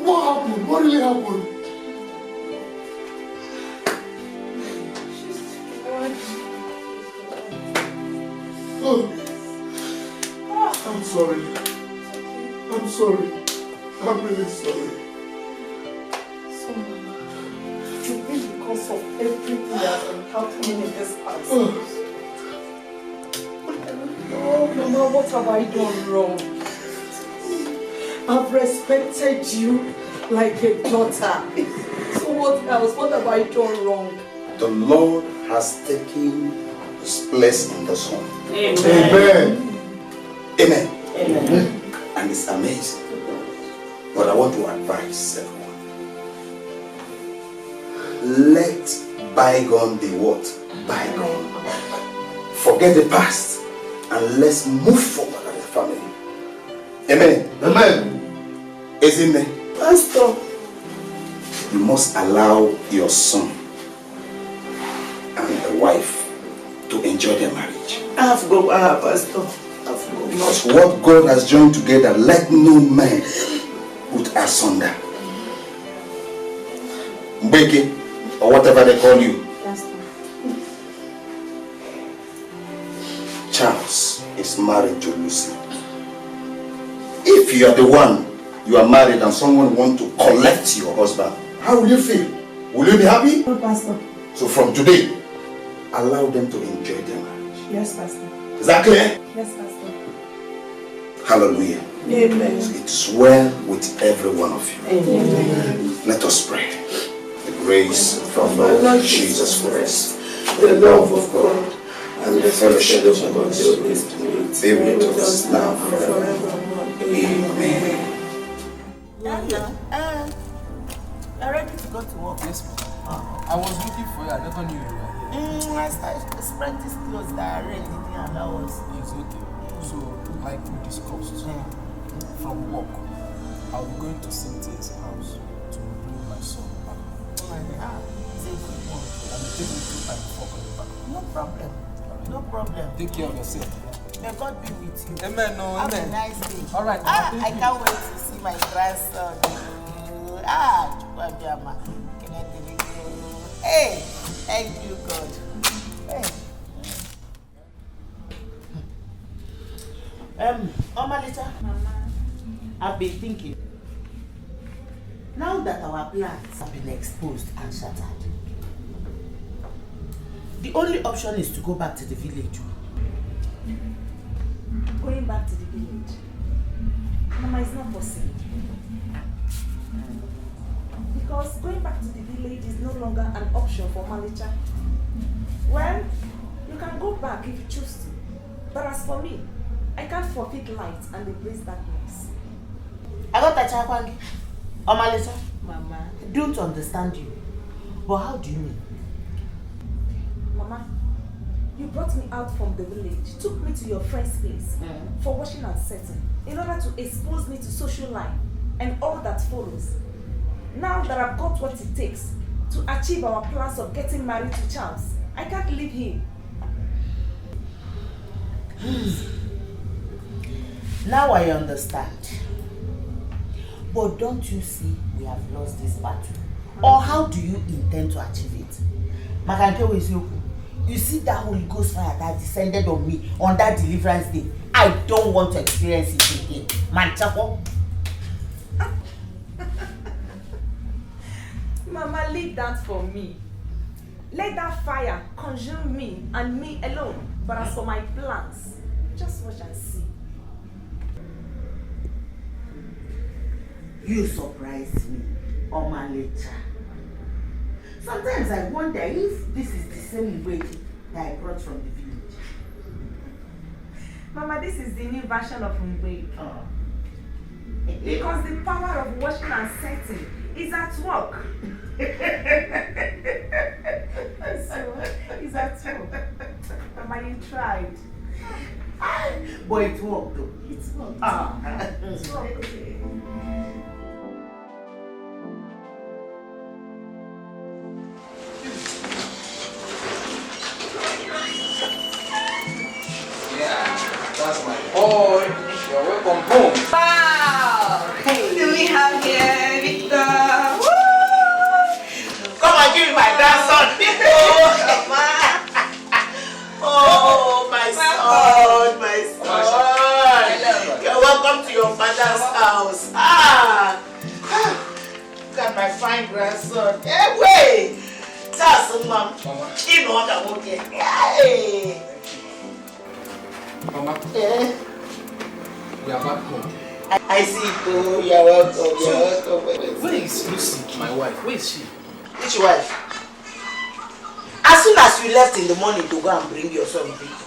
What happened? What really happened? I'm sorry. I'm really sorry. You've been because of everything that's been happening in this house. Oh, Mama, what have I done wrong? I've respected you like a daughter. So what else? What have I done wrong? The Lord has taken His place in the Son. Amen. Amen. And it's amazing. But I want to advise everyone. Let bygone be what? Bygone. Forget the past and let's move forward as a family. Amen. Amen. Isn't it? Pastor, you must allow your son and the wife to enjoy their marriage. I have to go, Pastor. Because what God has joined together, let no man put asunder. Mgbeke, or whatever they call you. Charles is married to Lucy. If you are the one, you are married and someone wants to collect your husband, how will you feel? Will you be happy? No, Pastor. So from today, allow them to enjoy their marriage. Yes, Pastor. Is that clear? Yes, Pastor. Hallelujah. Amen. So it is well with every one of you. Amen. Let us pray. The grace of our Lord Jesus Christ, the love of God, and the fellowship of the Holy Spirit be with us now and forever. Amen. You're ready to go to work? Yes, ma'am. I was looking for you. I never knew you were here. I started to spread these clothes that are ready and allow us. It's okay. So, like we discussed, from work, I'll be going to Cynthia's house to bring my son back. It's a good one. take me to time before coming back. No problem. No problem. Take care of yourself. May God be with you. Amen. No, Have amen. a nice day. All right. I can't wait to see my grandson. Chukwabiyama. Hey, thank you, God. Hey. Omalita. Mama. I've been thinking. Now that our plans have been exposed and shattered, the only option is to go back to the village. Going back to the village? Mama, it's not possible. Because going back to the village is no longer an option for Malicha. Well, you can go back if you choose to. But as for me, I can't forfeit light and embrace darkness. I got a chakwangi. Omalita. Mama. I don't understand you. But how do you mean? Mama, you brought me out from the village, took me to your friend's place for washing and setting in order to expose me to social life and all that follows. Now that I've got what it takes to achieve our plans of getting married to Charles, I can't leave him. Now I understand. But don't you see we have lost this battle? Or how do you intend to achieve it? Makankewo is you. You see that Holy Ghost fire that descended on me on that deliverance day. I don't want to experience it again. Manchako. Mama, leave that for me. Let that fire consume me and me alone. But as for my plans, just watch and see. You surprised me, Omalita. Sometimes I wonder if this is the same way that I brought from the village. Mama, this is the new version of Mgbeke. Because the power of washing and setting is at work. So, it's at work. Mama, you tried. But it worked though. It's worked. It's worked. That's my boy. You're welcome home. Wow! Hey. Do we have here, Victor? Woo! Come and give me my grandson. Oh, my son, my son. You're welcome to your father's house. Look at my fine grandson. Hey, wait. Tell some mom. You know what I'm okay. Hey. Mama, we are back home. I see it too. You're welcome. You're welcome. Where is Lucy, my wife? Where is she? Which wife? As soon as you left in the morning to go and bring your son Victor,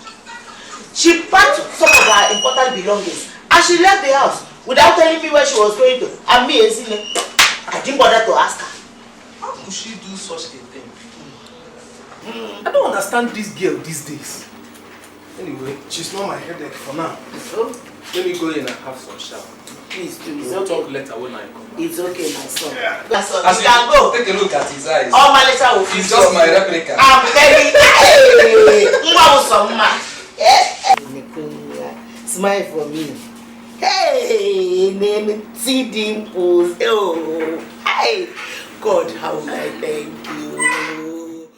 she packed some of her important belongings and she left the house without telling me where she was going to. And me, I didn't bother to ask her. How could she do such a thing? I don't understand this girl these days. Anyway, she's not my headache for now. So, let me go in and have some shower. Please do. We'll talk later when I come back. It's okay, my son. Yeah. As you can go. Take a look at his eyes. Oh, my little will He's just my replica. I'm very smile for me. Hey, name see dimples. Oh, hey, God, how I thank you.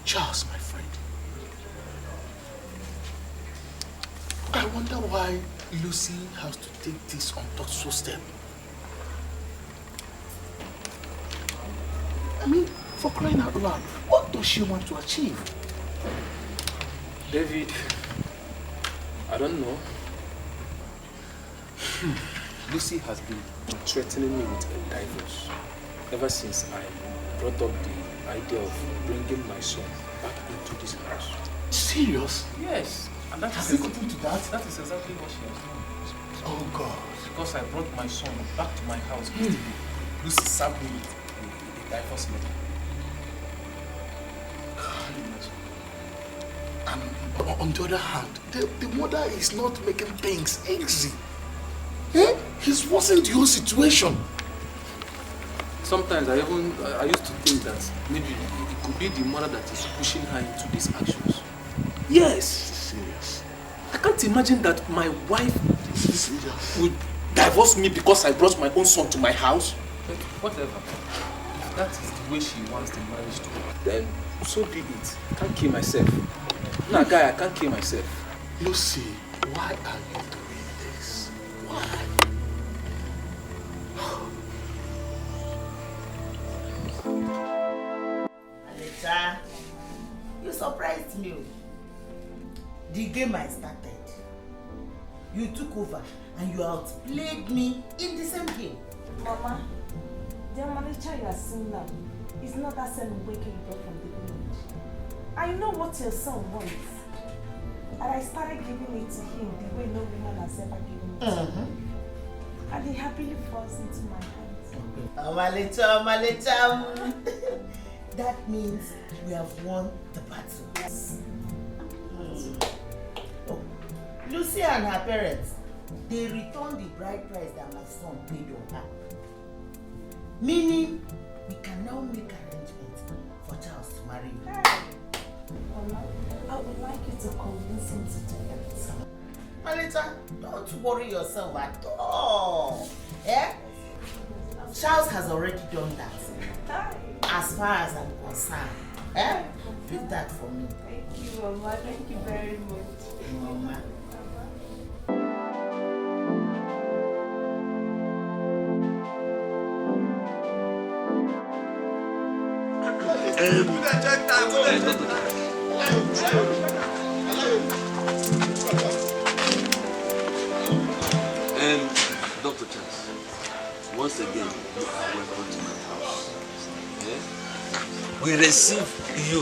Charles, my friend. I wonder why Lucy has to take this unthoughtful step. I mean, for crying out loud, what does she want to achieve? David, I don't know. Lucy has been threatening me with a divorce ever since I brought up the idea of bringing my son back into this house. Serious? Yes. And that has is it gotten to that? That is exactly what she has done. Oh God. Because I brought my son back to my house yesterday. Lucy served me with a divorce letter. And on the other hand, the mother is not making things easy. Eh? He's worsened your situation. Sometimes I used to think that maybe it could be the mother that is pushing her into these actions. Yes. Serious. I can't imagine that my wife would divorce me because I brought my own son to my house. But whatever. If that is the way she wants the marriage to work, then so be it. I can't kill myself. Nah, guy, I can't kill myself. Lucy, why are you doing this? Why? Alexa, you surprised me. The game I started, you took over and you outplayed me in the same game. Mama, the manager you are seeing now is not that same Mgbeke you brought from the village. I know what your son wants. And I started giving it to him the way no woman has ever given it to him. And he happily falls into my hands. Amalecha. That means we have won the battle. Yes. Oh. Lucy and her parents, they returned the bride price that my son paid on her. Meaning, we can now make arrangements for Charles to marry you. Mama, I would like you to convince him to do that. Malita, don't worry yourself at all. Eh? Charles has already done that. As far as I'm concerned. Eh? Do that for me. Thank you, Mama. Thank you very much. Mama. Dr. Chance, once again, you are welcome to my house. Yeah? We receive you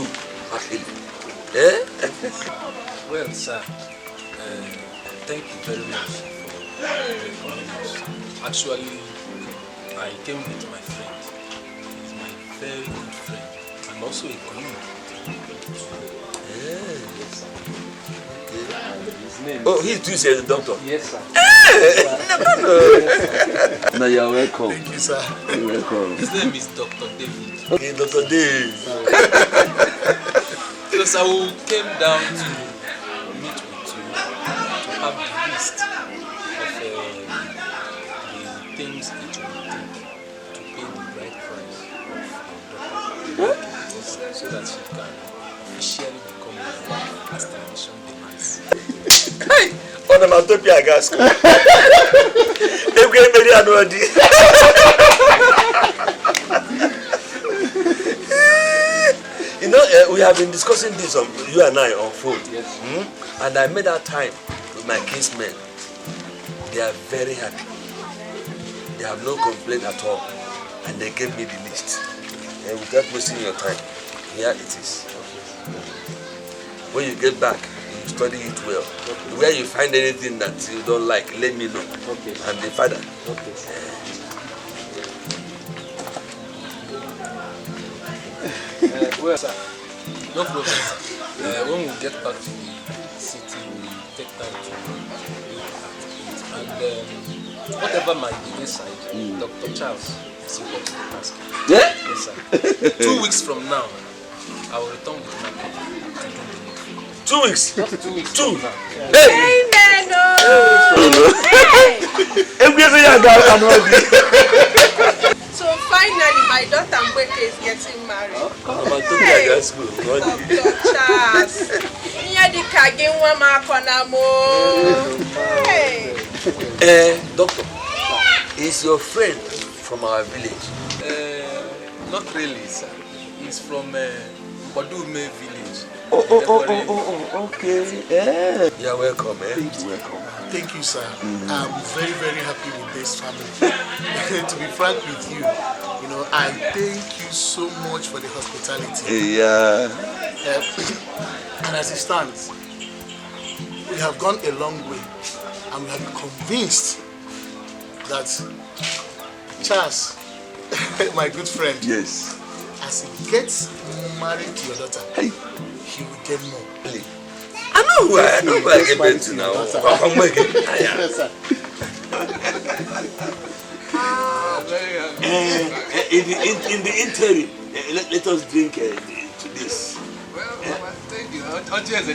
happily. Yeah? Well, sir, thank you very much for welcoming us. Actually, I came with my friend. He's my very good friend and also a colleague. Yes. His name. Oh, he too says doctor. Yes, sir. No, you're welcome. Thank you, sir. You're welcome. His name is Dr. David. Okay, Dr. David. So, sir, we came down to meet with you to have the list of the things it will take to pay the bride price of your daughter. So that she can officially become your wife as tradition demands. Hey! Onomatopia Gasco. You know, we have been discussing this you and I on phone. Yes. And I made that time with my kinsmen. They are very happy. They have no complaint at all. And they gave me the list. And without wasting your time, here it is. When you get back, you study it well. Okay. Where you find anything that you don't like, let me know. Okay. I'm the father. Okay. Well, sir, no problem, sir. When we get back to the city, we take time to look at it. And whatever might be inside, Dr. Charles is equal to the task. Yeah? Yes, sir. 2 weeks from now, I will return with my company to do the needful. 2 weeks? Just 2 weeks from now. Yeah. Hey! So finally, my daughter Mgbeke is getting married. Hey, Dr. Charles. Hey. Doctor, is your friend from our village? Not really, sir. He's from Badume village. Okay. Yeah. You're welcome, eh? Welcome. Thank you, sir. I'm very, very happy with this family. To be frank with you, I thank you so much for the hospitality. Yeah. And as it stands, we have gone a long way, and we have been convinced that Charles, my good friend, yes, as he gets married to your daughter, he will get more. I know who I get married to now. Yes, sir. In the interim, let us drink to this. Well, thank you. Cheers.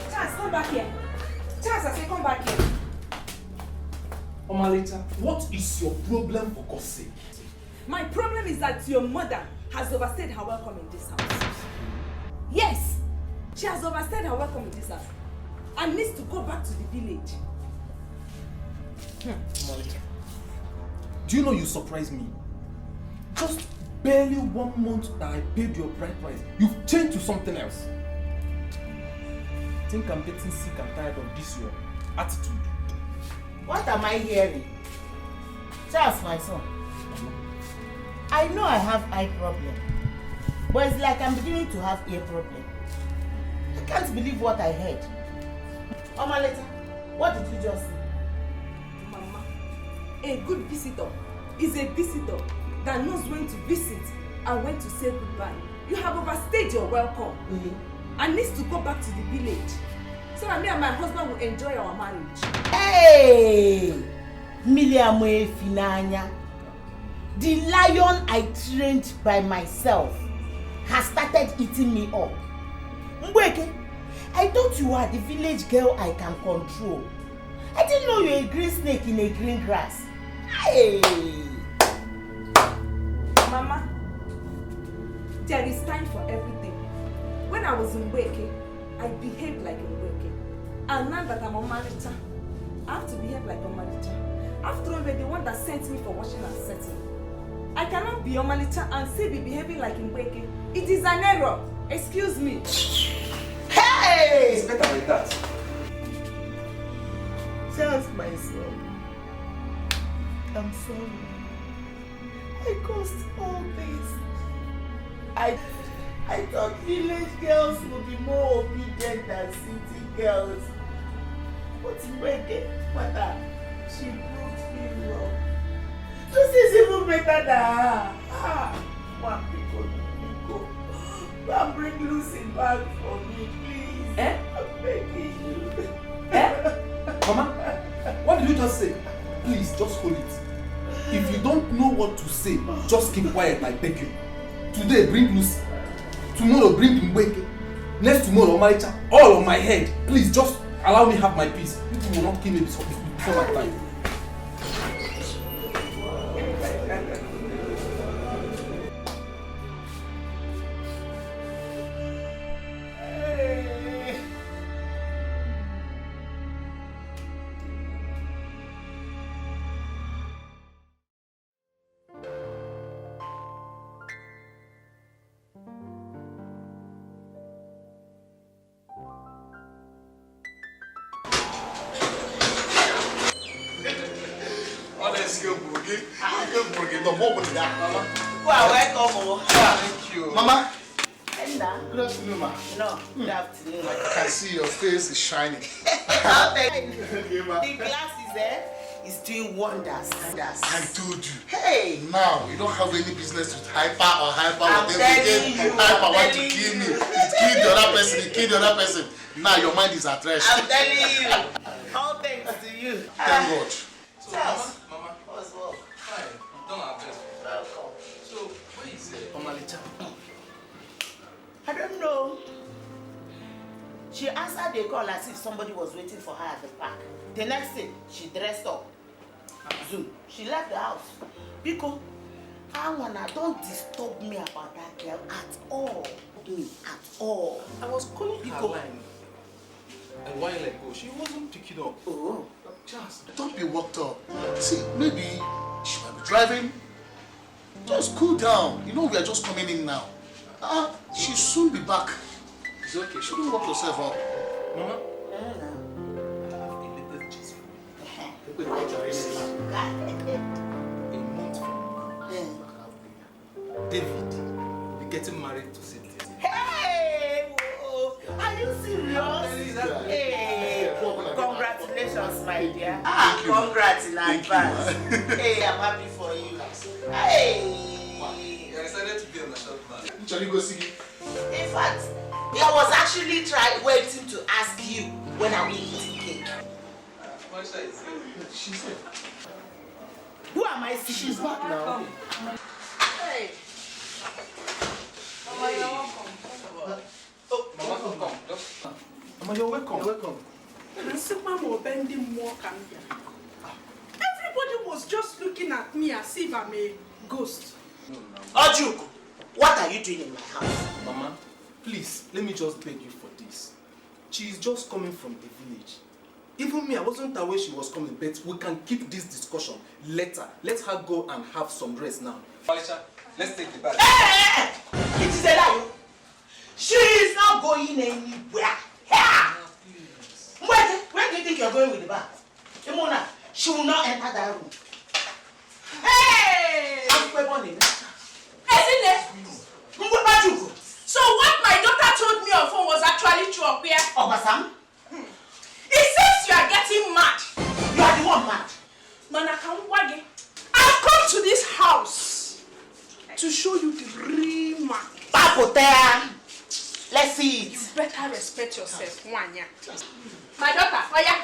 Charles, come back here. Charles, I say come back here. Omalita, what is your problem for God's sake? My problem is that your mother has overstayed her welcome in this house. Yes, she has overstayed her welcome in this house and needs to go back to the village. Omalita, do you know you surprised me? Just barely 1 month that I paid your bride price, you've changed to something else. I think I'm getting sick and tired of this your attitude. What am I hearing? Charles, my son. I know I have eye problem, but it's like I'm beginning to have ear problem. I can't believe what I heard. Omaleta, what did you just say? Mama, a good visitor is a visitor that knows when to visit and when to say goodbye. You have overstayed your welcome and needs to go back to the village so that me and my husband will enjoy our marriage. Hey! Miliamwe Finanya. The lion I trained by myself has started eating me up. Mgbeke, I thought you were the village girl I can control. I didn't know you're a green snake in a green grass. Hey! Mama, there is time for everything. When I was in Mgbeke, I behaved like Mgbeke. And now that I'm a Omalita, I have to behave like Omalita. After all, we're the one that sent me for washing and setting. I cannot be Omalita and still be behaving like Mgbeke. It is an error. Excuse me. Hey! It's better like that. Just my son. I'm sorry. I caused all this. I thought village girls would be more obedient than city girls. But Mgbeke, mother, she proved me wrong. This is even better than her. One people. Come bring Lucy back for me, please. I'm begging you. Mama, what did you just say? Please, just hold it. If you don't know what to say, just keep quiet, I beg you. Today, bring Lucy. Tomorrow, bring Mgbeke. Next tomorrow, Omaricha. All on my head. Please, just allow me have my peace. People will not kill me before my time. Thank you. Mama. Good afternoon, ma. No, good afternoon. I can see your face is shining. The glasses is doing wonders. I told you. Hey! Now, you don't have any business with hyper or I'm whatever. telling you. Hyper want to kill me. He killed the other person. He killed the other person. Now your mind is at rest. I'm telling you. All thanks to you. Thank God. So, Mama, what's wrong? Hi, don't have just. Welcome. So, where is Omalita? I don't know. She answered the call as if somebody was waiting for her at the park. The next thing, she dressed up. Zoom. She left the house. Because Awana, don't disturb me about that girl at all. At all. I was calling her line a while ago. She wasn't picking up. Oh. Just don't be worked up. See, maybe she might be driving. Just cool down. You know we are just coming in now. She'll soon be back. It's okay. Shouldn't work yourself up. Mama, I have a little gist for you. A month from now, David will be getting married to Cynthia. Hey! Whoa. Are you serious? Hey! Congratulations, my dear. Congrats in advance. Hey, I'm happy for you. Hey! You're excited to be on the shop, man. Shall we go see it? In fact, I was actually waiting to ask you when I will eat cake. She said. Who am I seeing? She's back now. Hey. Mama, you're welcome. Mama, come. Mama, you're welcome. You're welcome. Everybody was just looking at me as if I'm a ghost. Ojuku, what are you doing in my house? Mama, please, let me just beg you for this. She is just coming from the village. Even me, I wasn't aware she was coming, but we can keep this discussion later. Let her go and have some rest now. Felicia, let's take the bath. Hey! It is a lie. She is not going anywhere. Here! Where do you think you're going with the bath? Imona, she will not enter that room. Hey! So what my daughter told me on phone was actually true up here? Obasam? It seems you are getting mad. You are the one mad. Manakawagi, I've come to this house to show you the real man. Papotea. Let's see it. You better respect yourself, Wanya. My daughter, Oya,